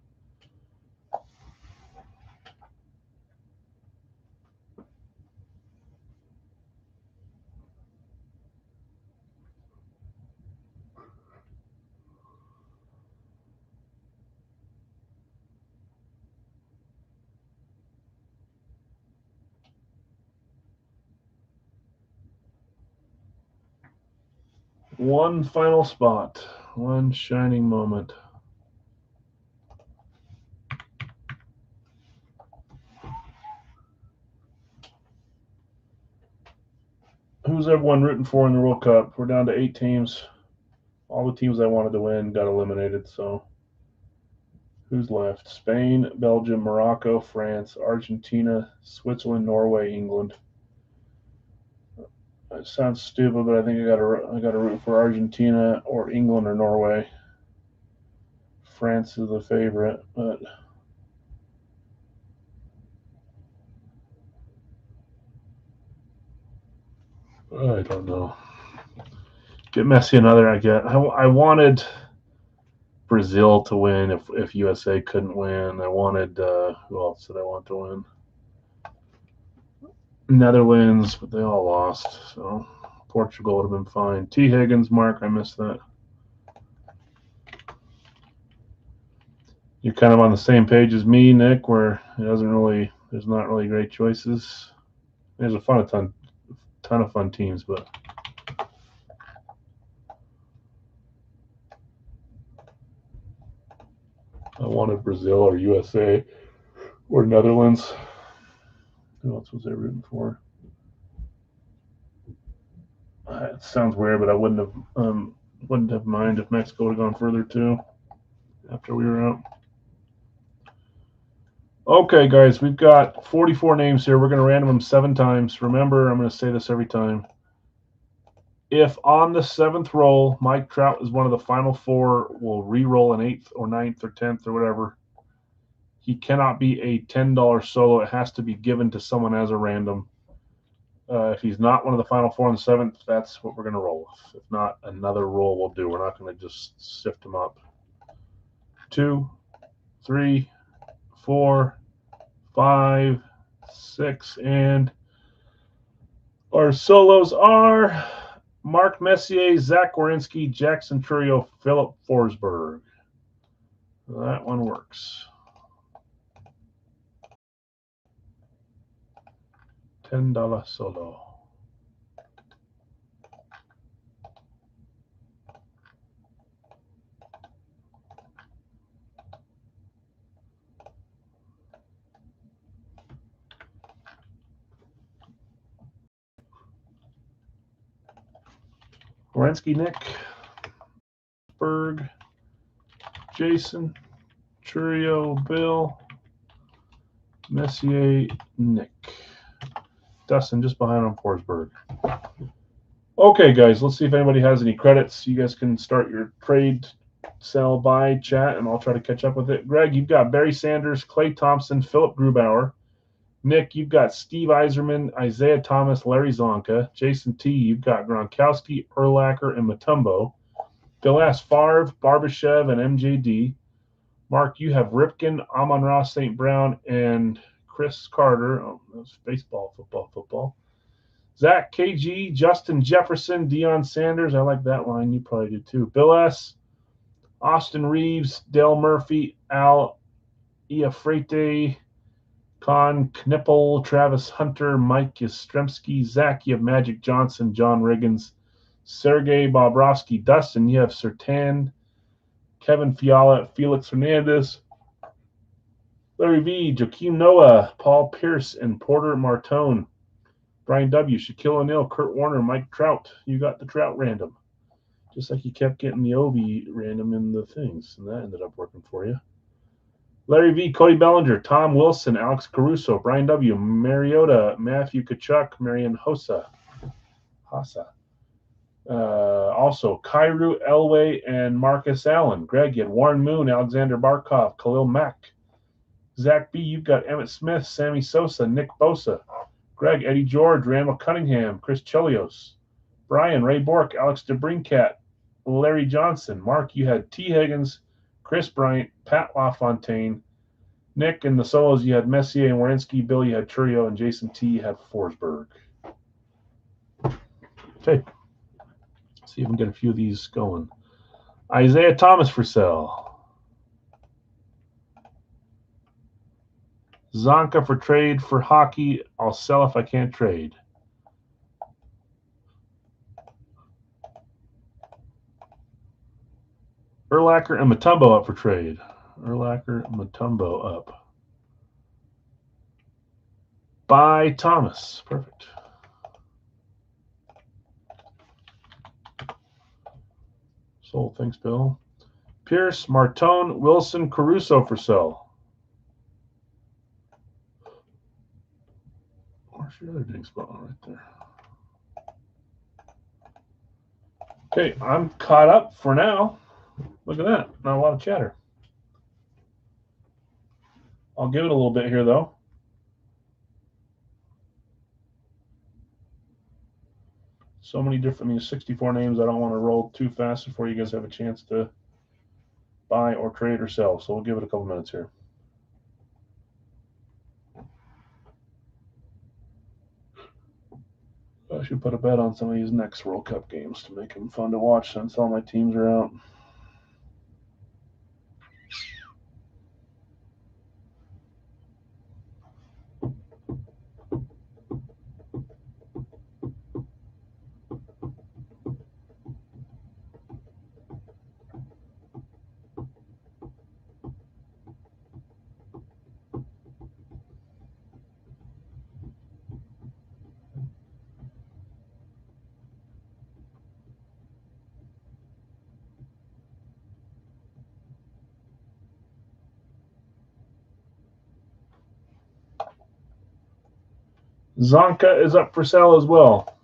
One final spot, one shining moment. Who's everyone rooting for in the World Cup? We're down to 8 teams. All the teams I wanted to win got eliminated, so who's left? Spain, Belgium, Morocco, France, Argentina, Switzerland, Norway, England. It sounds stupid, but I think I got to root for Argentina or England or Norway. France is the favorite, but I don't know. Get Messi another. I wanted Brazil to win if USA couldn't win. I wanted who else did I want to win? Netherlands, but they all lost. So Portugal would have been fine. T. Higgins, Mark, I missed that. You're kind of on the same page as me, Nick, where there's not really great choices. There's a ton of fun teams, but I wanted Brazil or USA or Netherlands. Who else was I rooting for? It sounds weird, but I wouldn't have minded if Mexico would have gone further too after we were out. Okay, guys, we've got 44 names here. We're going to random them 7 times. Remember, I'm going to say this every time. If on the 7th roll, Mike Trout is one of the final 4, we'll re-roll an 8th or 9th or 10th or whatever. He cannot be a $10 solo. It has to be given to someone as a random. If he's not one of the final 4 on the 7th, that's what we're going to roll with. If not, another roll will do. We're not going to just sift them up. 2, 3, 4, 5, 6, and our solos are Mark Messier, Zach Werenski, Jackson Trurio, Philip Forsberg. That one works. $10 solo. Werenski, Nick. Berg, Jason, Churio, Bill, Messier, Nick. Dustin just behind on Forsberg. Okay, guys, let's see if anybody has any credits. You guys can start your trade, sell, buy chat, and I'll try to catch up with it. Greg, you've got Barry Sanders, Clay Thompson, Philip Grubauer. Nick, you've got Steve Yzerman, Isaiah Thomas, Larry Zonka. Jason T, you've got Gronkowski, Urlacher, and Mutombo. Bill S. Favre, Barbashev, and MJD. Mark, you have Ripken, Amon-Ra St. Brown, and Chris Carter. Oh, that's baseball, football. Zach, KG, Justin Jefferson, Deion Sanders. I like that line. You probably do too. Bill S., Austin Reeves, Dale Murphy, Al Iafrate, Con Knippel, Travis Hunter, Mike Yastrzemski, Zach, you have Magic Johnson, John Riggins, Sergey Bobrovsky, Dustin, you have Sertan, Kevin Fiala, Felix Hernandez, Larry V, Joakim Noah, Paul Pierce, and Porter Martone. Brian W, Shaquille O'Neal, Kurt Warner, Mike Trout. You got the Trout random. Just like you kept getting the Ovi random in the things, and that ended up working for you. Larry V, Cody Bellinger, Tom Wilson, Alex Caruso, Brian W, Mariota, Matthew Kachuk, Marian Hossa. Also, Kairu Elway and Marcus Allen. Greg, you had Warren Moon, Alexander Barkov, Khalil Mack. Zach B, you've got Emmett Smith, Sammy Sosa, Nick Bosa. Greg, Eddie George, Randall Cunningham, Chris Chelios. Brian, Ray Bork, Alex DeBrincat, Larry Johnson. Mark, you had T. Higgins, Chris Bryant, Pat LaFontaine. Nick, in the solos, you had Messier and Wierenski. Bill, you had Churio, and Jason T. You had Forsberg. Okay. See if we can get a few of these going. Isaiah Thomas for sale. Zonka for trade for hockey. I'll sell if I can't trade. Urlacher and Mutombo up for trade. Urlacher and Mutombo up. Buy Thomas. Perfect. Sold. Thanks, Bill. Pierce, Martone, Wilson, Caruso for sale. Where's your other big spot right there? Okay, I'm caught up for now. Look at that. Not a lot of chatter. I'll give it a little bit here, though. So many different, 64 names. I don't want to roll too fast before you guys have a chance to buy or trade or sell. So we'll give it a couple minutes here. I should put a bet on some of these next World Cup games to make them fun to watch since all my teams are out. Zonka is up for sale as well.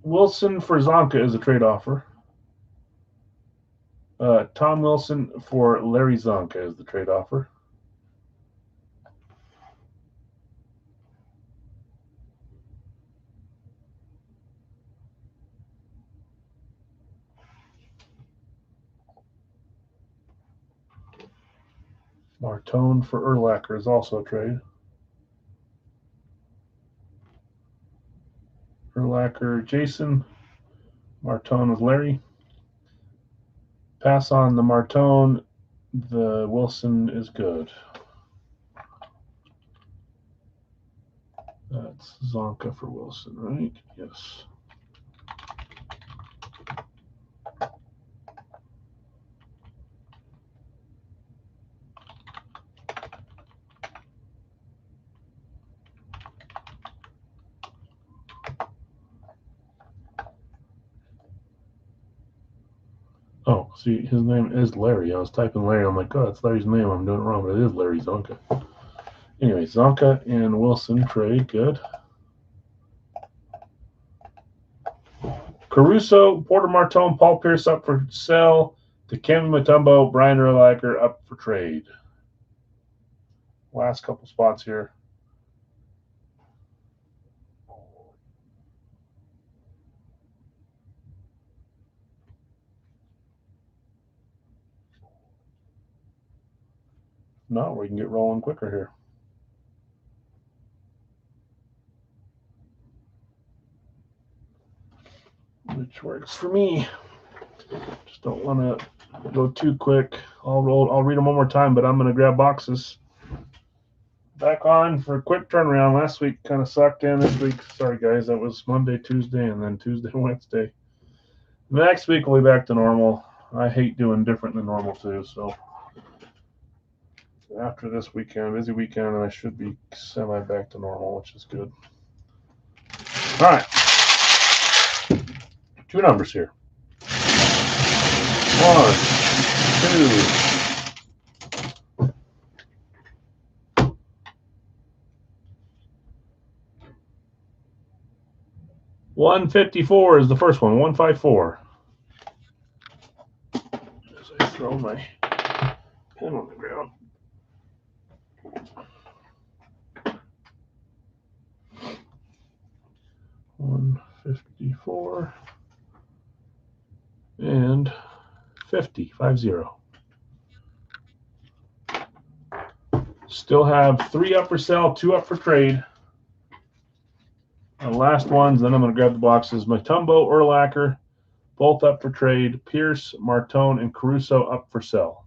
Wilson for Zonka is a trade offer. Tom Wilson for Larry Zonka is the trade offer. Martone for Urlacher is also a trade. Urlacher, Jason. Martone with Larry. Pass on the Martone. The Wilson is good. That's Zonka for Wilson, right? Yes. Oh, see, his name is Larry. I was typing Larry. I'm like, oh, that's Larry's name. I'm doing it wrong, but it is Larry Zonka. Anyway, Zonka and Wilson trade. Good. Caruso, Porter Martone, Paul Pierce up for sale. Dikembe Mutombo, Brian Urlacher up for trade. Last couple spots here. No, we can get rolling quicker here. Which works for me. Just don't want to go too quick. I'll read them one more time, but I'm going to grab boxes. Back on for a quick turnaround. Last week kind of sucked in. This week, sorry guys, that was Monday, Tuesday, and then Tuesday, Wednesday. Next week we'll be back to normal. I hate doing different than normal too, so after this weekend, busy weekend, I should be semi back to normal, which is good. All right. 2 numbers here. 1, 2. $154 is the first one. 154. As I throw my pen on the ground. $154 and 50. 50. Still have 3 up for sale, 2 up for trade. The last ones, then I'm going to grab the boxes. Mutombo, Urlacher, both up for trade. Pierce, Martone, and Caruso up for sale.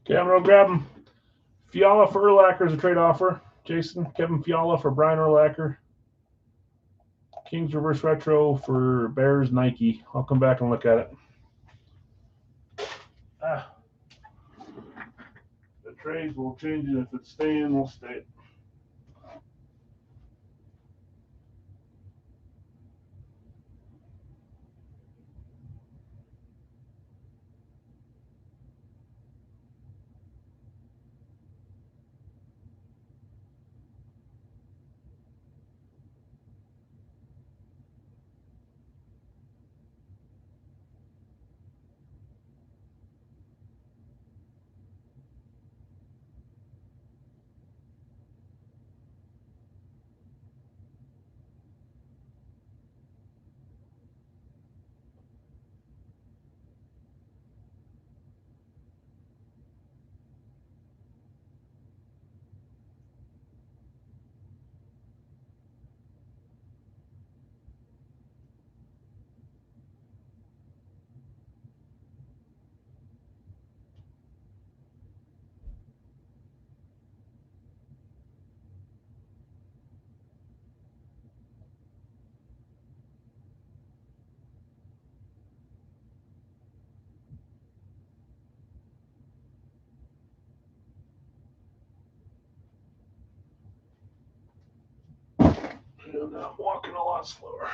Okay, I'm going to grab them. Fiala for Urlacher is a trade offer. Jason, Kevin Fiala for Brian Urlacher. Kings Reverse Retro for Bears Nike. I'll come back and look at it. The trades will change it. If it's staying, we'll stay. And I'm walking a lot slower.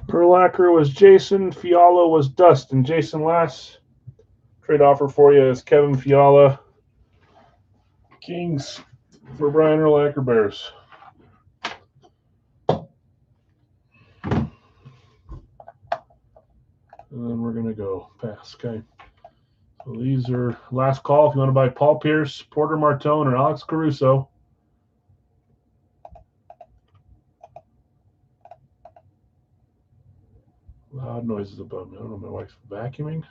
Urlacher was Jason. Fiala was Dustin. Jason, last trade offer for you is Kevin Fiala. Kings for Brian Urlacher Bears. And then we're going to go pass. Okay. So these are last call if you want to buy Paul Pierce, Porter Martone, or Alex Caruso. Loud noises above me. I don't know, my wife's vacuuming.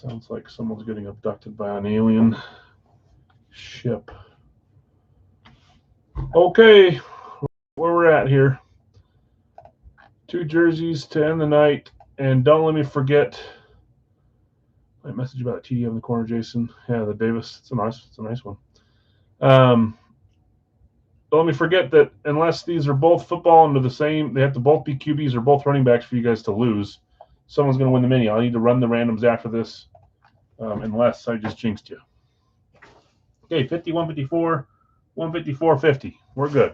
Sounds like someone's getting abducted by an alien ship. Okay, where we're at here. 2 jerseys to end the night, and don't let me forget my message about a TD in the corner, Jason. Yeah, the Davis. It's a nice one. Don't let me forget that unless these are both football and they're the same, they have to both be QBs or both running backs for you guys to lose. Someone's going to win the mini. I'll need to run the randoms after this, unless I just jinxed you. Okay, 50, 154, 154, 50. We're good.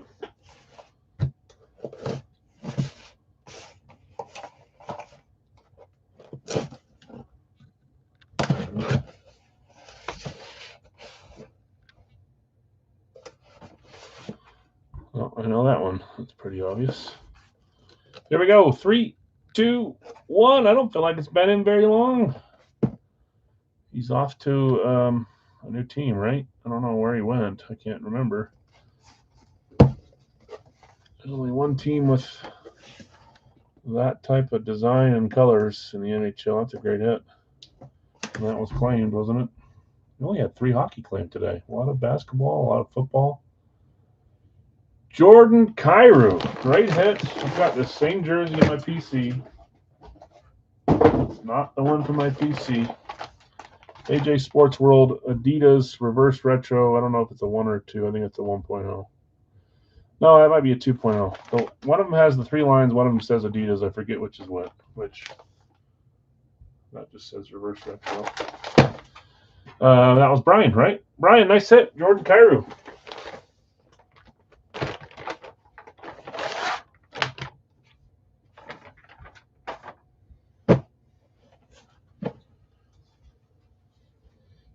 Well, I know that one. That's pretty obvious. Here we go. 3, 2, 1. I don't feel like it's been in very long. He's off to a new team, right? I don't know where he went. I can't remember. There's only one team with that type of design and colors in the NHL. That's a great hit. And that was claimed, wasn't it? We only had 3 hockey claimed today. A lot of basketball, a lot of football. Jordan Kyrou. Great hit. I've got the same jersey in my PC. It's not the one from my PC. AJ Sports World Adidas Reverse Retro. I don't know if it's a 1 or a 2. I think it's a 1.0. No, that might be a 2.0. So one of them has the 3 lines. One of them says Adidas. I forget which is which. That just says Reverse Retro. That was Brian, right? Brian, nice hit. Jordan Kyrou.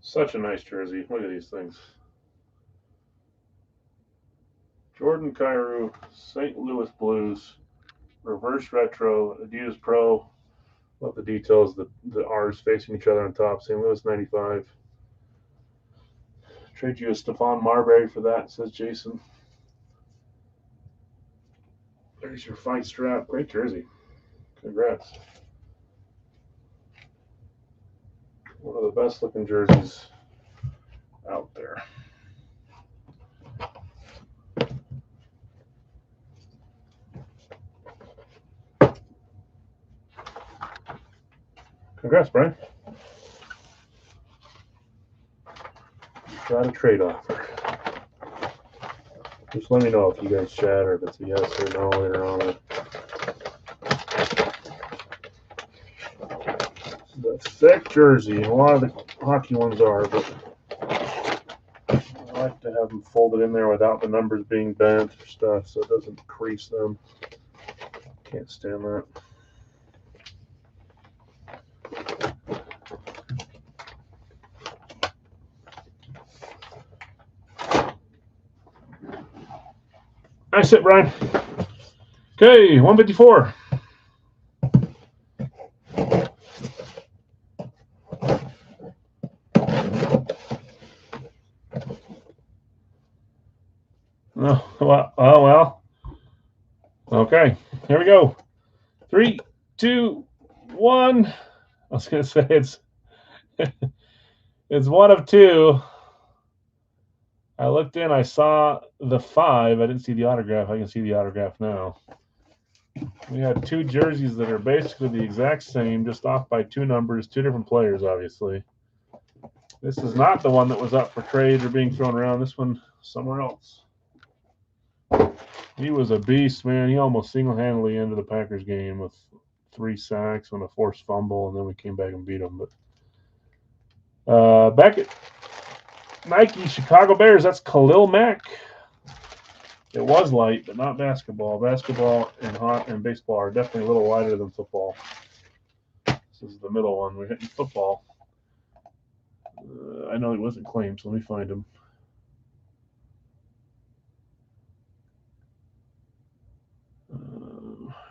Such a nice jersey. Look at these things. Jordan Kyrou, St. Louis Blues, Reverse Retro, Adidas Pro. Love the details. The R's facing each other on top. St. Louis 95. Trade you a Stephon Marbury for that, says Jason. There's your fight strap. Great jersey. Congrats. One of the best looking jerseys out there. Congrats, Brian. Got a trade offer. Just let me know if you guys chat or if it's a yes or no later on. The thick jersey, a lot of the hockey ones are, but I like to have them folded in there without the numbers being bent or stuff so it doesn't crease them. Can't stand that. Nice hit, Brian. Okay, 154. Oh, well. Okay, here we go. 3, 2, 1. I was going to say it's it's 1 of 2. I looked in, I saw the 5. I didn't see the autograph. I can see the autograph now. We had 2 jerseys that are basically the exact same, just off by 2 numbers, 2 different players, obviously. This is not the one that was up for trade or being thrown around. This one somewhere else. He was a beast, man. He almost single-handedly ended the Packers game with 3 sacks and a forced fumble, and then we came back and beat them. But back at Nike, Chicago Bears, that's Khalil Mack. It was light, but not basketball. Basketball and baseball are definitely a little wider than football. This is the middle one. We're hitting football. I know he wasn't claimed, so let me find him.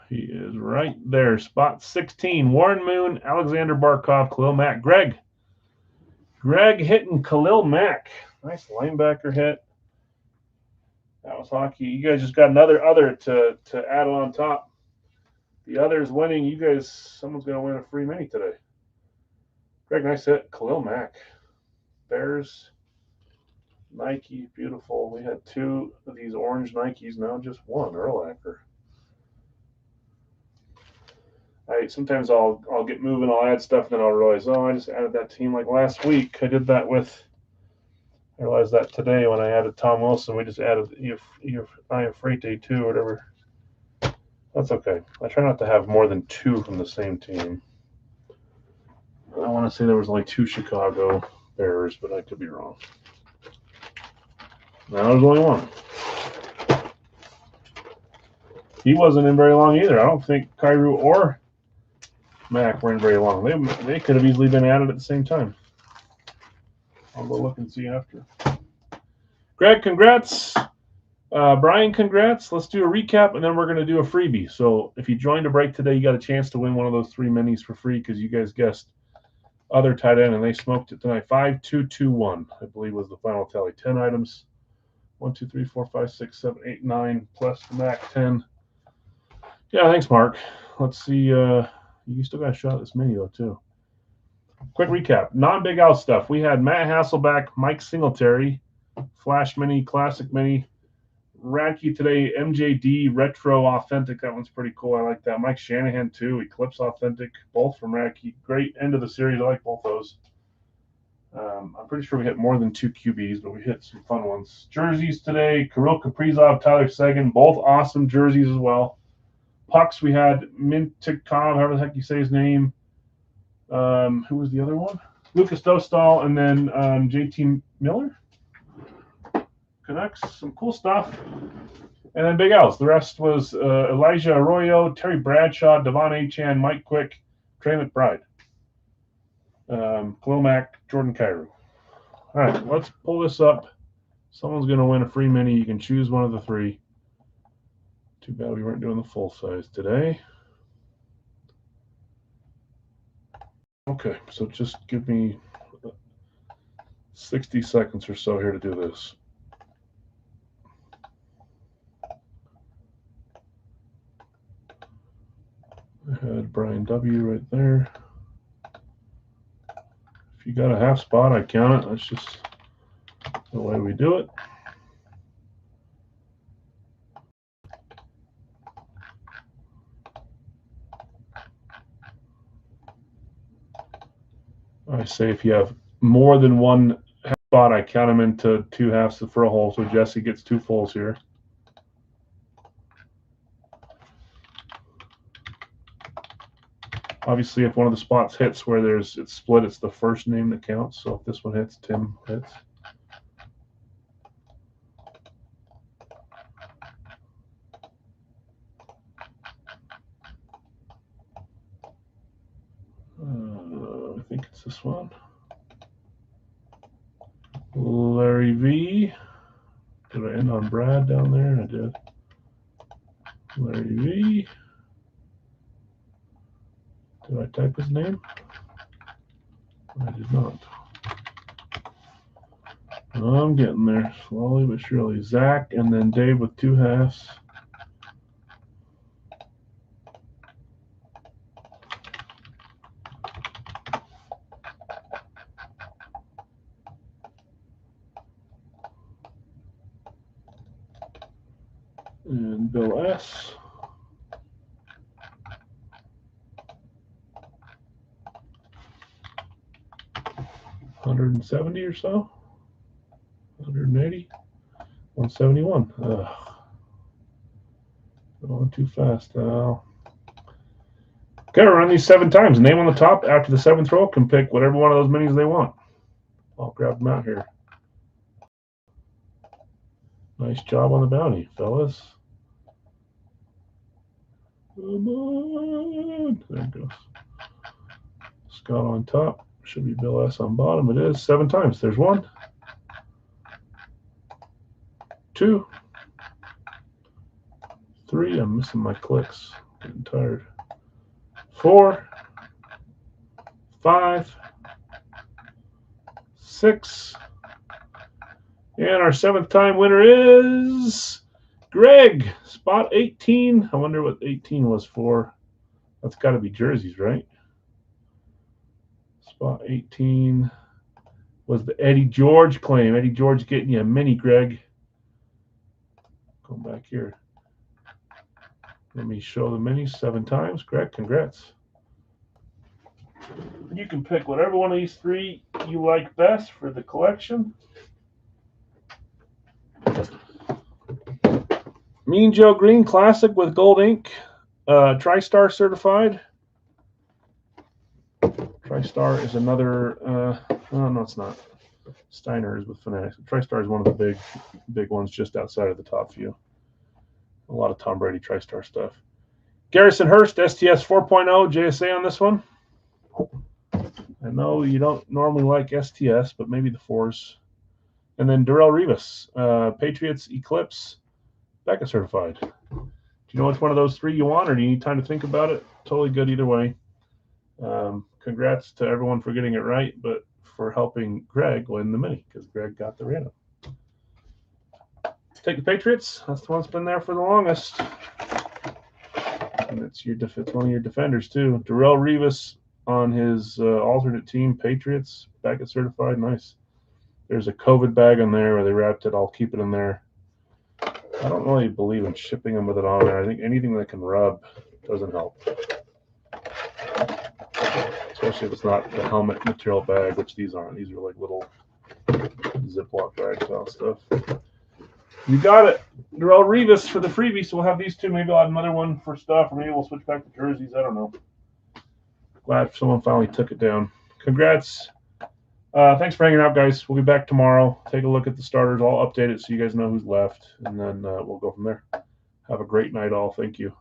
He is right there. Spot 16. Warren Moon, Alexander Barkov, Khalil Mack. Greg hitting Khalil Mack. Nice linebacker hit. That was hockey. You guys just got another other to add on top. The other is winning. You guys, someone's going to win a free mini today. Greg, nice hit. Khalil Mack. Bears. Nike, beautiful. We had 2 of these orange Nikes, now just 1. Urlacher. Sometimes I'll get moving, I'll add stuff, and then I'll realize, oh, I just added that team like last week. I did that with. I realized that today when I added Tom Wilson, we just added Iafrate 2 or whatever. That's okay. I try not to have more than 2 from the same team. I want to say there was only 2 Chicago Bears, but I could be wrong. No, there's only 1. He wasn't in very long either. I don't think Kyrou or Mac were in very long. They could have easily been added at the same time. I'll go look and see after. Greg, congrats. Brian, congrats. Let's do a recap, and then we're going to do a freebie. So if you joined a break today, you got a chance to win one of those 3 minis for free because you guys guessed other tight end, and they smoked it tonight. 5-2-2-1, I believe, was the final tally. 10 items. 1, 2, 3, 4, 5, 6, 7, 8, 9, plus the Mac 10. Yeah, thanks, Mark. Let's see. You still got a shot at this mini, though, too. Quick recap. Non-Big Al stuff. We had Matt Hasselbeck, Mike Singletary, Flash Mini, Classic Mini. Radke today, MJD, Retro Authentic. That one's pretty cool. I like that. Mike Shanahan, too. Eclipse Authentic. Both from Radke. Great end of the series. I like both those. I'm pretty sure we hit more than 2 QBs, but we hit some fun ones. Jerseys today, Kirill Kaprizov, Tyler Seguin, both awesome jerseys as well. Pucks, we had Mintikov, however the heck you say his name. Who was the other one? Lucas Dostal, and then JT Miller. Canucks, some cool stuff. And then Big Al's. The rest was Elijah Arroyo, Terry Bradshaw, Devon Achane, Mike Quick, Trey McBride. Khalil Mack, Jordan Kyrou. All right, let's pull this up. Someone's going to win a free mini. You can choose one of the 3. Too bad we weren't doing the full size today. Okay, so just give me 60 seconds or so here to do this. I had Brian W. right there. If you got a half spot, I count it. That's just the way we do it. I say if you have more than 1 half spot, I count them into 2 halves for a whole. So Jesse gets 2 fulls here. Obviously, if one of the spots hits where it's split, it's the first name that counts. So if this one hits, Tim hits. I think it's this one. Larry V. Did I end on Brad down there? I did. Larry V. Did I type his name? I did not. I'm getting there slowly but surely. Zach and then Dave with 2 halves. And Bill S. $170 or so. 180. 171. Going too fast now. Okay, we'll run these 7 times. Name on the top after the 7th roll can pick whatever one of those minis they want. I'll grab them out here. Nice job on the bounty, fellas. Come on. There it goes. Scott on top. Should be Bill S on bottom. It is 7 times. There's 1. 2. 3. I'm missing my clicks. Getting tired. 4. 5. 6. And our 7th time winner is Greg. Spot 18. I wonder what 18 was for. That's got to be jerseys, right? Spot 18 was the Eddie George claim. Eddie George getting you a mini, Greg. Go back here. Let me show the minis 7 times. Greg, congrats. You can pick whatever one of these 3 you like best for the collection. Mean Joe Green Classic with gold ink. TriStar certified. TriStar is another, no, it's not. Steiner is with Fanatics. TriStar is one of the big ones just outside of the top few. A lot of Tom Brady TriStar stuff. Garrison Hurst, STS 4.0, JSA on this one. I know you don't normally like STS, but maybe the 4s. And then Darrelle Revis, Patriots Eclipse, Becca certified. Do you know which one of those 3 you want, or do you need time to think about it? Totally good either way. Congrats to everyone for getting it right, but for helping Greg win the mini, because Greg got the random. Take the Patriots. That's the one that's been there for the longest. And it's one of your defenders, too. Darrelle Revis on his alternate team, Patriots, Becca certified. Nice. There's a COVID bag in there where they wrapped it. I'll keep it in there. I don't really believe in shipping them with it on there. I think anything that can rub doesn't help. Especially if it's not the helmet material bag, which these aren't. These are like little Ziploc bag style stuff. You got it. Darrelle Revis for the freebie, so we'll have these 2. Maybe I'll have another one for stuff, or maybe we'll switch back to jerseys. I don't know. Glad someone finally took it down. Congrats. Thanks for hanging out, guys. We'll be back tomorrow. Take a look at the starters. I'll update it so you guys know who's left, and then we'll go from there. Have a great night, all. Thank you.